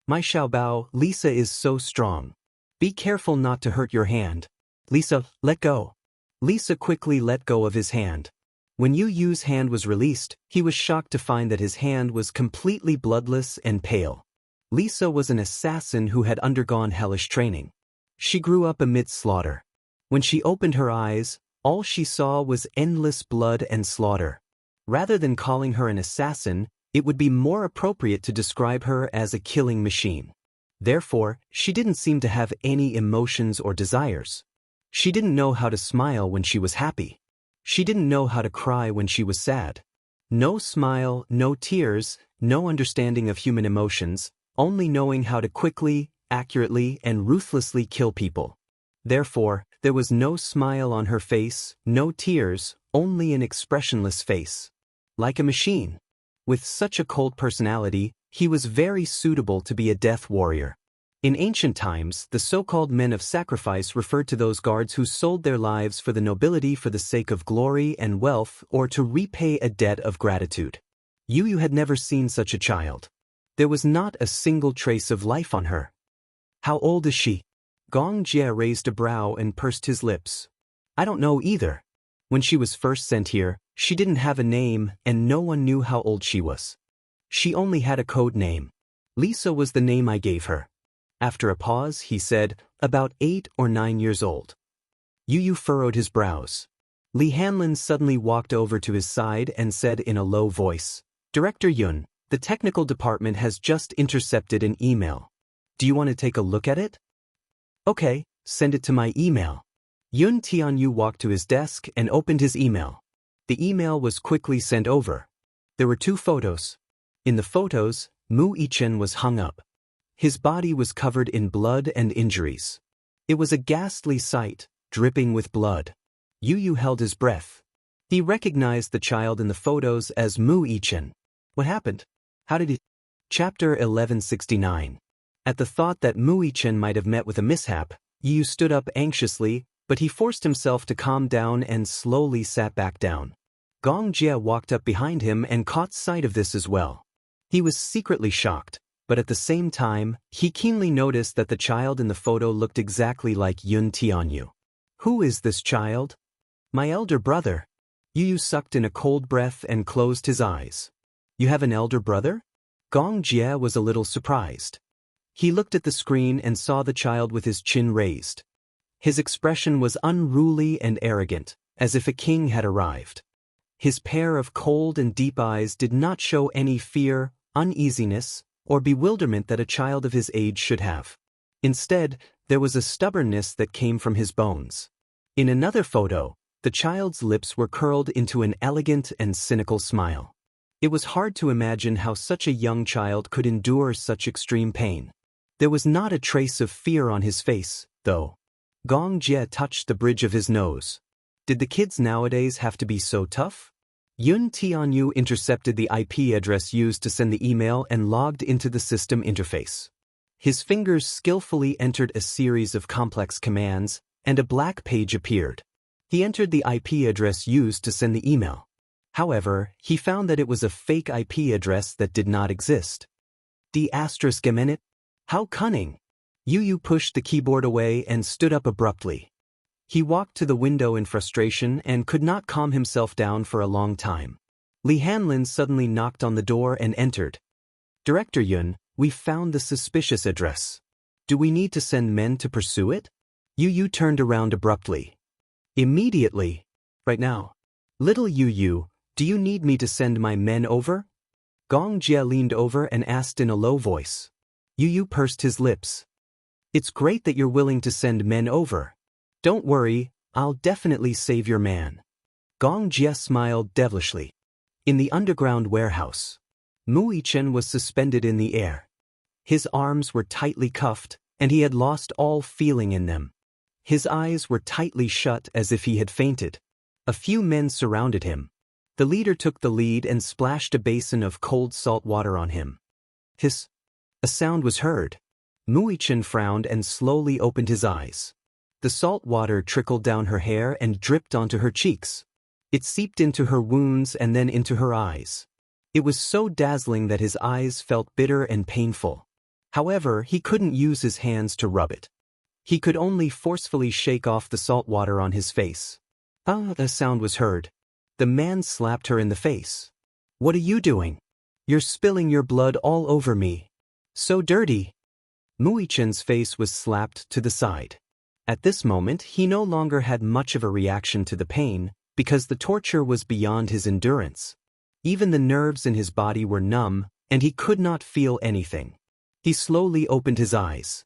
"My Xiaobao, Lisa is so strong. Be careful not to hurt your hand. Lisa, let go." Lisa quickly let go of his hand. When Yu Yu's hand was released, he was shocked to find that his hand was completely bloodless and pale. Lisa was an assassin who had undergone hellish training. She grew up amid slaughter. When she opened her eyes, all she saw was endless blood and slaughter. Rather than calling her an assassin, it would be more appropriate to describe her as a killing machine. Therefore, she didn't seem to have any emotions or desires. She didn't know how to smile when she was happy. She didn't know how to cry when she was sad. No smile, no tears, no understanding of human emotions, only knowing how to quickly, accurately, and ruthlessly kill people. Therefore, there was no smile on her face, no tears, only an expressionless face. Like a machine. With such a cold personality, he was very suitable to be a death warrior. In ancient times, the so-called men of sacrifice referred to those guards who sold their lives for the nobility for the sake of glory and wealth or to repay a debt of gratitude. Yu Yu had never seen such a child. There was not a single trace of life on her. "How old is she?" Gong Jie raised a brow and pursed his lips. "I don't know either. When she was first sent here, she didn't have a name and no one knew how old she was. She only had a code name. Lisa was the name I gave her." After a pause, he said, "About 8 or 9 years old." Yu Yu furrowed his brows. Li Hanlin suddenly walked over to his side and said in a low voice, "Director Yun, the technical department has just intercepted an email. Do you want to take a look at it?" "Okay, send it to my email." Yun Tianyu walked to his desk and opened his email. The email was quickly sent over. There were 2 photos. In the photos, Mu Yichen was hung up. His body was covered in blood and injuries. It was a ghastly sight, dripping with blood. Yu Yu held his breath. He recognized the child in the photos as Mu Yichen. What happened? How did he? Chapter 1169. At the thought that Mu Yichen might have met with a mishap, Yu Yu stood up anxiously, but he forced himself to calm down and slowly sat back down. Gong Jie walked up behind him and caught sight of this as well. He was secretly shocked, but at the same time, he keenly noticed that the child in the photo looked exactly like Yun Tianyu. "Who is this child?" "My elder brother." Yu Yu sucked in a cold breath and closed his eyes. "You have an elder brother?" Gong Jie was a little surprised. He looked at the screen and saw the child with his chin raised. His expression was unruly and arrogant, as if a king had arrived. His pair of cold and deep eyes did not show any fear, uneasiness, or bewilderment that a child of his age should have. Instead, There was a stubbornness that came from his bones. In another photo, the child's lips were curled into an elegant and cynical smile. It was hard to imagine how such a young child could endure such extreme pain. There was not a trace of fear on his face, though. Gong Jie touched the bridge of his nose. Did the kids nowadays have to be so tough? Yun Tianyu intercepted the IP address used to send the email and logged into the system interface. His fingers skillfully entered a series of complex commands, and a black page appeared. He entered the IP address used to send the email. However, he found that it was a fake IP address that did not exist. ****. How cunning! Yu pushed the keyboard away and stood up abruptly. He walked to the window in frustration and could not calm himself down for a long time. Li Hanlin suddenly knocked on the door and entered. "Director Yun, we found the suspicious address. Do we need to send men to pursue it?" Yu turned around abruptly. "Immediately. Right now. Little Yu, do you need me to send my men over?" Gong Jie leaned over and asked in a low voice. Yu pursed his lips. "It's great that you're willing to send men over. Don't worry, I'll definitely save your man." Gong Jie smiled devilishly. In the underground warehouse, Mu Yichen was suspended in the air. His arms were tightly cuffed, and he had lost all feeling in them. His eyes were tightly shut as if he had fainted. A few men surrounded him. The leader took the lead and splashed a basin of cold salt water on him. Hiss! A sound was heard. Mu Yichen frowned and slowly opened his eyes. The salt water trickled down her hair and dripped onto her cheeks. It seeped into her wounds and then into her eyes. It was so dazzling that his eyes felt bitter and painful. However, he couldn't use his hands to rub it. He could only forcefully shake off the salt water on his face. A sound was heard. The man slapped her in the face. "What are you doing? You're spilling your blood all over me. So dirty." Mu Yichen's face was slapped to the side. At this moment, he no longer had much of a reaction to the pain, because the torture was beyond his endurance. Even the nerves in his body were numb, and he could not feel anything. He slowly opened his eyes.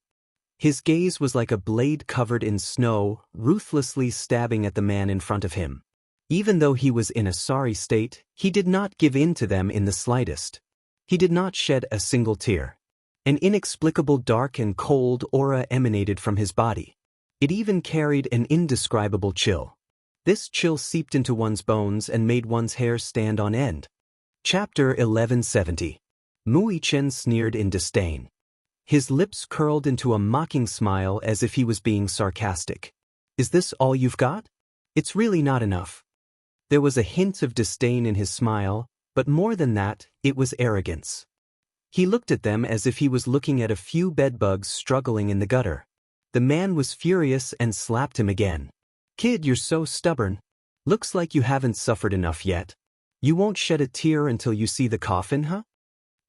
His gaze was like a blade covered in snow, ruthlessly stabbing at the man in front of him. Even though he was in a sorry state, he did not give in to them in the slightest. He did not shed a single tear. An inexplicable dark and cold aura emanated from his body. It even carried an indescribable chill. This chill seeped into one's bones and made one's hair stand on end. Chapter 1170. Mu Yichen sneered in disdain. His lips curled into a mocking smile as if he was being sarcastic. "Is this all you've got? It's really not enough." There was a hint of disdain in his smile, but more than that, it was arrogance. He looked at them as if he was looking at a few bedbugs struggling in the gutter. The man was furious and slapped him again. "Kid, you're so stubborn. Looks like you haven't suffered enough yet. You won't shed a tear until you see the coffin, huh?"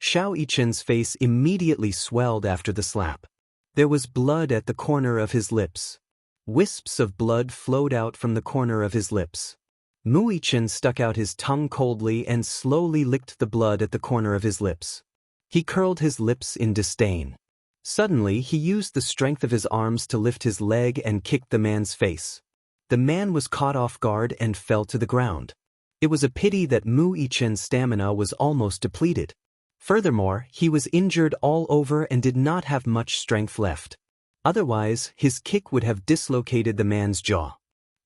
Xiao Yichen's face immediately swelled after the slap. There was blood at the corner of his lips. Wisps of blood flowed out from the corner of his lips. Mu Yichen stuck out his tongue coldly and slowly licked the blood at the corner of his lips. He curled his lips in disdain. Suddenly, he used the strength of his arms to lift his leg and kicked the man's face. The man was caught off guard and fell to the ground. It was a pity that Mu Yichen's stamina was almost depleted. Furthermore, he was injured all over and did not have much strength left. Otherwise, his kick would have dislocated the man's jaw.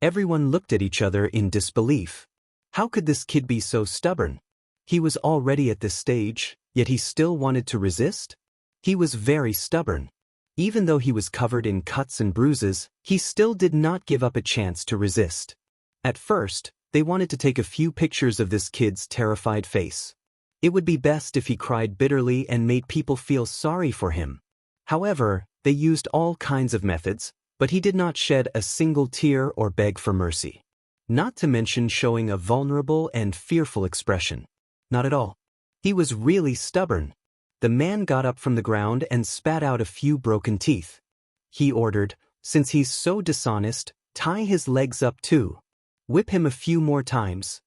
Everyone looked at each other in disbelief. How could this kid be so stubborn? He was already at this stage, yet he still wanted to resist? He was very stubborn. Even though he was covered in cuts and bruises, he still did not give up a chance to resist. At first, they wanted to take a few pictures of this kid's terrified face. It would be best if he cried bitterly and made people feel sorry for him. However, they used all kinds of methods, but he did not shed a single tear or beg for mercy. Not to mention showing a vulnerable and fearful expression. Not at all. He was really stubborn. The man got up from the ground and spat out a few broken teeth. He ordered, "Since he's so dishonest, tie his legs up too. Whip him a few more times.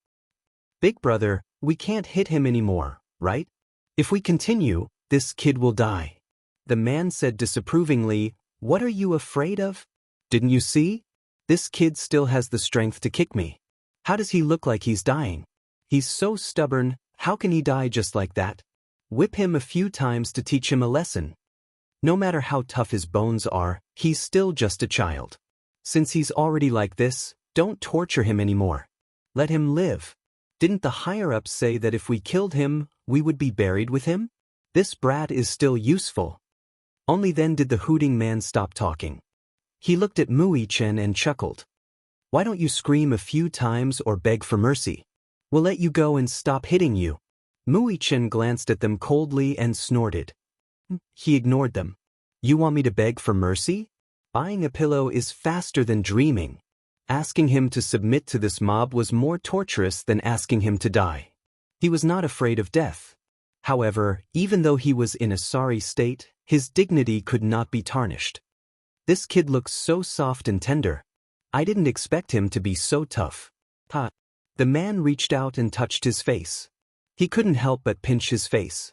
Big brother, we can't hit him anymore, right? If we continue, this kid will die." The man said disapprovingly, What are you afraid of? Didn't you see? This kid still has the strength to kick me. How does he look like he's dying? He's so stubborn, how can he die just like that? Whip him a few times to teach him a lesson. No matter how tough his bones are, he's still just a child. Since he's already like this, don't torture him anymore. Let him live. Didn't the higher-ups say that if we killed him, we would be buried with him? This brat is still useful. Only then did the hooting man stop talking. He looked at Mui Chen and chuckled. Why don't you scream a few times or beg for mercy? We'll let you go and stop hitting you. Mui Chen glanced at them coldly and snorted. He ignored them. You want me to beg for mercy? Buying a pillow is faster than dreaming. Asking him to submit to this mob was more torturous than asking him to die. He was not afraid of death. However, even though he was in a sorry state, his dignity could not be tarnished. This kid looks so soft and tender. I didn't expect him to be so tough. Ha! The man reached out and touched his face. He couldn't help but pinch his face.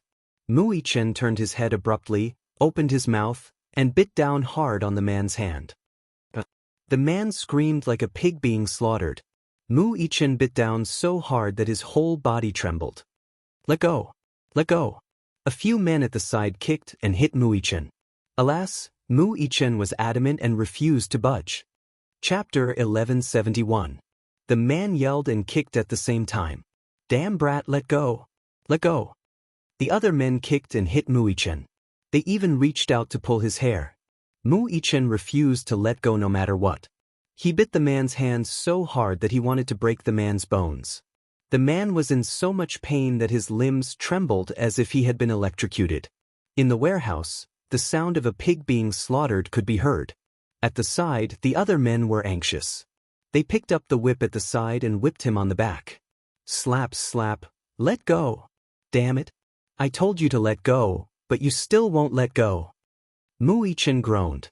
Mui Chen turned his head abruptly, opened his mouth, and bit down hard on the man's hand. The man screamed like a pig being slaughtered. Mui Chen bit down so hard that his whole body trembled. Let go! Let go! A few men at the side kicked and hit Mui Chen. Alas, Mui Chen was adamant and refused to budge. Chapter 1171. The man yelled and kicked at the same time. Damn brat, let go! Let go! The other men kicked and hit Mui Chen. They even reached out to pull his hair. Mui Chen refused to let go no matter what. He bit the man's hands so hard that he wanted to break the man's bones. The man was in so much pain that his limbs trembled as if he had been electrocuted. In the warehouse, the sound of a pig being slaughtered could be heard. At the side, the other men were anxious. They picked up the whip at the side and whipped him on the back. Slap, slap, let go. Damn it. I told you to let go, but you still won't let go. Mui Chen groaned.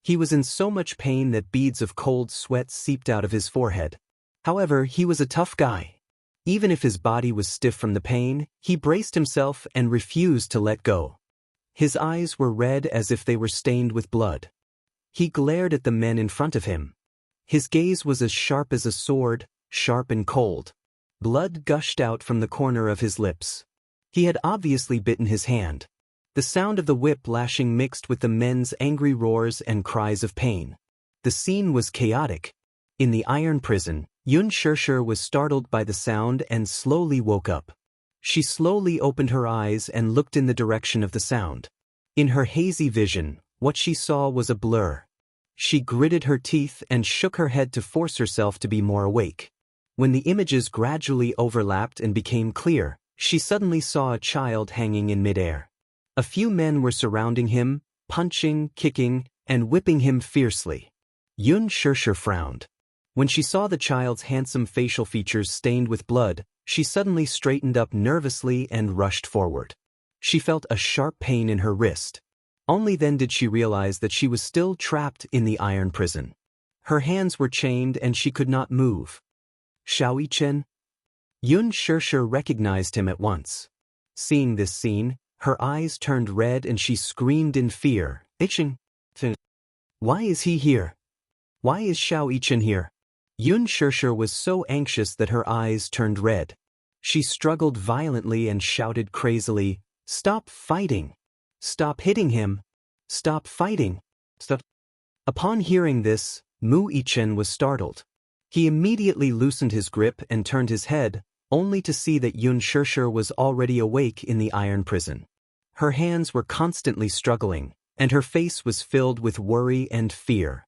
He was in so much pain that beads of cold sweat seeped out of his forehead. However, he was a tough guy. Even if his body was stiff from the pain, he braced himself and refused to let go. His eyes were red as if they were stained with blood. He glared at the men in front of him. His gaze was as sharp as a sword, sharp and cold. Blood gushed out from the corner of his lips. He had obviously bitten his hand. The sound of the whip lashing mixed with the men's angry roars and cries of pain. The scene was chaotic. In the iron prison, Xianxia was startled by the sound and slowly woke up. She slowly opened her eyes and looked in the direction of the sound. In her hazy vision, what she saw was a blur. She gritted her teeth and shook her head to force herself to be more awake. When the images gradually overlapped and became clear, she suddenly saw a child hanging in midair. A few men were surrounding him, punching, kicking, and whipping him fiercely. Xianxia frowned. When she saw the child's handsome facial features stained with blood, she suddenly straightened up nervously and rushed forward. She felt a sharp pain in her wrist. Only then did she realize that she was still trapped in the iron prison. Her hands were chained and she could not move. Xiaoyichen? Xianxia recognized him at once. Seeing this scene, her eyes turned red and she screamed in fear. Ichen? Why is he here? Why is Xiaoyichen here? Xianxia was so anxious that her eyes turned red. She struggled violently and shouted crazily, "Stop fighting! Stop hitting him! Stop fighting! Stop!" Upon hearing this, Mui Chen was startled. He immediately loosened his grip and turned his head, only to see that Xianxia was already awake in the iron prison. Her hands were constantly struggling, and her face was filled with worry and fear.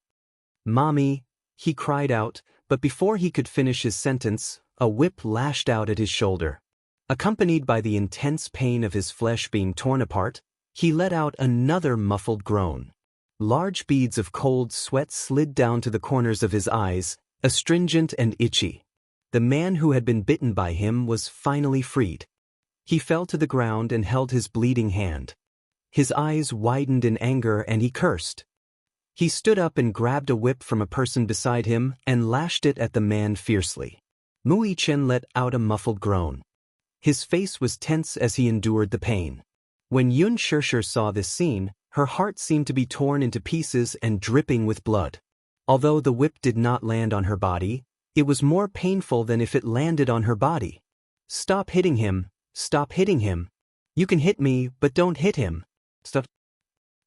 "Mommy," he cried out, but before he could finish his sentence, a whip lashed out at his shoulder. Accompanied by the intense pain of his flesh being torn apart, he let out another muffled groan. Large beads of cold sweat slid down to the corners of his eyes, astringent and itchy. The man who had been bitten by him was finally freed. He fell to the ground and held his bleeding hand. His eyes widened in anger and he cursed. He stood up and grabbed a whip from a person beside him and lashed it at the man fiercely. Mui Chen let out a muffled groan. His face was tense as he endured the pain. When Xianxia saw this scene, Her heart seemed to be torn into pieces and dripping with blood. Although the whip did not land on her body, it was more painful than if it landed on her body. Stop hitting him, stop hitting him. You can hit me, but don't hit him. Stop.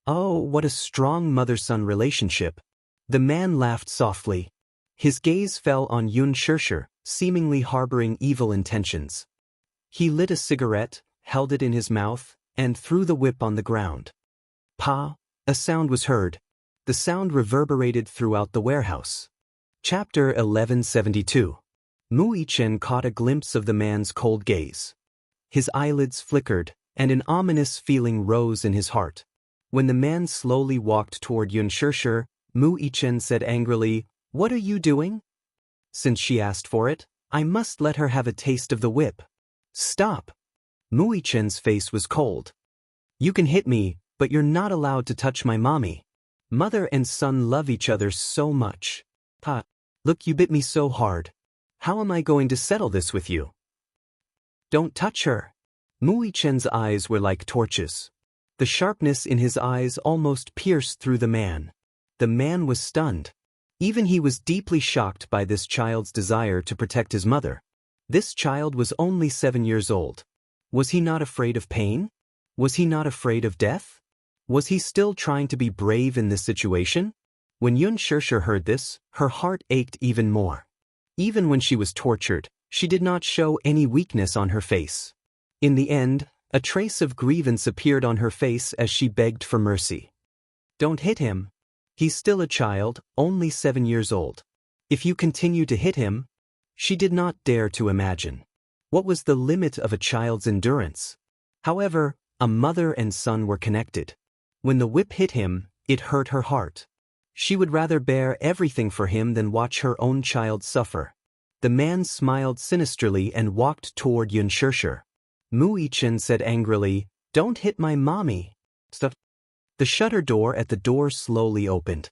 Oh, what a strong mother-son relationship. The man laughed softly. His gaze fell on Xianxia, seemingly harboring evil intentions. He lit a cigarette, held it in his mouth, and threw the whip on the ground. Pa! A sound was heard. The sound reverberated throughout the warehouse. Chapter 1172. Wuxia caught a glimpse of the man's cold gaze. His eyelids flickered, and an ominous feeling rose in his heart. When the man slowly walked toward Xianxia, Wuxia said angrily, "What are you doing?" "Since she asked for it, I must let her have a taste of the whip." "Stop!" Wuxia's face was cold. "You can hit me, but you're not allowed to touch my mommy. Mother and son love each other so much. Pa, look, you bit me so hard. How am I going to settle this with you?" "Don't touch her." Wuxia's eyes were like torches. The sharpness in his eyes almost pierced through the man. The man was stunned. Even he was deeply shocked by this child's desire to protect his mother. This child was only 7 years old. Was he not afraid of pain? Was he not afraid of death? Was he still trying to be brave in this situation? When Xianxia heard this, her heart ached even more. Even when she was tortured, she did not show any weakness on her face. In the end, a trace of grievance appeared on her face as she begged for mercy. "Don't hit him. He's still a child, only 7 years old. If you continue to hit him..." She did not dare to imagine. What was the limit of a child's endurance? However, a mother and son were connected. When the whip hit him, it hurt her heart. She would rather bear everything for him than watch her own child suffer. The man smiled sinisterly and walked toward Xianxia. Wuxia said angrily, "Don't hit my mommy." Stop. The shutter door at the door slowly opened.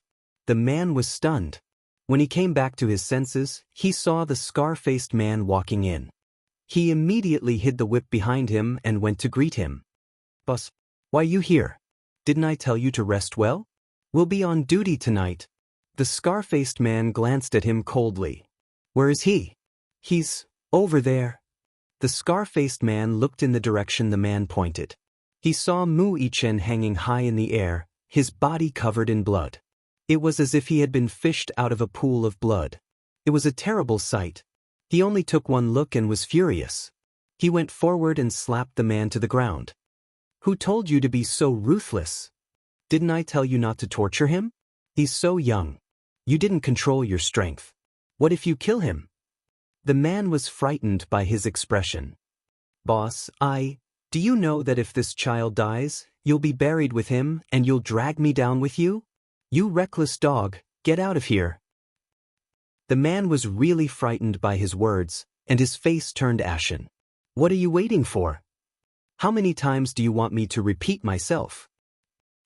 The man was stunned. When he came back to his senses, he saw the scar-faced man walking in. He immediately hid the whip behind him and went to greet him. "Boss, why you here? Didn't I tell you to rest well? We'll be on duty tonight." The scar-faced man glanced at him coldly. "Where is he?" "He's over there." The scar-faced man looked in the direction the man pointed. He saw Wuxia hanging high in the air, his body covered in blood. It was as if he had been fished out of a pool of blood. It was a terrible sight. He only took one look and was furious. He went forward and slapped the man to the ground. "Who told you to be so ruthless? Didn't I tell you not to torture him? He's so young. You didn't control your strength. What if you kill him?" The man was frightened by his expression. "Boss, do you know that if this child dies, you'll be buried with him and you'll drag me down with you? You reckless dog, get out of here." The man was really frightened by his words, and his face turned ashen. "What are you waiting for? How many times do you want me to repeat myself?"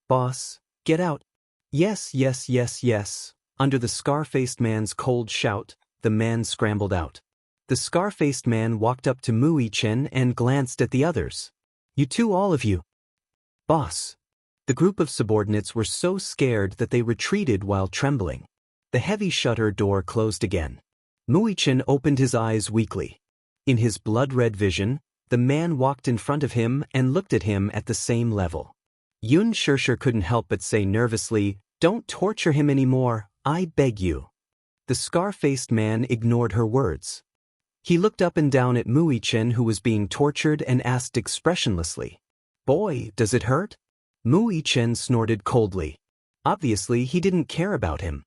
"Boss, get out." "Yes, yes, yes, yes." Under the scar-faced man's cold shout, the man scrambled out. The scar-faced man walked up to Wuxia and glanced at the others. "You two, all of you." "Boss." The group of subordinates were so scared that they retreated while trembling. The heavy shutter door closed again. Wuxia opened his eyes weakly. In his blood-red vision, the man walked in front of him and looked at him at the same level. Xianxia couldn't help but say nervously, "Don't torture him anymore, I beg you." The scar-faced man ignored her words. He looked up and down at Wuxia, who was being tortured, and asked expressionlessly, "Boy, does it hurt?" Wuxia snorted coldly. Obviously, he didn't care about him.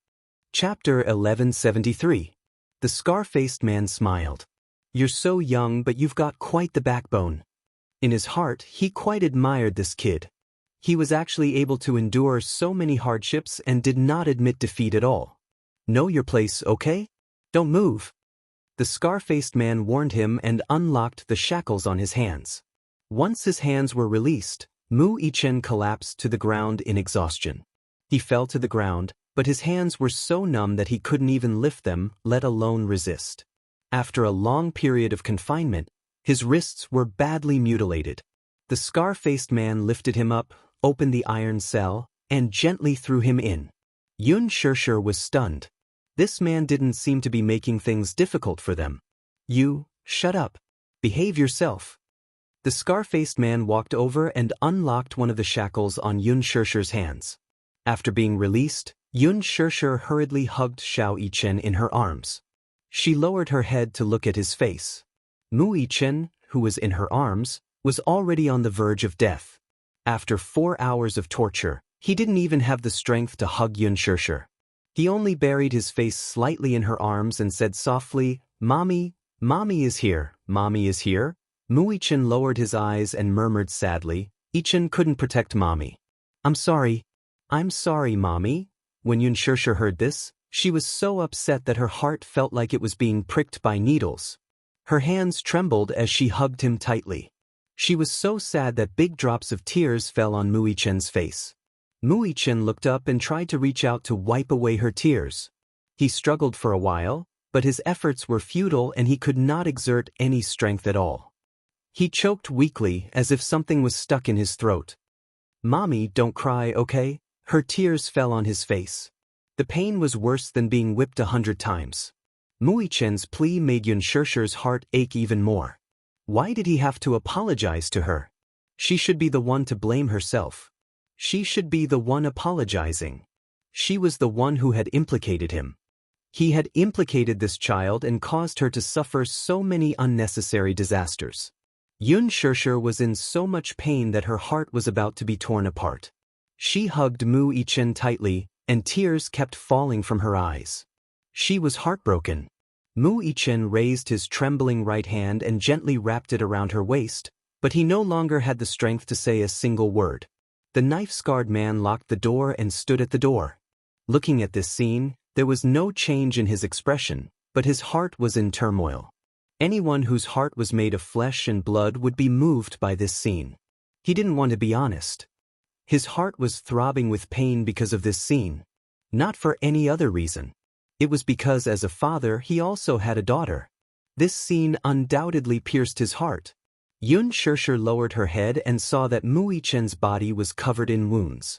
Chapter 1173. The scar-faced man smiled. "You're so young, but you've got quite the backbone." In his heart, he quite admired this kid. He was actually able to endure so many hardships and did not admit defeat at all. "Know your place, okay? Don't move." The scar-faced man warned him and unlocked the shackles on his hands. Once his hands were released, Wuxia collapsed to the ground in exhaustion. He fell to the ground, but his hands were so numb that he couldn't even lift them, let alone resist. After a long period of confinement, his wrists were badly mutilated. The scar-faced man lifted him up, opened the iron cell, and gently threw him in. Yun Shirshir was stunned. This man didn't seem to be making things difficult for them. You, shut up. Behave yourself. The scar-faced man walked over and unlocked one of the shackles on Yun Shirshir's hands. After being released, Yun Shirshir hurriedly hugged Xiao Yichen in her arms. She lowered her head to look at his face. Mu Yichen, who was in her arms, was already on the verge of death. After 4 hours of torture, he didn't even have the strength to hug Yun Shirshir. He only buried his face slightly in her arms and said softly, "Mommy, Mommy is here, Mommy is here." Mu Yichen lowered his eyes and murmured sadly, "Yichen couldn't protect Mommy. I'm sorry, Mommy." When Yun Shirshir heard this, she was so upset that her heart felt like it was being pricked by needles. Her hands trembled as she hugged him tightly. She was so sad that big drops of tears fell on Mu Yichen's face. Mu Yichen looked up and tried to reach out to wipe away her tears. He struggled for a while, but his efforts were futile and he could not exert any strength at all. He choked weakly as if something was stuck in his throat. "Mommy, don't cry, okay?" Her tears fell on his face. The pain was worse than being whipped 100 times. Mu Yichen's plea made Yun Shirshir's heart ache even more. Why did he have to apologize to her? She should be the one to blame herself. She should be the one apologizing. She was the one who had implicated him. He had implicated this child and caused her to suffer so many unnecessary disasters. Yun Shirshir was in so much pain that her heart was about to be torn apart. She hugged Mu Yichen tightly, and tears kept falling from her eyes. She was heartbroken. Mu Yichen raised his trembling right hand and gently wrapped it around her waist, but he no longer had the strength to say a single word. The knife-scarred man locked the door and stood at the door. Looking at this scene, there was no change in his expression, but his heart was in turmoil. Anyone whose heart was made of flesh and blood would be moved by this scene. He didn't want to be honest. His heart was throbbing with pain because of this scene. Not for any other reason. It was because as a father he also had a daughter. This scene undoubtedly pierced his heart. Yun Shirshir lowered her head and saw that Mu Yichen's body was covered in wounds.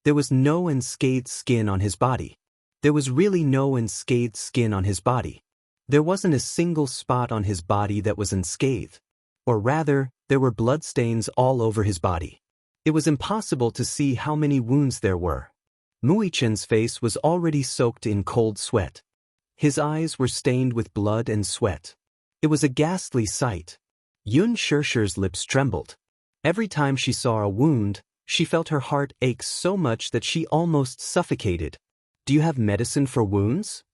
There was no unscathed skin on his body. There was really no unscathed skin on his body. There wasn't a single spot on his body that was unscathed. Or rather, there were bloodstains all over his body. It was impossible to see how many wounds there were. Mu Yichen's face was already soaked in cold sweat. His eyes were stained with blood and sweat. It was a ghastly sight. Yun Shirshir's lips trembled. Every time she saw a wound, she felt her heart ache so much that she almost suffocated. "Do you have medicine for wounds?"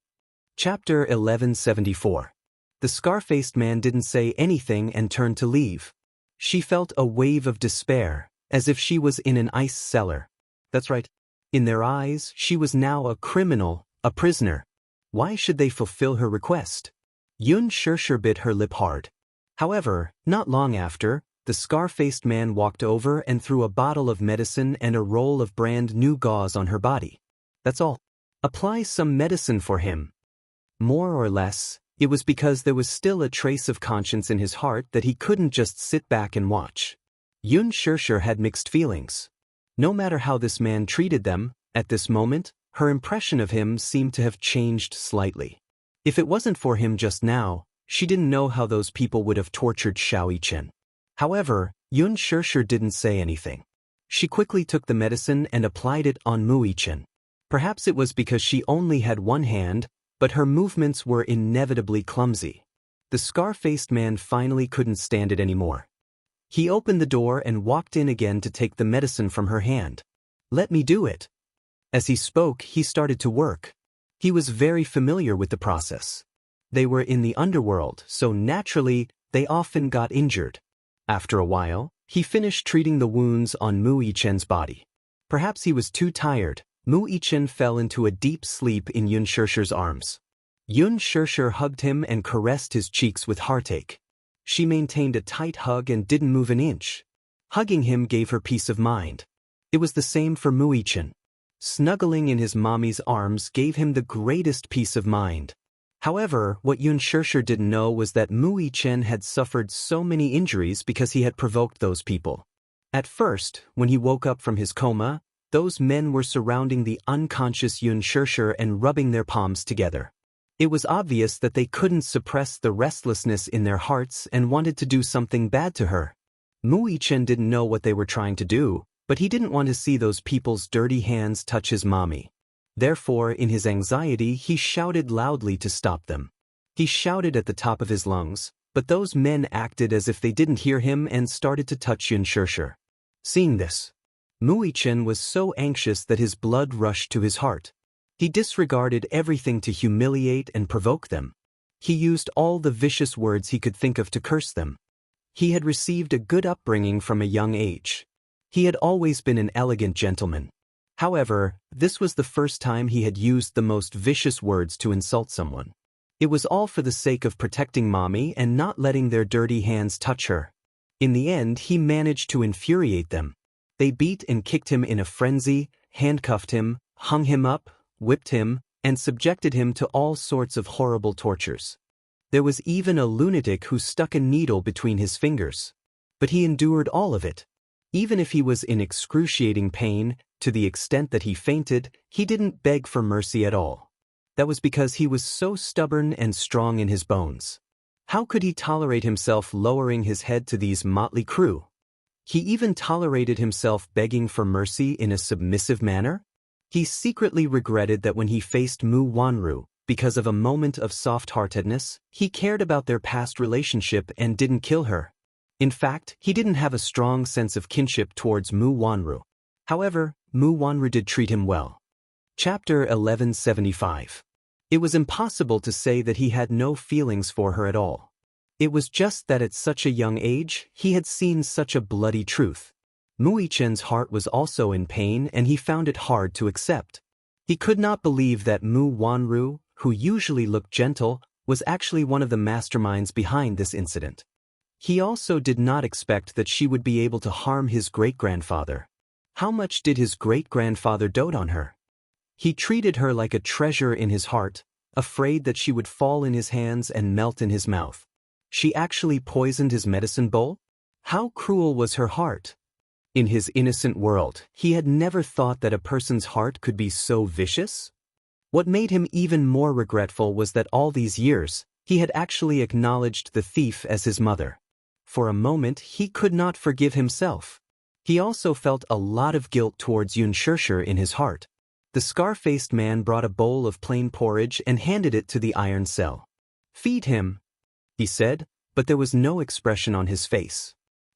Chapter 1174. The scar-faced man didn't say anything and turned to leave. She felt a wave of despair, as if she was in an ice cellar. That's right. In their eyes, she was now a criminal, a prisoner. Why should they fulfill her request? Yun Shirshir bit her lip hard. However, not long after, the scar-faced man walked over and threw a bottle of medicine and a roll of brand new gauze on her body. That's all. Apply some medicine for him. More or less, it was because there was still a trace of conscience in his heart that he couldn't just sit back and watch. Yun Shirshir had mixed feelings. No matter how this man treated them, at this moment, her impression of him seemed to have changed slightly. If it wasn't for him just now, she didn't know how those people would have tortured Xiao Yichen. However, Yun Shirshir didn't say anything. She quickly took the medicine and applied it on Mu Yichen. Perhaps it was because she only had one hand, but her movements were inevitably clumsy. The scar-faced man finally couldn't stand it anymore. He opened the door and walked in again to take the medicine from her hand. "Let me do it." As he spoke, he started to work. He was very familiar with the process. They were in the underworld, so naturally, they often got injured. After a while, he finished treating the wounds on Mu Yichen's body. Perhaps he was too tired. Mu Yichen fell into a deep sleep in Yun Shirshir's arms. Yun Shirshir hugged him and caressed his cheeks with heartache. She maintained a tight hug and didn't move an inch. Hugging him gave her peace of mind. It was the same for Mu Yichen. Snuggling in his mommy's arms gave him the greatest peace of mind. However, what Yun Shirshir didn't know was that Mu Yichen had suffered so many injuries because he had provoked those people. At first, when he woke up from his coma, those men were surrounding the unconscious Xianxia and rubbing their palms together. It was obvious that they couldn't suppress the restlessness in their hearts and wanted to do something bad to her. Mu Yichen didn't know what they were trying to do, but he didn't want to see those people's dirty hands touch his mommy. Therefore, in his anxiety, he shouted loudly to stop them. He shouted at the top of his lungs, but those men acted as if they didn't hear him and started to touch Xianxia. Seeing this, Mu Yichen was so anxious that his blood rushed to his heart. He disregarded everything to humiliate and provoke them. He used all the vicious words he could think of to curse them. He had received a good upbringing from a young age. He had always been an elegant gentleman. However, this was the first time he had used the most vicious words to insult someone. It was all for the sake of protecting mommy and not letting their dirty hands touch her. In the end, he managed to infuriate them. They beat and kicked him in a frenzy, handcuffed him, hung him up, whipped him, and subjected him to all sorts of horrible tortures. There was even a lunatic who stuck a needle between his fingers. But he endured all of it. Even if he was in excruciating pain, to the extent that he fainted, he didn't beg for mercy at all. That was because he was so stubborn and strong in his bones. How could he tolerate himself lowering his head to these motley crew? He even tolerated himself begging for mercy in a submissive manner? He secretly regretted that when he faced Mu Wanru, because of a moment of soft-heartedness, he cared about their past relationship and didn't kill her. In fact, he didn't have a strong sense of kinship towards Mu Wanru. However, Mu Wanru did treat him well. Chapter 1175. It was impossible to say that he had no feelings for her at all. It was just that at such a young age, he had seen such a bloody truth. Mu Yichen's heart was also in pain and he found it hard to accept. He could not believe that Mu Wanru, who usually looked gentle, was actually one of the masterminds behind this incident. He also did not expect that she would be able to harm his great-grandfather. How much did his great-grandfather dote on her? He treated her like a treasure in his heart, afraid that she would fall in his hands and melt in his mouth. She actually poisoned his medicine bowl? How cruel was her heart? In his innocent world, he had never thought that a person's heart could be so vicious. What made him even more regretful was that all these years, he had actually acknowledged the thief as his mother. For a moment, he could not forgive himself. He also felt a lot of guilt towards Xianxia in his heart. The scar-faced man brought a bowl of plain porridge and handed it to the iron cell. "Feed him," he said, but there was no expression on his face.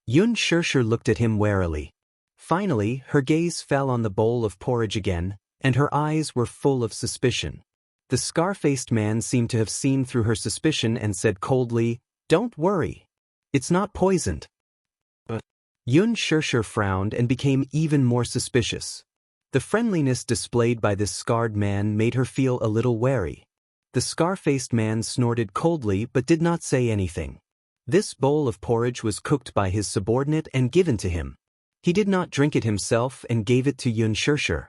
Xianxia looked at him warily. Finally, her gaze fell on the bowl of porridge again, and her eyes were full of suspicion. The scar-faced man seemed to have seen through her suspicion and said coldly, "Don't worry. It's not poisoned." But Xianxia frowned and became even more suspicious. The friendliness displayed by this scarred man made her feel a little wary. The scar-faced man snorted coldly but did not say anything. This bowl of porridge was cooked by his subordinate and given to him. He did not drink it himself and gave it to Xianxia.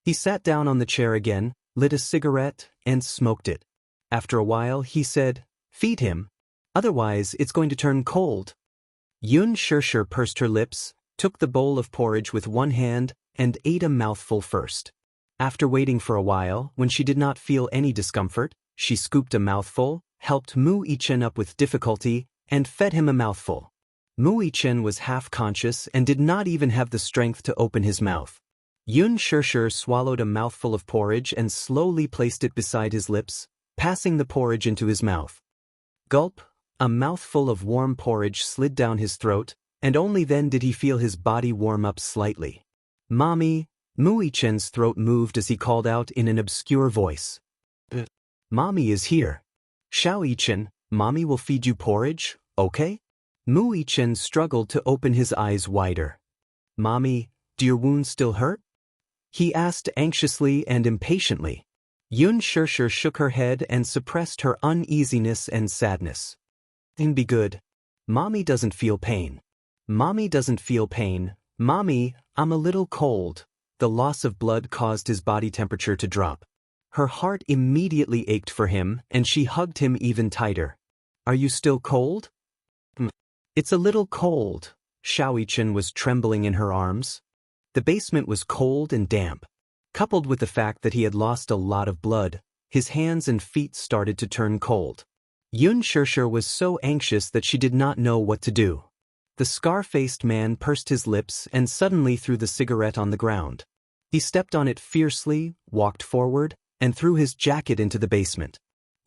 He sat down on the chair again, lit a cigarette, and smoked it. After a while, he said, "Feed him. Otherwise, it's going to turn cold." Xianxia pursed her lips, took the bowl of porridge with one hand, and ate a mouthful first. After waiting for a while, when she did not feel any discomfort, she scooped a mouthful, helped Mu Yichen up with difficulty, and fed him a mouthful. Mu Yichen was half-conscious and did not even have the strength to open his mouth. Xianxia swallowed a mouthful of porridge and slowly placed it beside his lips, passing the porridge into his mouth. Gulp! A mouthful of warm porridge slid down his throat, and only then did he feel his body warm up slightly. "Mommy," Mu Yichen's throat moved as he called out in an obscure voice. "Mommy is here. Xiao Yichen, Mommy will feed you porridge, okay?" Mu Yichen struggled to open his eyes wider. "Mommy, do your wounds still hurt?" he asked anxiously and impatiently. Xianxia shook her head and suppressed her uneasiness and sadness. "Then be good. Mommy doesn't feel pain. Mommy doesn't feel pain. Mommy, I'm a little cold." The loss of blood caused his body temperature to drop. Her heart immediately ached for him, and she hugged him even tighter. "Are you still cold?" "It's a little cold." Xiaoyichen was trembling in her arms. The basement was cold and damp. Coupled with the fact that he had lost a lot of blood, his hands and feet started to turn cold. Xianxia was so anxious that she did not know what to do. The scar-faced man pursed his lips and suddenly threw the cigarette on the ground. He stepped on it fiercely, walked forward, and threw his jacket into the basement.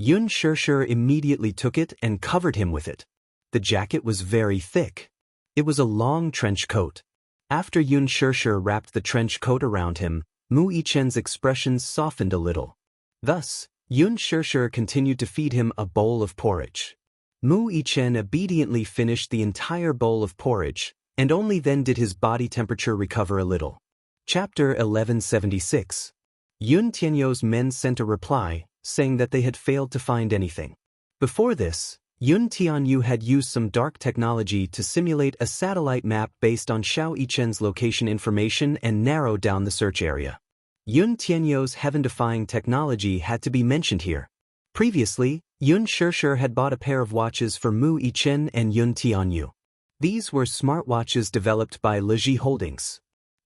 Xianxia immediately took it and covered him with it. The jacket was very thick. It was a long trench coat. After Xianxia wrapped the trench coat around him, Mu Yichen's expressions softened a little. Thus, Xianxia continued to feed him a bowl of porridge. Mu Yichen obediently finished the entire bowl of porridge, and only then did his body temperature recover a little. Chapter 1176. Yun Tianyou's men sent a reply, saying that they had failed to find anything. Before this, Yun Tianyou had used some dark technology to simulate a satellite map based on Xiao Yichen's location information and narrow down the search area. Yun Tianyou's heaven-defying technology had to be mentioned here. Previously, Yun Shirshir had bought a pair of watches for Mu Yichen and Yun Tianyou. These were smartwatches developed by Leji Holdings.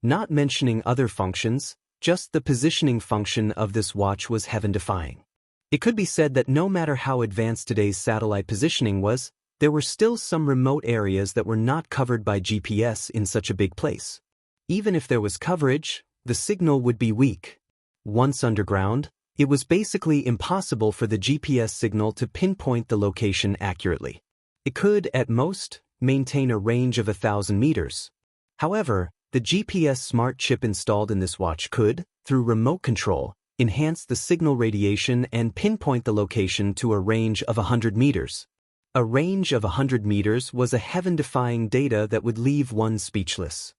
Not mentioning other functions, just the positioning function of this watch was heaven-defying. It could be said that no matter how advanced today's satellite positioning was, there were still some remote areas that were not covered by GPS in such a big place. Even if there was coverage, the signal would be weak. Once underground, it was basically impossible for the GPS signal to pinpoint the location accurately. It could, at most, maintain a range of 1,000 meters. However, the GPS smart chip installed in this watch could, through remote control, enhance the signal radiation and pinpoint the location to a range of 100 meters. A range of 100 meters was a heaven-defying data that would leave one speechless.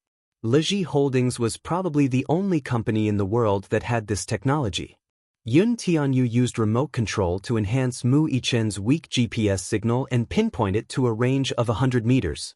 Leji Holdings was probably the only company in the world that had this technology. Yun Tianyou used remote control to enhance Mu Yichen's weak GPS signal and pinpoint it to a range of 100 meters.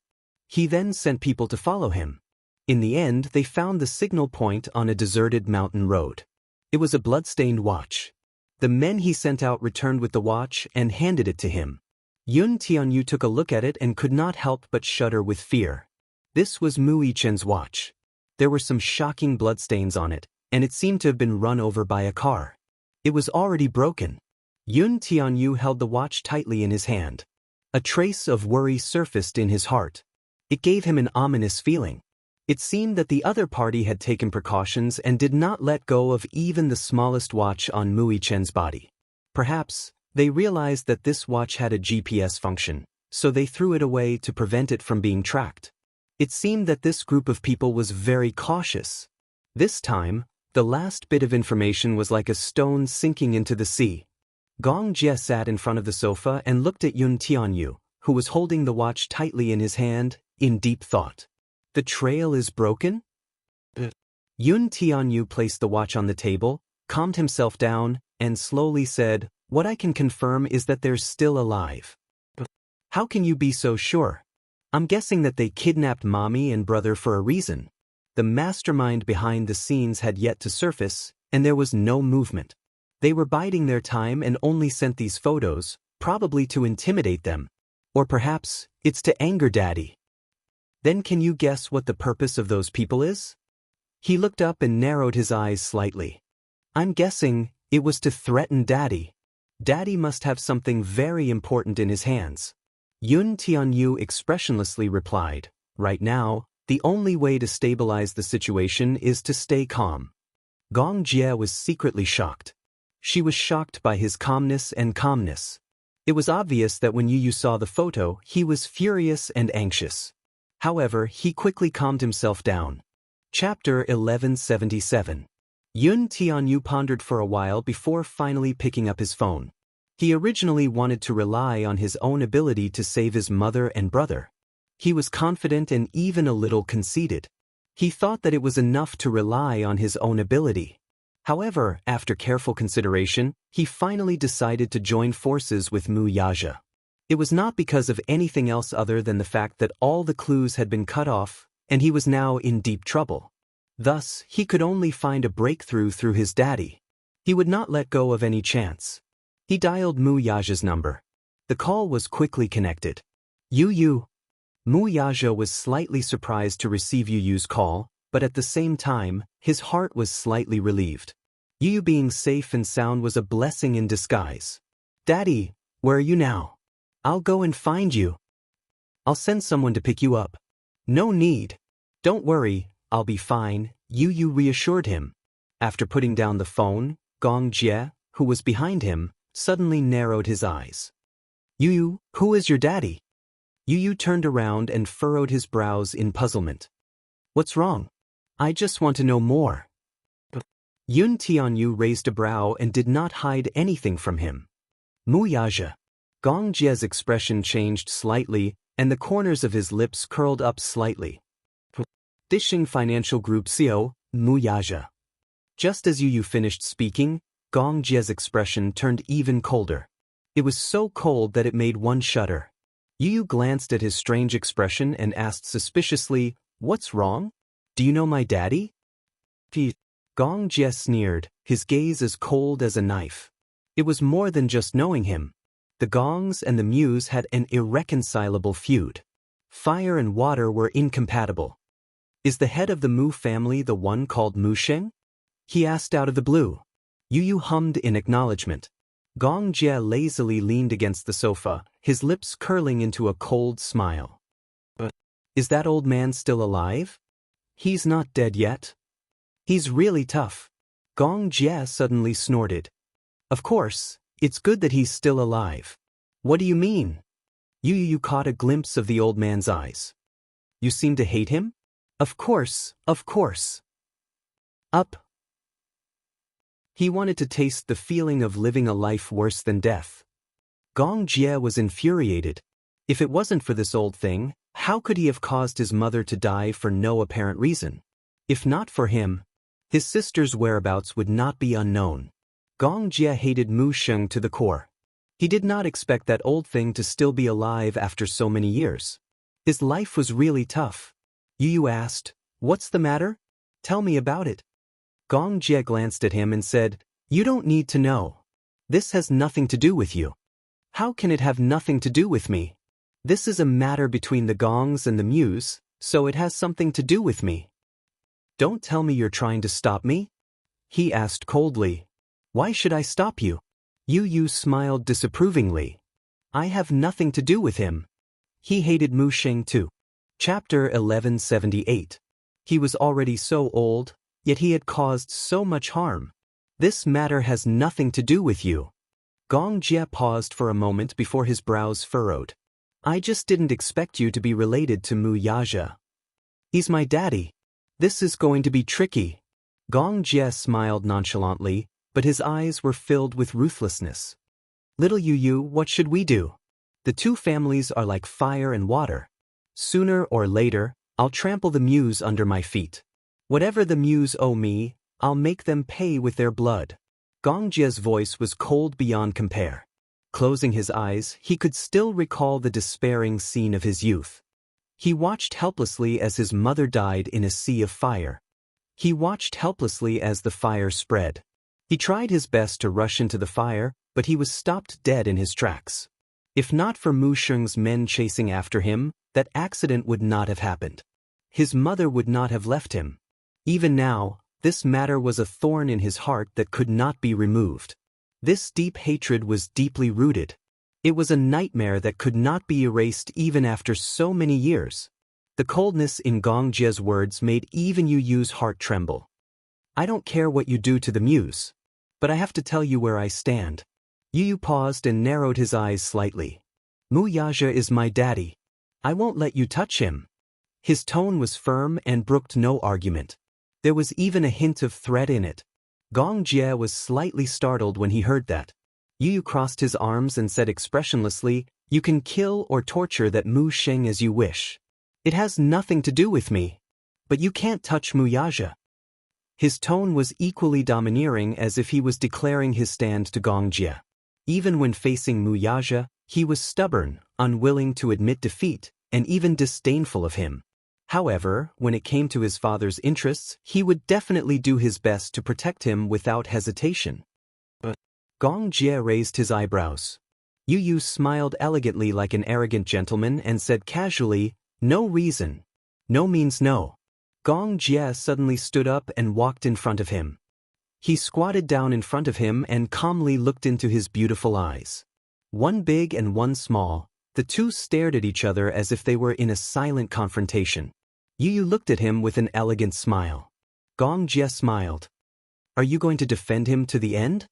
He then sent people to follow him. In the end, they found the signal point on a deserted mountain road. It was a blood-stained watch. The men he sent out returned with the watch and handed it to him. Yun Tianyou took a look at it and could not help but shudder with fear. This was Mu Yichen's watch. There were some shocking bloodstains on it, and it seemed to have been run over by a car. It was already broken. Yun Tianyou held the watch tightly in his hand. A trace of worry surfaced in his heart. It gave him an ominous feeling. It seemed that the other party had taken precautions and did not let go of even the smallest watch on Mu Yichen's body. Perhaps, they realized that this watch had a GPS function, so they threw it away to prevent it from being tracked. It seemed that this group of people was very cautious. This time, the last bit of information was like a stone sinking into the sea. Gong Jie sat in front of the sofa and looked at Yun Tianyou, who was holding the watch tightly in his hand, in deep thought. The trail is broken? Yun Tianyou placed the watch on the table, calmed himself down, and slowly said, "What I can confirm is that they're still alive." "How can you be so sure?" "I'm guessing that they kidnapped mommy and brother for a reason." The mastermind behind the scenes had yet to surface, and there was no movement. They were biding their time and only sent these photos, probably to intimidate them. Or perhaps, it's to anger Daddy. Then can you guess what the purpose of those people is? He looked up and narrowed his eyes slightly. "I'm guessing it was to threaten Daddy. Daddy must have something very important in his hands." Yun Tianyou expressionlessly replied, "Right now, the only way to stabilize the situation is to stay calm." Gong Jie was secretly shocked. She was shocked by his calmness and calmness. It was obvious that when Yu saw the photo, he was furious and anxious. However, he quickly calmed himself down. Chapter 1177. Yun Tianyou pondered for a while before finally picking up his phone. He originally wanted to rely on his own ability to save his mother and brother. He was confident and even a little conceited. He thought that it was enough to rely on his own ability. However, after careful consideration, he finally decided to join forces with Mu Yaja. It was not because of anything else other than the fact that all the clues had been cut off, and he was now in deep trouble. Thus, he could only find a breakthrough through his daddy. He would not let go of any chance. He dialed Mu Yaja's number. The call was quickly connected. "Yu." Mu Yaja was slightly surprised to receive Yu Yu's call, but at the same time, his heart was slightly relieved. Yu Yu being safe and sound was a blessing in disguise. Daddy, where are you now? I'll go and find you. I'll send someone to pick you up. No need. Don't worry, I'll be fine, Yu Yu reassured him. After putting down the phone, Gong Jie, who was behind him, suddenly narrowed his eyes. Yu Yu, who is your daddy? Yu Yu turned around and furrowed his brows in puzzlement. What's wrong? I just want to know more. Yun Tianyu raised a brow and did not hide anything from him. Mu Yaja. Gong Jie's expression changed slightly, and the corners of his lips curled up slightly. Dishing Financial Group CEO, Mu Yaja. Just as Yu Yu finished speaking, Gong Jie's expression turned even colder. It was so cold that it made one shudder. Yu Yu glanced at his strange expression and asked suspiciously, "What's wrong? Do you know my daddy?" Gong Jie sneered, his gaze as cold as a knife. It was more than just knowing him. The Gongs and the Mews had an irreconcilable feud. Fire and water were incompatible. Is the head of the Mu family the one called Mu Sheng? He asked out of the blue. Yu Yu hummed in acknowledgement. Gong Jie lazily leaned against the sofa, his lips curling into a cold smile. Is that old man still alive? He's not dead yet. He's really tough. Gong Jie suddenly snorted. Of course, it's good that he's still alive. What do you mean? Yu Yu caught a glimpse of the old man's eyes. You seem to hate him? Of course, of course. Up. He wanted to taste the feeling of living a life worse than death. Gong Jie was infuriated. If it wasn't for this old thing, how could he have caused his mother to die for no apparent reason? If not for him, his sister's whereabouts would not be unknown. Gong Jie hated Mu Sheng to the core. He did not expect that old thing to still be alive after so many years. His life was really tough. Yu Yu asked, "What's the matter? Tell me about it." Gong Jie glanced at him and said, "You don't need to know. This has nothing to do with you." How can it have nothing to do with me? This is a matter between the Gongs and the Mews, so it has something to do with me. Don't tell me you're trying to stop me? He asked coldly. Why should I stop you? Yu Yu smiled disapprovingly. I have nothing to do with him. He hated Mu Sheng too. Chapter 1178. He was already so old, yet he had caused so much harm. This matter has nothing to do with you. Gong Jie paused for a moment before his brows furrowed. I just didn't expect you to be related to Mu Yaja. He's my daddy. This is going to be tricky. Gong Jie smiled nonchalantly, but his eyes were filled with ruthlessness. Little Yu Yu, what should we do? The two families are like fire and water. Sooner or later, I'll trample the Mews under my feet. Whatever the Mews owe me, I'll make them pay with their blood. Gong Jie's voice was cold beyond compare. Closing his eyes, he could still recall the despairing scene of his youth. He watched helplessly as his mother died in a sea of fire. He watched helplessly as the fire spread. He tried his best to rush into the fire, but he was stopped dead in his tracks. If not for Mu Sheng's men chasing after him, that accident would not have happened. His mother would not have left him. Even now, this matter was a thorn in his heart that could not be removed. This deep hatred was deeply rooted. It was a nightmare that could not be erased even after so many years. The coldness in Gong Jie's words made even Yu Yu's heart tremble. I don't care what you do to the Mews, but I have to tell you where I stand. Yu Yu paused and narrowed his eyes slightly. Mu Yaja is my daddy. I won't let you touch him. His tone was firm and brooked no argument. There was even a hint of threat in it. Gong Jie was slightly startled when he heard that. Yu Yu crossed his arms and said expressionlessly, You can kill or torture that Mu Sheng as you wish. It has nothing to do with me. But you can't touch Mu Yaja. His tone was equally domineering as if he was declaring his stand to Gong Jie. Even when facing Mu Yaja, he was stubborn, unwilling to admit defeat, and even disdainful of him. However, when it came to his father's interests, he would definitely do his best to protect him without hesitation. Gong Jie raised his eyebrows. Yu Yu smiled elegantly like an arrogant gentleman and said casually, No reason. No means no. Gong Jie suddenly stood up and walked in front of him. He squatted down in front of him and calmly looked into his beautiful eyes. One big and one small, the two stared at each other as if they were in a silent confrontation. Yu looked at him with an elegant smile. Gong Jie smiled. Are you going to defend him to the end?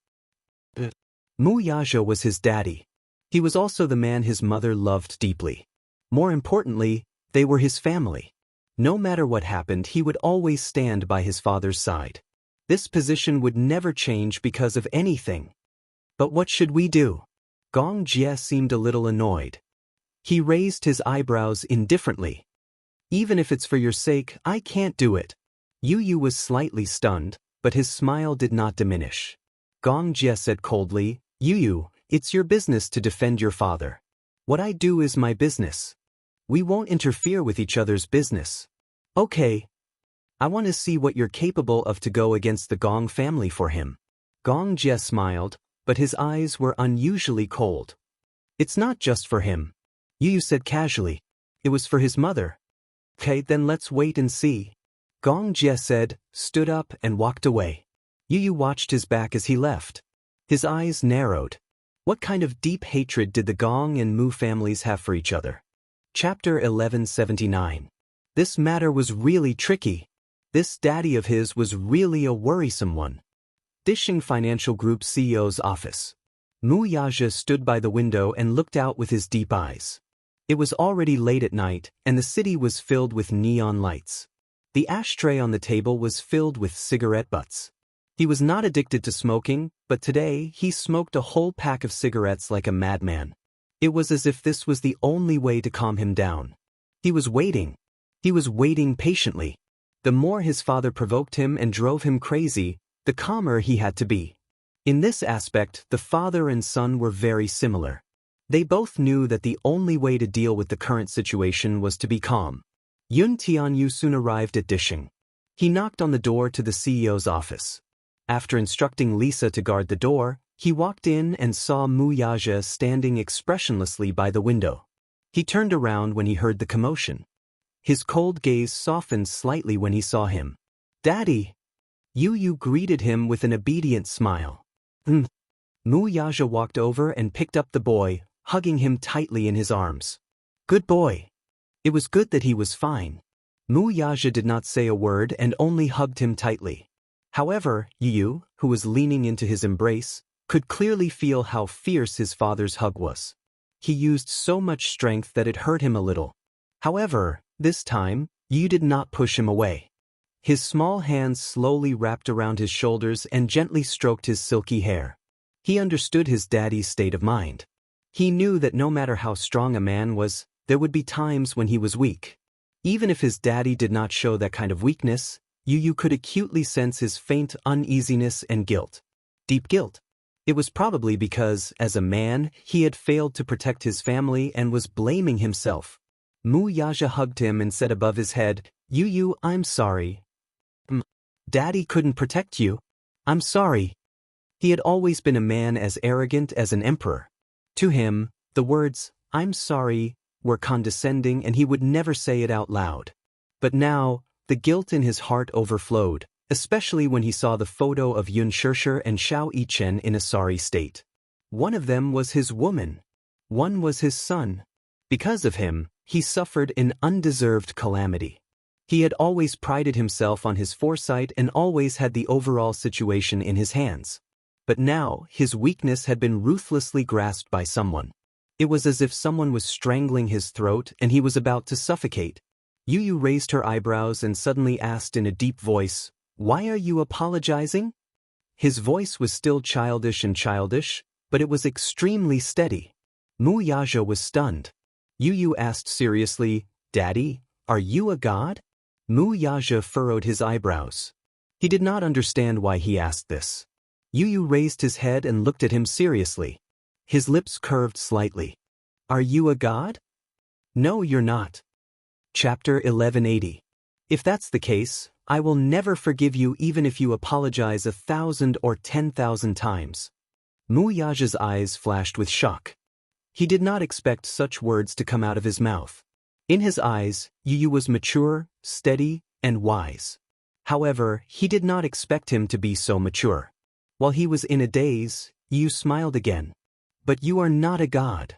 Mu Yaja was his daddy. He was also the man his mother loved deeply. More importantly, they were his family. No matter what happened, he would always stand by his father's side. This position would never change because of anything. But what should we do? Gong Jie seemed a little annoyed. He raised his eyebrows indifferently. Even if it's for your sake, I can't do it. Yu was slightly stunned, but his smile did not diminish. Gong Jie said coldly, Yu, it's your business to defend your father. What I do is my business. We won't interfere with each other's business. Okay. I want to see what you're capable of to go against the Gong family for him. Gong Jie smiled, but his eyes were unusually cold. It's not just for him. Yu said casually. It was for his mother. Okay, then let's wait and see. Gong Jie said, stood up and walked away. Yu watched his back as he left. His eyes narrowed. What kind of deep hatred did the Gong and Mu families have for each other? Chapter 1179. This matter was really tricky. This daddy of his was really a worrisome one. Dishing Financial Group CEO's office. Mu Yaja stood by the window and looked out with his deep eyes. It was already late at night, and the city was filled with neon lights. The ashtray on the table was filled with cigarette butts. He was not addicted to smoking, but today he smoked a whole pack of cigarettes like a madman. It was as if this was the only way to calm him down. He was waiting. He was waiting patiently. The more his father provoked him and drove him crazy, the calmer he had to be. In this aspect, the father and son were very similar. They both knew that the only way to deal with the current situation was to be calm. Yun Tianyu soon arrived at Dishing. He knocked on the door to the CEO's office. After instructing Lisa to guard the door, he walked in and saw Mu Yaja standing expressionlessly by the window. He turned around when he heard the commotion. His cold gaze softened slightly when he saw him. Daddy! Yu greeted him with an obedient smile. Mu Yaja walked over and picked up the boy, hugging him tightly in his arms. Good boy. It was good that he was fine. Mu Yaja did not say a word and only hugged him tightly. However, Yu, who was leaning into his embrace, could clearly feel how fierce his father's hug was. He used so much strength that it hurt him a little. However, this time, Yu did not push him away. His small hands slowly wrapped around his shoulders and gently stroked his silky hair. He understood his daddy's state of mind. He knew that no matter how strong a man was, there would be times when he was weak. Even if his daddy did not show that kind of weakness, Yu could acutely sense his faint uneasiness and guilt. Deep guilt. It was probably because, as a man, he had failed to protect his family and was blaming himself. Mu Yaja hugged him and said above his head, Yu, I'm sorry. Daddy couldn't protect you. I'm sorry. He had always been a man as arrogant as an emperor. To him, the words, I'm sorry, were condescending and he would never say it out loud. But now, the guilt in his heart overflowed, especially when he saw the photo of Yun Shishir and Xiao Yichen in a sorry state. One of them was his woman. One was his son. Because of him, he suffered an undeserved calamity. He had always prided himself on his foresight and always had the overall situation in his hands. But now, his weakness had been ruthlessly grasped by someone. It was as if someone was strangling his throat and he was about to suffocate. Yu raised her eyebrows and suddenly asked in a deep voice, Why are you apologizing? His voice was still childish, but it was extremely steady. Mu Yaja was stunned. Yu asked seriously, Daddy, are you a god? Mu Yaja furrowed his eyebrows. He did not understand why he asked this. Yu raised his head and looked at him seriously. His lips curved slightly. Are you a god? No, you're not. Chapter 1180. If that's the case, I will never forgive you even if you apologize 1,000 or 10,000 times. Mu Yaja's eyes flashed with shock. He did not expect such words to come out of his mouth. In his eyes, Yu was mature, steady, and wise. However, he did not expect him to be so mature. While he was in a daze, Yu smiled again. But you are not a god.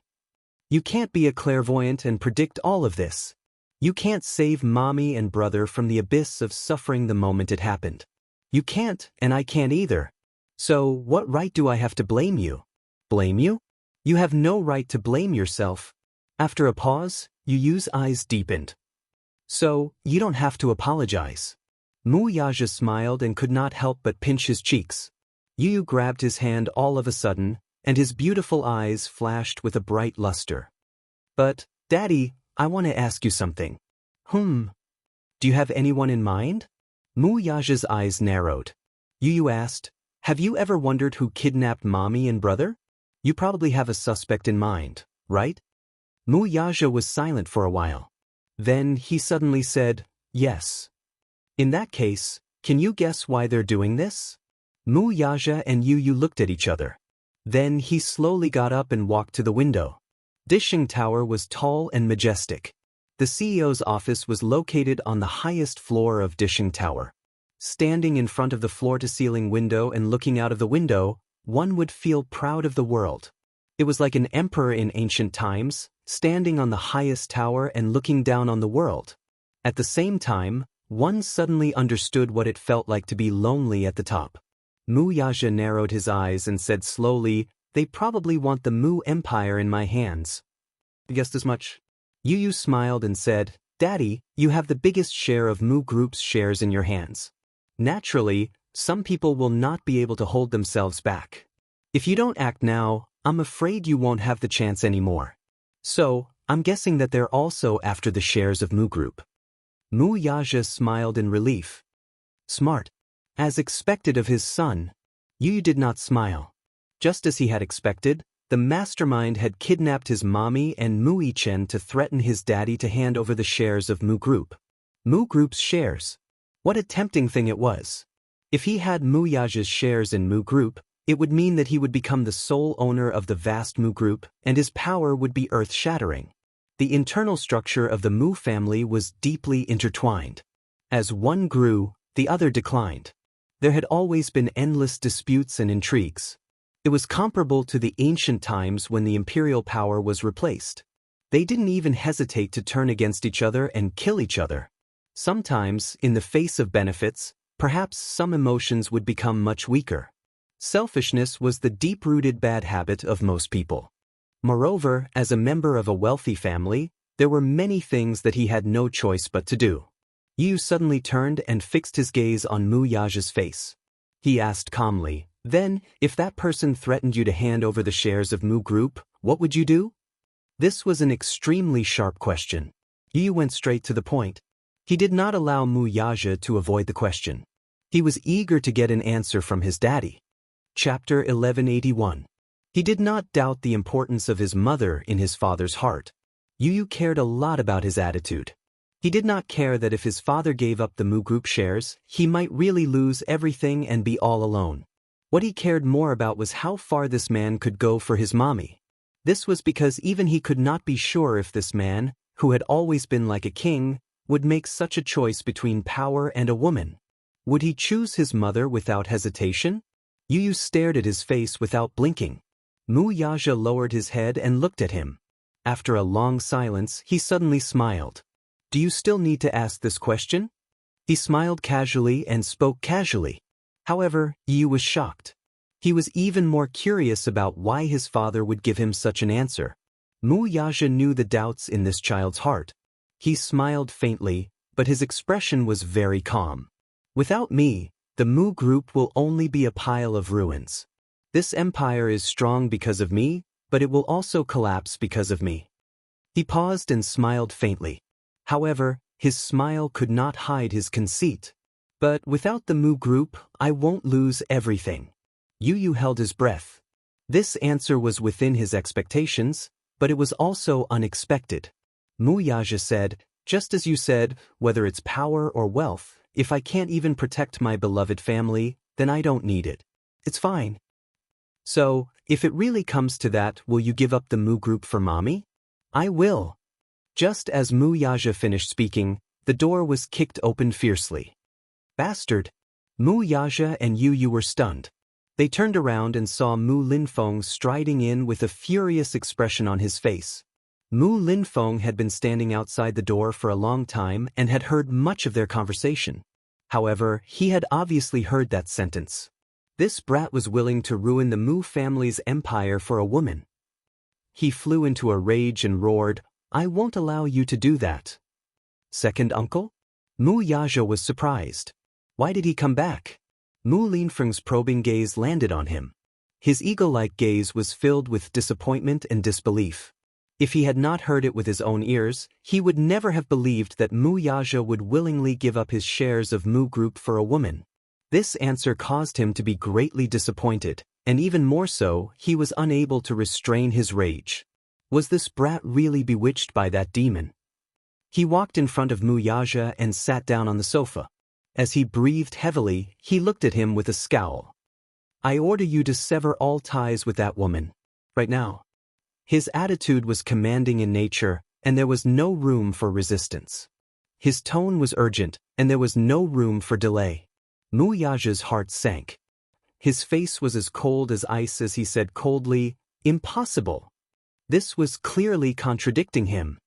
You can't be a clairvoyant and predict all of this. You can't save mommy and brother from the abyss of suffering the moment it happened. You can't, and I can't either. So, what right do I have to blame you? Blame you? You have no right to blame yourself. After a pause, Yu's eyes deepened. So, you don't have to apologize. Mu Yaja smiled and could not help but pinch his cheeks. Yu grabbed his hand all of a sudden, and his beautiful eyes flashed with a bright luster. But, Daddy, I want to ask you something. Do you have anyone in mind? Mu Yaja's eyes narrowed. Yu asked, have you ever wondered who kidnapped mommy and brother? You probably have a suspect in mind, right? Mu Yaja was silent for a while. Then he suddenly said, yes. In that case, can you guess why they're doing this? Mu Yaja and Yu looked at each other. Then he slowly got up and walked to the window. Dishing Tower was tall and majestic. The CEO's office was located on the highest floor of Dishing Tower. Standing in front of the floor-to-ceiling window and looking out of the window, one would feel proud of the world. It was like an emperor in ancient times, standing on the highest tower and looking down on the world. At the same time, one suddenly understood what it felt like to be lonely at the top. Mu Yaja narrowed his eyes and said slowly, they probably want the Mu Empire in my hands. I guessed as much. Yu smiled and said, Daddy, you have the biggest share of Mu Group's shares in your hands. Naturally, some people will not be able to hold themselves back. If you don't act now, I'm afraid you won't have the chance anymore. So, I'm guessing that they're also after the shares of Mu Group. Mu Yaja smiled in relief. Smart. As expected of his son, Yu did not smile. Just as he had expected, the mastermind had kidnapped his mommy and Mu Yichen to threaten his daddy to hand over the shares of Mu Group. Mu Group's shares. What a tempting thing it was. If he had Mu Yaja's shares in Mu Group, it would mean that he would become the sole owner of the vast Mu Group, and his power would be earth-shattering. The internal structure of the Mu family was deeply intertwined. As one grew, the other declined. There had always been endless disputes and intrigues. It was comparable to the ancient times when the imperial power was replaced. They didn't even hesitate to turn against each other and kill each other. Sometimes, in the face of benefits, perhaps some emotions would become much weaker. Selfishness was the deep-rooted bad habit of most people. Moreover, as a member of a wealthy family, there were many things that he had no choice but to do. Yu suddenly turned and fixed his gaze on Mu Yaja's face. He asked calmly, then, if that person threatened you to hand over the shares of Mu Group, what would you do? This was an extremely sharp question. Yu went straight to the point. He did not allow Mu Yaja to avoid the question. He was eager to get an answer from his daddy. Chapter 1181. He did not doubt the importance of his mother in his father's heart. Yu cared a lot about his attitude. He did not care that if his father gave up the Mu Group shares, he might really lose everything and be all alone. What he cared more about was how far this man could go for his mommy. This was because even he could not be sure if this man, who had always been like a king, would make such a choice between power and a woman. Would he choose his mother without hesitation? Yu stared at his face without blinking. Mu Yaja lowered his head and looked at him. After a long silence, he suddenly smiled. Do you still need to ask this question? He smiled casually and spoke casually. However, Yu was shocked. He was even more curious about why his father would give him such an answer. Mu Yaja knew the doubts in this child's heart. He smiled faintly, but his expression was very calm. Without me, the Mu Group will only be a pile of ruins. This empire is strong because of me, but it will also collapse because of me. He paused and smiled faintly. However, his smile could not hide his conceit. But without the Mu Group, I won't lose everything. Yu held his breath. This answer was within his expectations, but it was also unexpected. Mu Yaja said, just as you said, whether it's power or wealth, if I can't even protect my beloved family, then I don't need it. It's fine. So, if it really comes to that, will you give up the Mu Group for mommy? I will. Just as Mu Yaja finished speaking, the door was kicked open fiercely. Bastard! Mu Yaja and you were stunned. They turned around and saw Mu Linfeng striding in with a furious expression on his face. Mu Linfeng had been standing outside the door for a long time and had heard much of their conversation. However, he had obviously heard that sentence. This brat was willing to ruin the Mu family's empire for a woman. He flew into a rage and roared, "I won't allow you to do that." Second uncle? Mu Yaja was surprised. Why did he come back? Mu Linfeng's probing gaze landed on him. His eagle-like gaze was filled with disappointment and disbelief. If he had not heard it with his own ears, he would never have believed that Mu Yaja would willingly give up his shares of Mu Group for a woman. This answer caused him to be greatly disappointed, and even more so, he was unable to restrain his rage. Was this brat really bewitched by that demon? He walked in front of Mu Yaja and sat down on the sofa. As he breathed heavily, he looked at him with a scowl. "I order you to sever all ties with that woman. Right now." His attitude was commanding in nature, and there was no room for resistance. His tone was urgent, and there was no room for delay. Mu Yaja's heart sank. His face was as cold as ice as he said coldly, "Impossible." This was clearly contradicting him.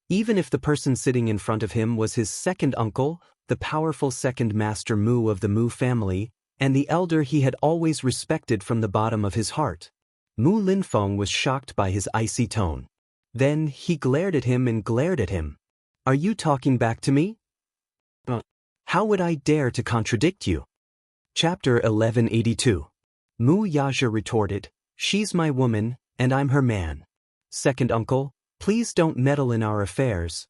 Even if the person sitting in front of him was his second uncle, the powerful second master Mu of the Mu family, and the elder he had always respected from the bottom of his heart. Mu Linfeng was shocked by his icy tone. Then he glared at him and glared at him. "Are you talking back to me? How would I dare to contradict you?" Chapter 1182. Mu Yaja retorted, "She's my woman, and I'm her man. Second uncle, please don't meddle in our affairs."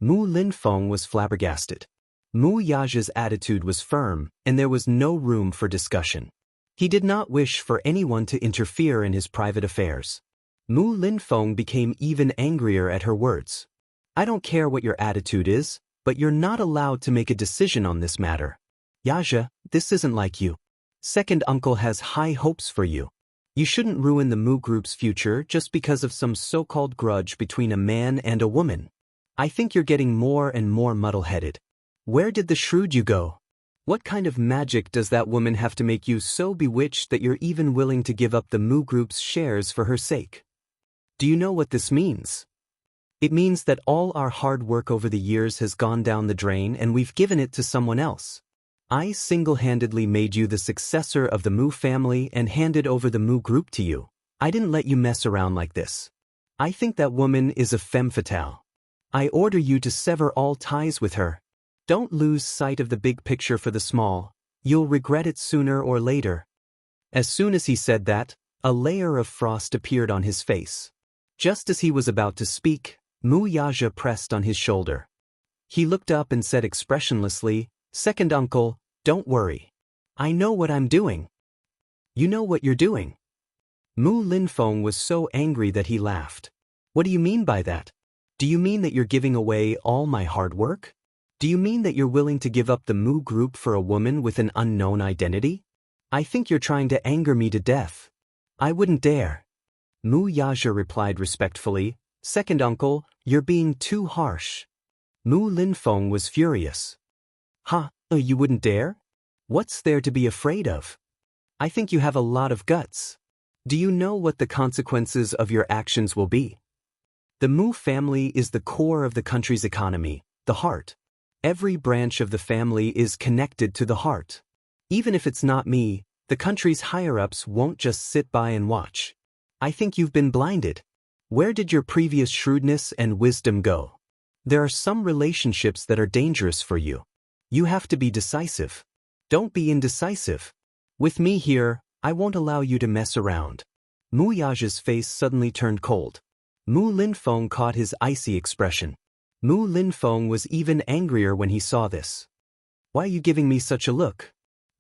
Mu Linfeng was flabbergasted. Mu Yaja's attitude was firm, and there was no room for discussion. He did not wish for anyone to interfere in his private affairs. Mu Linfeng became even angrier at her words. "I don't care what your attitude is, but you're not allowed to make a decision on this matter. Yaja, this isn't like you. Second uncle has high hopes for you. You shouldn't ruin the Mu Group's future just because of some so-called grudge between a man and a woman. I think you're getting more and more muddle-headed. Where did the shrewd you go? What kind of magic does that woman have to make you so bewitched that you're even willing to give up the Mu Group's shares for her sake? Do you know what this means? It means that all our hard work over the years has gone down the drain and we've given it to someone else. I single-handedly made you the successor of the Mu family and handed over the Mu Group to you. I didn't let you mess around like this. I think that woman is a femme fatale. I order you to sever all ties with her. Don't lose sight of the big picture for the small. You'll regret it sooner or later." As soon as he said that, a layer of frost appeared on his face. Just as he was about to speak, Mu Yaja pressed on his shoulder. He looked up and said expressionlessly, "Second uncle, don't worry. I know what I'm doing." "You know what you're doing?" Mu Linfeng was so angry that he laughed. "What do you mean by that? Do you mean that you're giving away all my hard work? Do you mean that you're willing to give up the Mu Group for a woman with an unknown identity? I think you're trying to anger me to death." "I wouldn't dare." Mu Yaja replied respectfully, "Second uncle, you're being too harsh." Mu Linfeng was furious. "Huh, you wouldn't dare? What's there to be afraid of? I think you have a lot of guts. Do you know what the consequences of your actions will be? The Mu family is the core of the country's economy, the heart. Every branch of the family is connected to the heart. Even if it's not me, the country's higher-ups won't just sit by and watch. I think you've been blinded. Where did your previous shrewdness and wisdom go? There are some relationships that are dangerous for you. You have to be decisive. Don't be indecisive. With me here, I won't allow you to mess around." Mu Yaja's face suddenly turned cold. Mu Linfeng caught his icy expression. Mu Linfeng was even angrier when he saw this. "Why are you giving me such a look?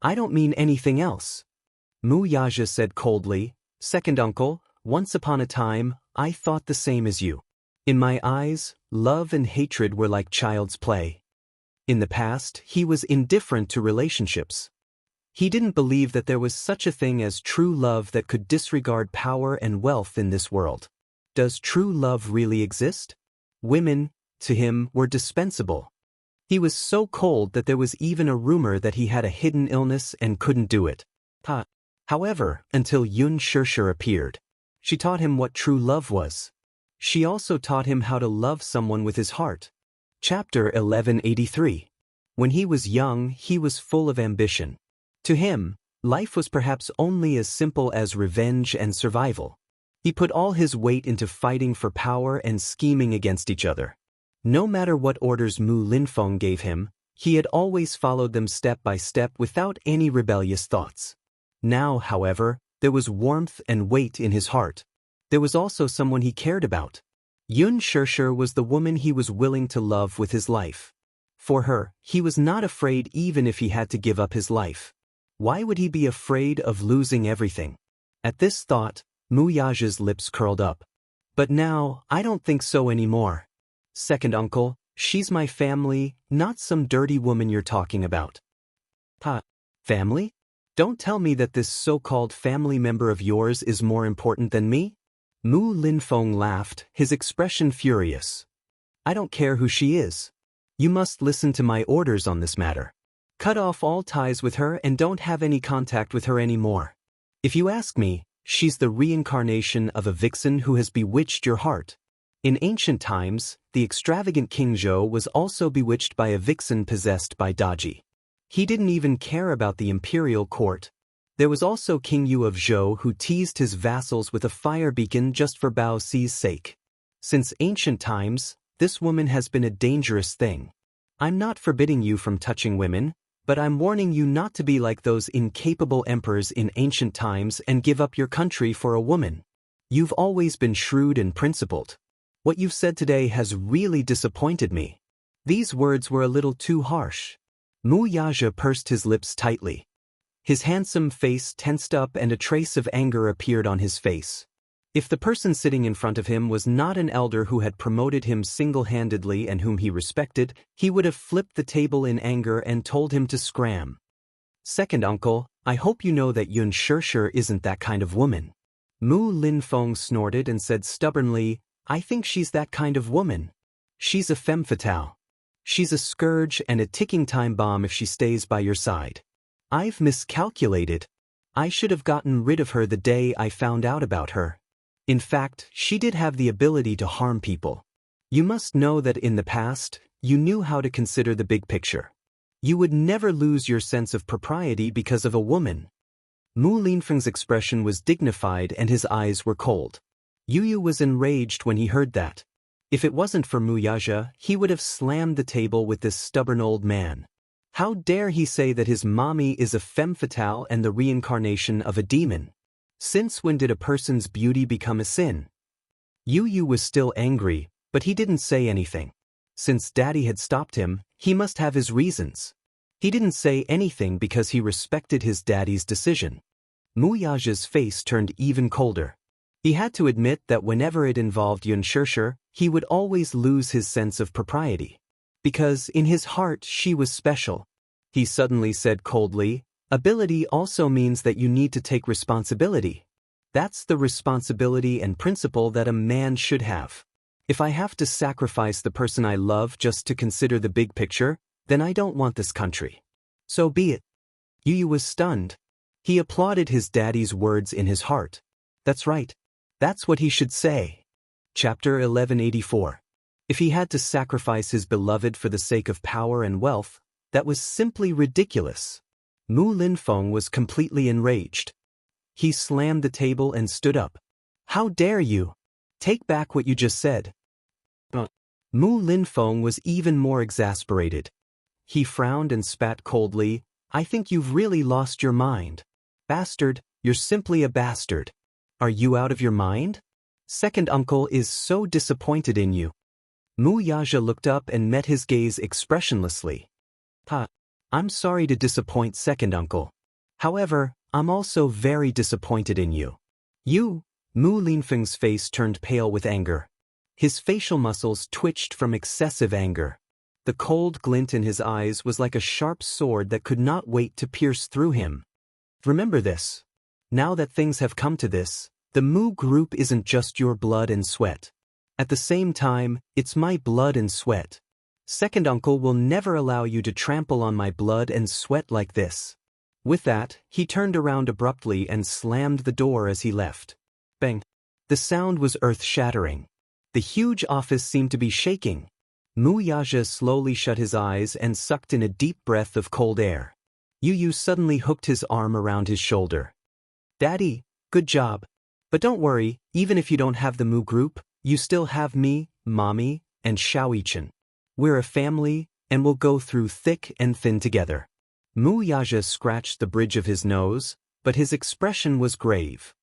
I don't mean anything else." Mu Yaja said coldly, "Second uncle, once upon a time, I thought the same as you. In my eyes, love and hatred were like child's play. In the past, he was indifferent to relationships. He didn't believe that there was such a thing as true love that could disregard power and wealth in this world. Does true love really exist? Women, to him, were dispensable. He was so cold that there was even a rumor that he had a hidden illness and couldn't do it. However, until Xianxia appeared. She taught him what true love was. She also taught him how to love someone with his heart. Chapter 1183. When he was young, he was full of ambition. To him, life was perhaps only as simple as revenge and survival. He put all his weight into fighting for power and scheming against each other. No matter what orders Mu Linfeng gave him, he had always followed them step by step without any rebellious thoughts. Now, however, there was warmth and weight in his heart. There was also someone he cared about. Xianxia was the woman he was willing to love with his life. For her, he was not afraid even if he had to give up his life. Why would he be afraid of losing everything? At this thought, Mu Yaja's lips curled up. But now, I don't think so anymore. Second uncle, she's my family, not some dirty woman you're talking about. Family? Don't tell me that this so-called family member of yours is more important than me? Mu Linfeng laughed, his expression furious. I don't care who she is. You must listen to my orders on this matter. Cut off all ties with her and don't have any contact with her anymore. If you ask me, she's the reincarnation of a vixen who has bewitched your heart. In ancient times, the extravagant King Zhou was also bewitched by a vixen possessed by Daji. He didn't even care about the imperial court. There was also King Yu of Zhou who teased his vassals with a fire beacon just for Bao Xi's sake. Since ancient times, this woman has been a dangerous thing. I'm not forbidding you from touching women, but I'm warning you not to be like those incapable emperors in ancient times and give up your country for a woman. You've always been shrewd and principled. What you've said today has really disappointed me. These words were a little too harsh. Mu Yaja pursed his lips tightly. His handsome face tensed up and a trace of anger appeared on his face. If the person sitting in front of him was not an elder who had promoted him single-handedly and whom he respected, he would have flipped the table in anger and told him to scram. Second uncle, I hope you know that Xianxia isn't that kind of woman. Mu Linfeng snorted and said stubbornly, I think she's that kind of woman. She's a femme fatale. She's a scourge and a ticking time bomb if she stays by your side. I've miscalculated. I should have gotten rid of her the day I found out about her. In fact, she did have the ability to harm people. You must know that in the past, you knew how to consider the big picture. You would never lose your sense of propriety because of a woman. Mu Linfeng's expression was dignified and his eyes were cold. Yu was enraged when he heard that. If it wasn't for Mu Yaja, he would have slammed the table with this stubborn old man. How dare he say that his mommy is a femme fatale and the reincarnation of a demon? Since when did a person's beauty become a sin? Yu was still angry, but he didn't say anything. Since Daddy had stopped him, he must have his reasons. He didn't say anything because he respected his daddy's decision. Mu Yaja's face turned even colder. He had to admit that whenever it involved Xianxia, he would always lose his sense of propriety. Because in his heart she was special. He suddenly said coldly, ability also means that you need to take responsibility. That's the responsibility and principle that a man should have. If I have to sacrifice the person I love just to consider the big picture, then I don't want this country. So be it. Yu was stunned. He applauded his daddy's words in his heart. That's right. That's what he should say. Chapter 1184. If he had to sacrifice his beloved for the sake of power and wealth, that was simply ridiculous. Mu Linfeng was completely enraged. He slammed the table and stood up. How dare you? Take back what you just said. Mu Linfeng was even more exasperated. He frowned and spat coldly. I think you've really lost your mind. Bastard, you're simply a bastard. Are you out of your mind? Second uncle is so disappointed in you. Mu Yaja looked up and met his gaze expressionlessly. I'm sorry to disappoint second uncle. However, I'm also very disappointed in you. Mu Linfeng's face turned pale with anger. His facial muscles twitched from excessive anger. The cold glint in his eyes was like a sharp sword that could not wait to pierce through him. Remember this. Now that things have come to this, the Mu group isn't just your blood and sweat. At the same time, it's my blood and sweat. Second uncle will never allow you to trample on my blood and sweat like this. With that, he turned around abruptly and slammed the door as he left. Bang! The sound was earth-shattering. The huge office seemed to be shaking. Mu Yaja slowly shut his eyes and sucked in a deep breath of cold air. Yu Yu suddenly hooked his arm around his shoulder. Daddy, good job. But don't worry, even if you don't have the Mu group, you still have me, Mommy, and Xiaoyichen. We're a family, and we'll go through thick and thin together. Mu Yaja scratched the bridge of his nose, but his expression was grave.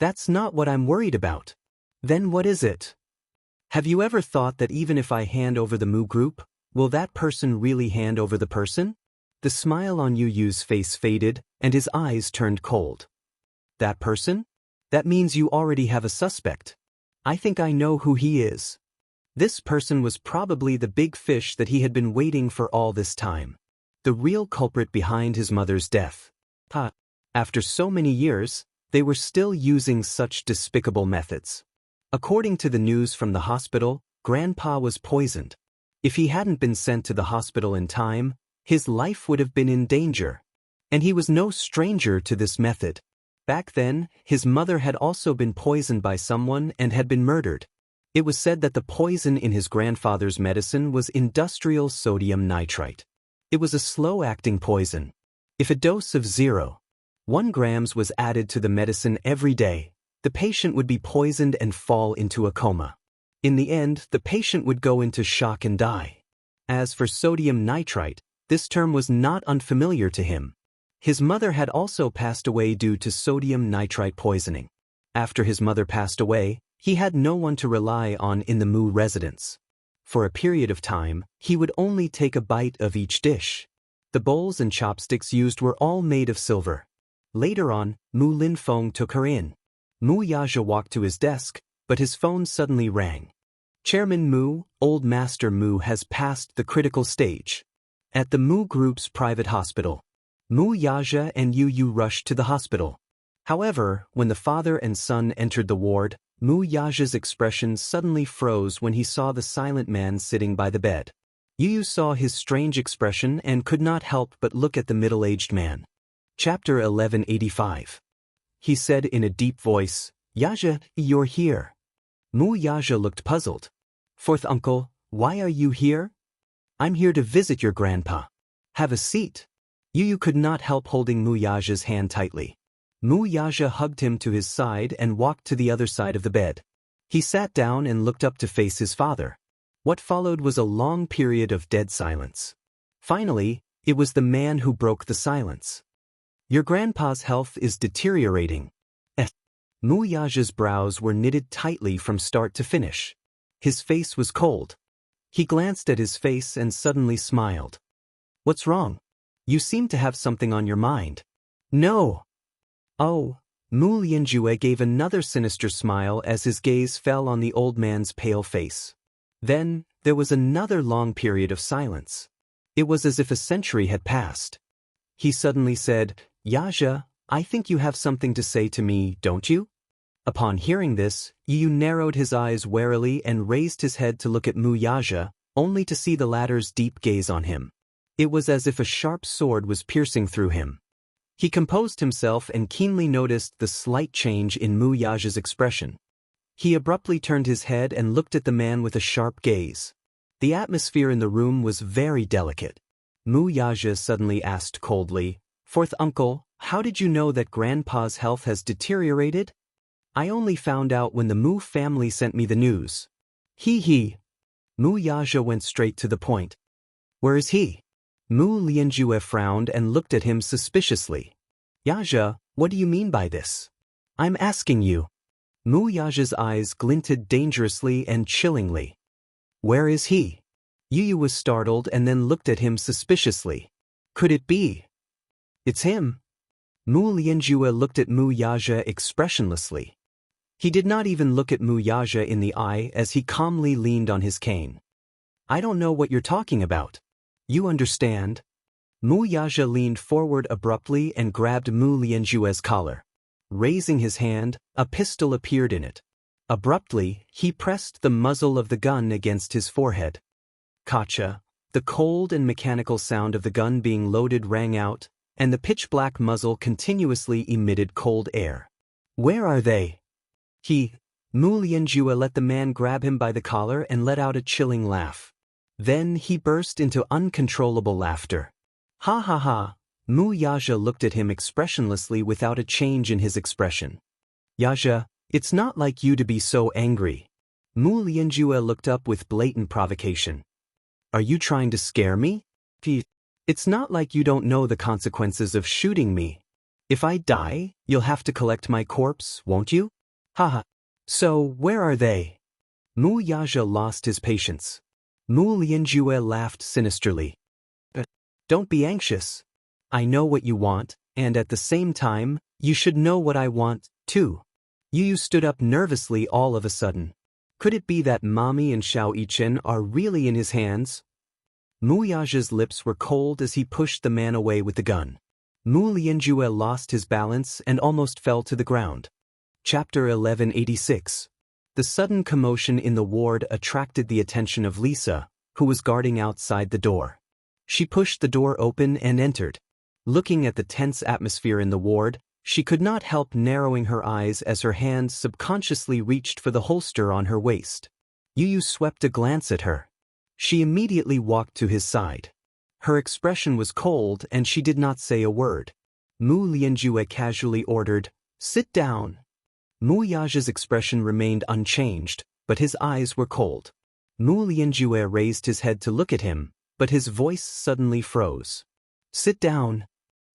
That's not what I'm worried about. Then what is it? Have you ever thought that even if I hand over the Mu group, will that person really hand over the person? The smile on Yu Yu's face faded, and his eyes turned cold. That person? That means you already have a suspect. I think I know who he is. This person was probably the big fish that he had been waiting for all this time. The real culprit behind his mother's death. After so many years, they were still using such despicable methods. According to the news from the hospital, Grandpa was poisoned. If he hadn't been sent to the hospital in time, his life would have been in danger. And he was no stranger to this method. Back then, his mother had also been poisoned by someone and had been murdered. It was said that the poison in his grandfather's medicine was industrial sodium nitrite. It was a slow-acting poison. If a dose of 0.1 grams was added to the medicine every day, the patient would be poisoned and fall into a coma. In the end, the patient would go into shock and die. As for sodium nitrite, this term was not unfamiliar to him. His mother had also passed away due to sodium nitrite poisoning. After his mother passed away, he had no one to rely on in the Mu residence. For a period of time, he would only take a bite of each dish. The bowls and chopsticks used were all made of silver. Later on, Mu Linfeng took her in. Mu Yaja walked to his desk, but his phone suddenly rang. Chairman Mu, Old Master Mu has passed the critical stage. At the Mu Group's private hospital, Mu Yaja and Yu Yu rushed to the hospital. However, when the father and son entered the ward, Mu Yaja's expression suddenly froze when he saw the silent man sitting by the bed. Yu Yu saw his strange expression and could not help but look at the middle-aged man. Chapter 1185. He said in a deep voice, Yaja, you're here. Mu Yaja looked puzzled. Fourth uncle, why are you here? I'm here to visit your grandpa. Have a seat. Yu Yu could not help holding Mu Yaja's hand tightly. Mu Yaja hugged him to his side and walked to the other side of the bed. He sat down and looked up to face his father. What followed was a long period of dead silence. Finally, it was the man who broke the silence. Your grandpa's health is deteriorating. Mu Yaja's brows were knitted tightly from start to finish. His face was cold. He glanced at his face and suddenly smiled. What's wrong? You seem to have something on your mind. No. Oh, Mu Lianjue gave another sinister smile as his gaze fell on the old man's pale face. Then, there was another long period of silence. It was as if a century had passed. He suddenly said, Yaja, I think you have something to say to me, don't you? Upon hearing this, Yu narrowed his eyes warily and raised his head to look at Mu Yaja, only to see the latter's deep gaze on him. It was as if a sharp sword was piercing through him. He composed himself and keenly noticed the slight change in Mu Yaja's expression. He abruptly turned his head and looked at the man with a sharp gaze. The atmosphere in the room was very delicate. Mu Yaja suddenly asked coldly, Fourth uncle, how did you know that Grandpa's health has deteriorated? I only found out when the Mu family sent me the news. He. Mu Yaja went straight to the point. Where is he? Mu Lianjue frowned and looked at him suspiciously. Yaja, what do you mean by this? I'm asking you. Mu Yaja's eyes glinted dangerously and chillingly. Where is he? Yu Yu was startled and then looked at him suspiciously. Could it be? It's him. Mu Lianjue looked at Mu Yaja expressionlessly. He did not even look at Mu Yaja in the eye as he calmly leaned on his cane. I don't know what you're talking about. You understand? Mu Yaja leaned forward abruptly and grabbed Mu Lianjue's collar. Raising his hand, a pistol appeared in it. Abruptly, he pressed the muzzle of the gun against his forehead. Kacha. The cold and mechanical sound of the gun being loaded rang out, and the pitch-black muzzle continuously emitted cold air. Where are they? Mu Lianjue let the man grab him by the collar and let out a chilling laugh. Then he burst into uncontrollable laughter. Ha ha ha! Mu Yaja looked at him expressionlessly without a change in his expression. Yaja, it's not like you to be so angry. Mu Lianjue looked up with blatant provocation. Are you trying to scare me? It's not like you don't know the consequences of shooting me. If I die, you'll have to collect my corpse, won't you? Haha. So, where are they? Mu Yaja lost his patience. Mu Lianjue laughed sinisterly. Don't be anxious. I know what you want, and at the same time, you should know what I want, too. Yu stood up nervously all of a sudden. Could it be that Mami and Xiao Yichen are really in his hands? Mu Yaja's lips were cold as he pushed the man away with the gun. Mu Lianjue lost his balance and almost fell to the ground. Chapter 1186. The sudden commotion in the ward attracted the attention of Lisa, who was guarding outside the door. She pushed the door open and entered. Looking at the tense atmosphere in the ward, she could not help narrowing her eyes as her hand subconsciously reached for the holster on her waist. Yu swept a glance at her. She immediately walked to his side. Her expression was cold and she did not say a word. Mu Lianjue casually ordered, "Sit down." Mu Yaja's expression remained unchanged, but his eyes were cold. Mu Lianjue raised his head to look at him, but his voice suddenly froze. "Sit down."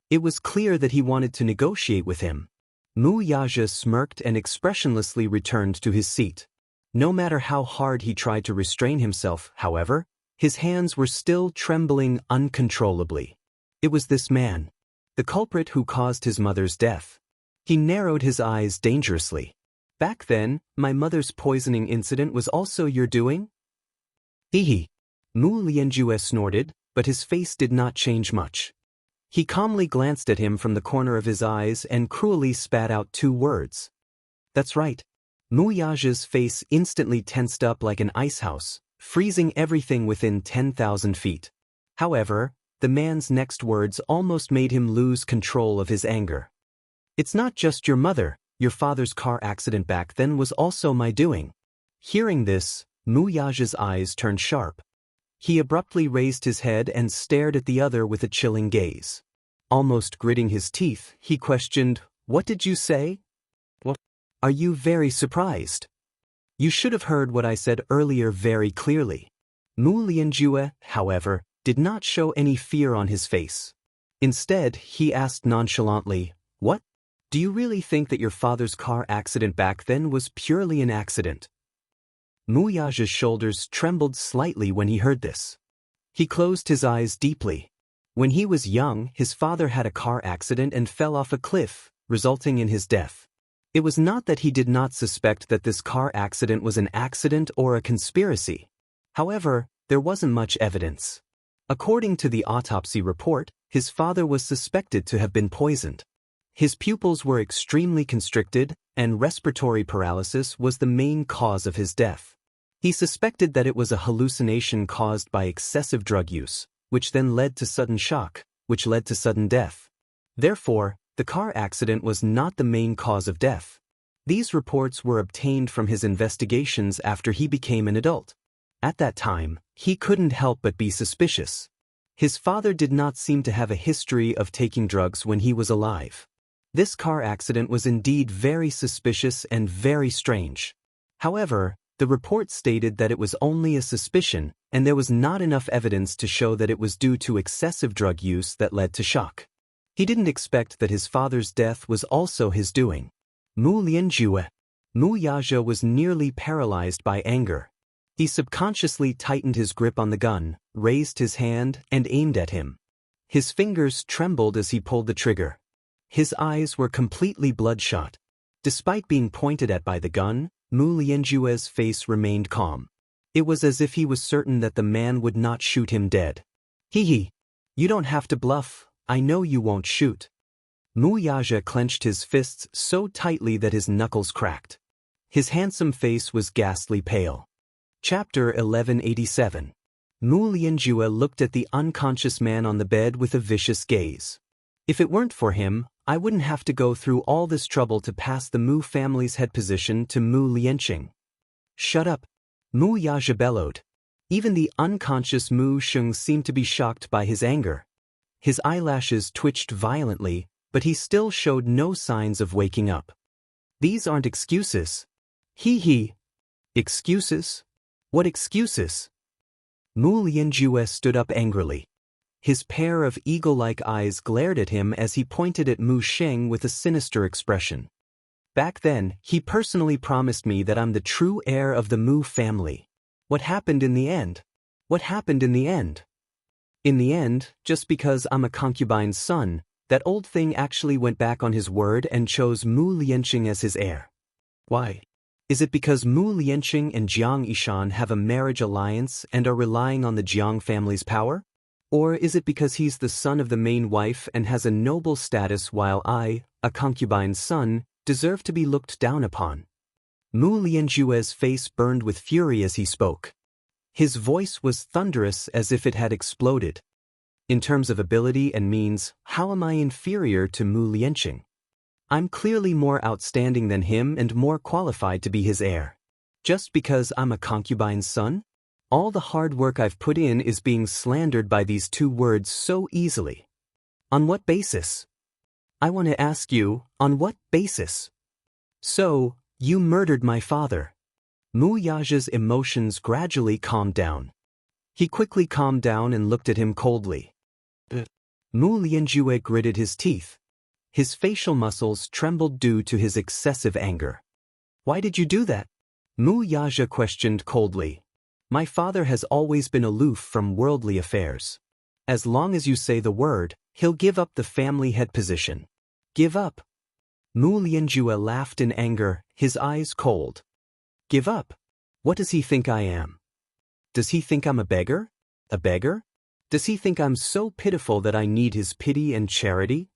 It was clear that he wanted to negotiate with him. Mu Yaja smirked and expressionlessly returned to his seat. No matter how hard he tried to restrain himself, however, his hands were still trembling uncontrollably. It was this man, the culprit who caused his mother's death. He narrowed his eyes dangerously. "Back then, my mother's poisoning incident was also your doing?" Hee. Mu Lianjue snorted, but his face did not change much. He calmly glanced at him from the corner of his eyes and cruelly spat out 2 words. "That's right." Mu Yaja's face instantly tensed up like an icehouse, freezing everything within 10,000 feet. However, the man's next words almost made him lose control of his anger. "It's not just your mother, your father's car accident back then was also my doing." Hearing this, Mu Yaja's eyes turned sharp. He abruptly raised his head and stared at the other with a chilling gaze. Almost gritting his teeth, he questioned, "What did you say? What? Are you very surprised? You should have heard what I said earlier very clearly." Mu Lianjue, however, did not show any fear on his face. Instead, he asked nonchalantly, "What? Do you really think that your father's car accident back then was purely an accident?" Mu Yaja's shoulders trembled slightly when he heard this. He closed his eyes deeply. When he was young, his father had a car accident and fell off a cliff, resulting in his death. It was not that he did not suspect that this car accident was an accident or a conspiracy. However, there wasn't much evidence. According to the autopsy report, his father was suspected to have been poisoned. His pupils were extremely constricted, and respiratory paralysis was the main cause of his death. He suspected that it was a hallucination caused by excessive drug use, which then led to sudden shock, which led to sudden death. Therefore, the car accident was not the main cause of death. These reports were obtained from his investigations after he became an adult. At that time, he couldn't help but be suspicious. His father did not seem to have a history of taking drugs when he was alive. This car accident was indeed very suspicious and very strange. However, the report stated that it was only a suspicion, and there was not enough evidence to show that it was due to excessive drug use that led to shock. He didn't expect that his father's death was also his doing. Mu Lianjue. Mu Yaja was nearly paralyzed by anger. He subconsciously tightened his grip on the gun, raised his hand, and aimed at him. His fingers trembled as he pulled the trigger. His eyes were completely bloodshot. Despite being pointed at by the gun, Mu Lianjue's face remained calm. It was as if he was certain that the man would not shoot him dead. "Hee. You don't have to bluff, I know you won't shoot." Mu Yaja clenched his fists so tightly that his knuckles cracked. His handsome face was ghastly pale. Chapter 1187. Mu Lianjue looked at the unconscious man on the bed with a vicious gaze. If it weren't for him, I wouldn't have to go through all this trouble to pass the Mu family's head position to Mu Lianqing. Shut up! Mu Yaja bellowed. Even the unconscious Mu Sheng seemed to be shocked by his anger. His eyelashes twitched violently, but he still showed no signs of waking up. These aren't excuses. He. Excuses? What excuses? Mu Lianjue stood up angrily. His pair of eagle-like eyes glared at him as he pointed at Mu Sheng with a sinister expression. Back then, he personally promised me that I'm the true heir of the Mu family. What happened in the end? What happened in the end? In the end, just because I'm a concubine's son, that old thing actually went back on his word and chose Mu Lianqing as his heir. Why? Is it because Mu Lianqing and Jiang Yishan have a marriage alliance and are relying on the Jiang family's power? Or is it because he's the son of the main wife and has a noble status while I, a concubine's son, deserve to be looked down upon? Mu Lianjue's face burned with fury as he spoke. His voice was thunderous as if it had exploded. In terms of ability and means, how am I inferior to Mu Lianqing? I'm clearly more outstanding than him and more qualified to be his heir. Just because I'm a concubine's son? All the hard work I've put in is being slandered by these two words so easily. On what basis? I want to ask you, on what basis? So, you murdered my father. Mu Yaja's emotions gradually calmed down. He quickly calmed down and looked at him coldly. Mu Lianjue gritted his teeth. His facial muscles trembled due to his excessive anger. Why did you do that? Mu Yaja questioned coldly. My father has always been aloof from worldly affairs. As long as you say the word, he'll give up the family head position. Give up? Mu Lianjue laughed in anger, his eyes cold. Give up? What does he think I am? Does he think I'm a beggar? A beggar? Does he think I'm so pitiful that I need his pity and charity?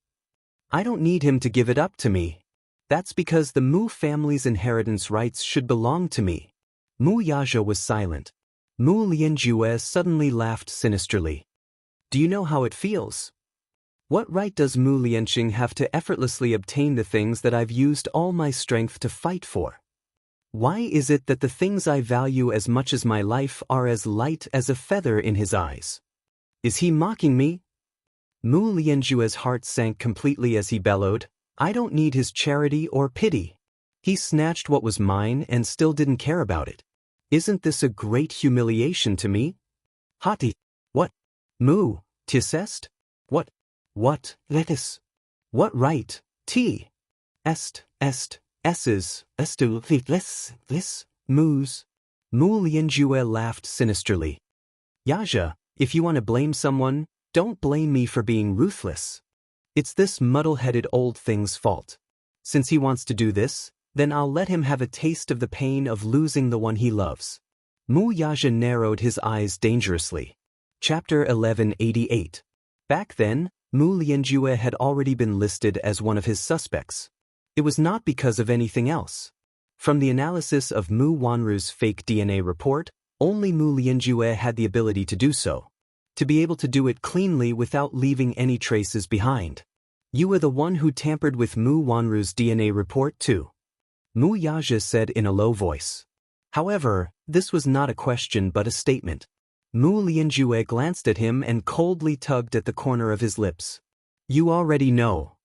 I don't need him to give it up to me. That's because the Mu family's inheritance rights should belong to me. Mu Yaja was silent. Mu Lianjue suddenly laughed sinisterly. Do you know how it feels? What right does Mu Lianqing have to effortlessly obtain the things that I've used all my strength to fight for? Why is it that the things I value as much as my life are as light as a feather in his eyes? Is he mocking me? Mu Lianjue's heart sank completely as he bellowed, I don't need his charity or pity. He snatched what was mine and still didn't care about it. Isn't this a great humiliation to me? Hati. What? Mu. Tisest? What? Letis? What right? T. Esses, estu, this, Mus. Mu Lianjue laughed sinisterly. Yaja, if you want to blame someone, don't blame me for being ruthless. It's this muddle-headed old thing's fault. Since he wants to do this, then I'll let him have a taste of the pain of losing the one he loves. Mu Yaja narrowed his eyes dangerously. Chapter 1188. Back then, Mu Lianjue had already been listed as one of his suspects. It was not because of anything else. From the analysis of Mu Wanru's fake DNA report, only Mu Lianjue had the ability to do so. To be able to do it cleanly without leaving any traces behind. You were the one who tampered with Mu Wanru's DNA report too. Mu Yaja said in a low voice. However, this was not a question but a statement. Mu Lianjue glanced at him and coldly tugged at the corner of his lips. You already know.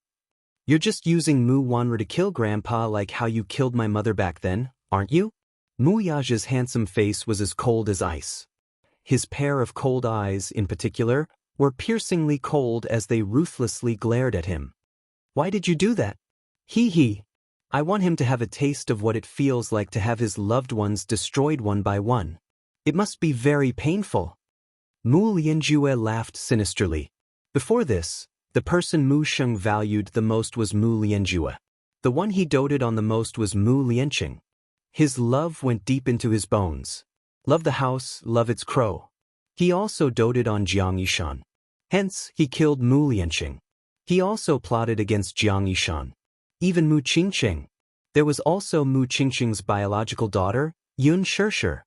You're just using Mu Wanru to kill Grandpa like how you killed my mother back then, aren't you? Mu Yaja's handsome face was as cold as ice. His pair of cold eyes, in particular, were piercingly cold as they ruthlessly glared at him. Why did you do that? He. I want him to have a taste of what it feels like to have his loved ones destroyed one by one. It must be very painful. Mu Lianjue laughed sinisterly. Before this, the person Mu Sheng valued the most was Mu Lianjue. The one he doted on the most was Mu Lianqing. His love went deep into his bones. Love the house, love its crow. He also doted on Jiang Yishan. Hence, he killed Mu Lianqing. He also plotted against Jiang Yishan. Even Mu Qingcheng. There was also Mu Qingqing's biological daughter, Xianxia.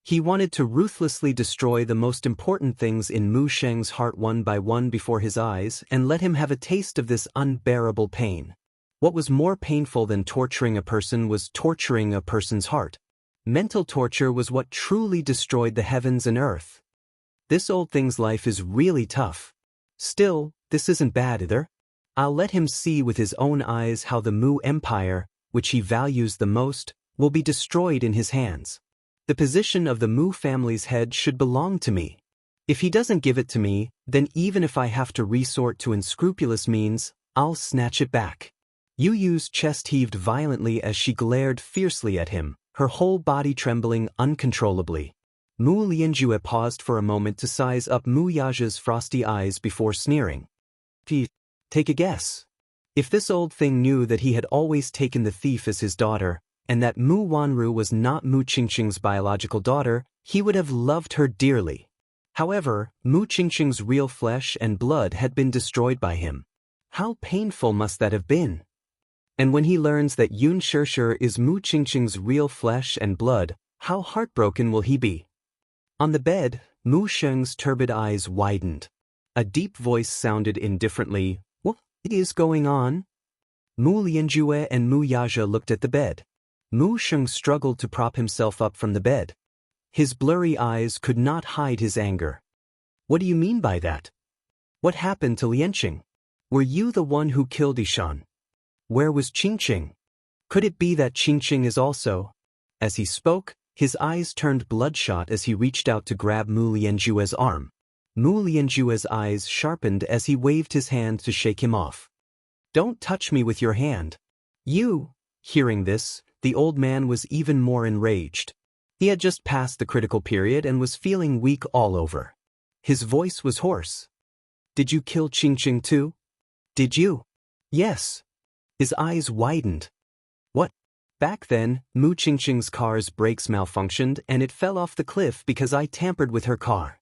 He wanted to ruthlessly destroy the most important things in Mu Sheng's heart one by one before his eyes and let him have a taste of this unbearable pain. What was more painful than torturing a person was torturing a person's heart. Mental torture was what truly destroyed the heavens and earth. This old thing's life is really tough. Still, this isn't bad either. I'll let him see with his own eyes how the Mu Empire, which he values the most, will be destroyed in his hands. The position of the Mu family's head should belong to me. If he doesn't give it to me, then even if I have to resort to unscrupulous means, I'll snatch it back. Yu Yu's chest heaved violently as she glared fiercely at him, her whole body trembling uncontrollably. Mu Lianjue paused for a moment to size up Mu Yaja's frosty eyes before sneering. Take a guess. If this old thing knew that he had always taken the thief as his daughter, and that Mu Wanru was not Mu Qingqing's biological daughter, he would have loved her dearly. However, Mu Qingqing's real flesh and blood had been destroyed by him. How painful must that have been? And when he learns that Xianxia is Mu Qingqing's real flesh and blood, how heartbroken will he be? On the bed, Mu Sheng's turbid eyes widened. A deep voice sounded indifferently, "What is going on?" Mu Lianjue and Mu Yaja looked at the bed. Mu Sheng struggled to prop himself up from the bed. His blurry eyes could not hide his anger. "What do you mean by that? What happened to Lianqing? Were you the one who killed Ishan? Where was Qingqing? Could it be that Qingqing is also—" As he spoke, his eyes turned bloodshot as he reached out to grab Mu Lianjue's arm. Mu Lianjue's eyes sharpened as he waved his hand to shake him off. "Don't touch me with your hand. You!" Hearing this, the old man was even more enraged. He had just passed the critical period and was feeling weak all over. His voice was hoarse. "Did you kill Qingqing too? Did you?" "Yes." His eyes widened. "What?" "Back then, Mu Qingqing's car's brakes malfunctioned and it fell off the cliff because I tampered with her car.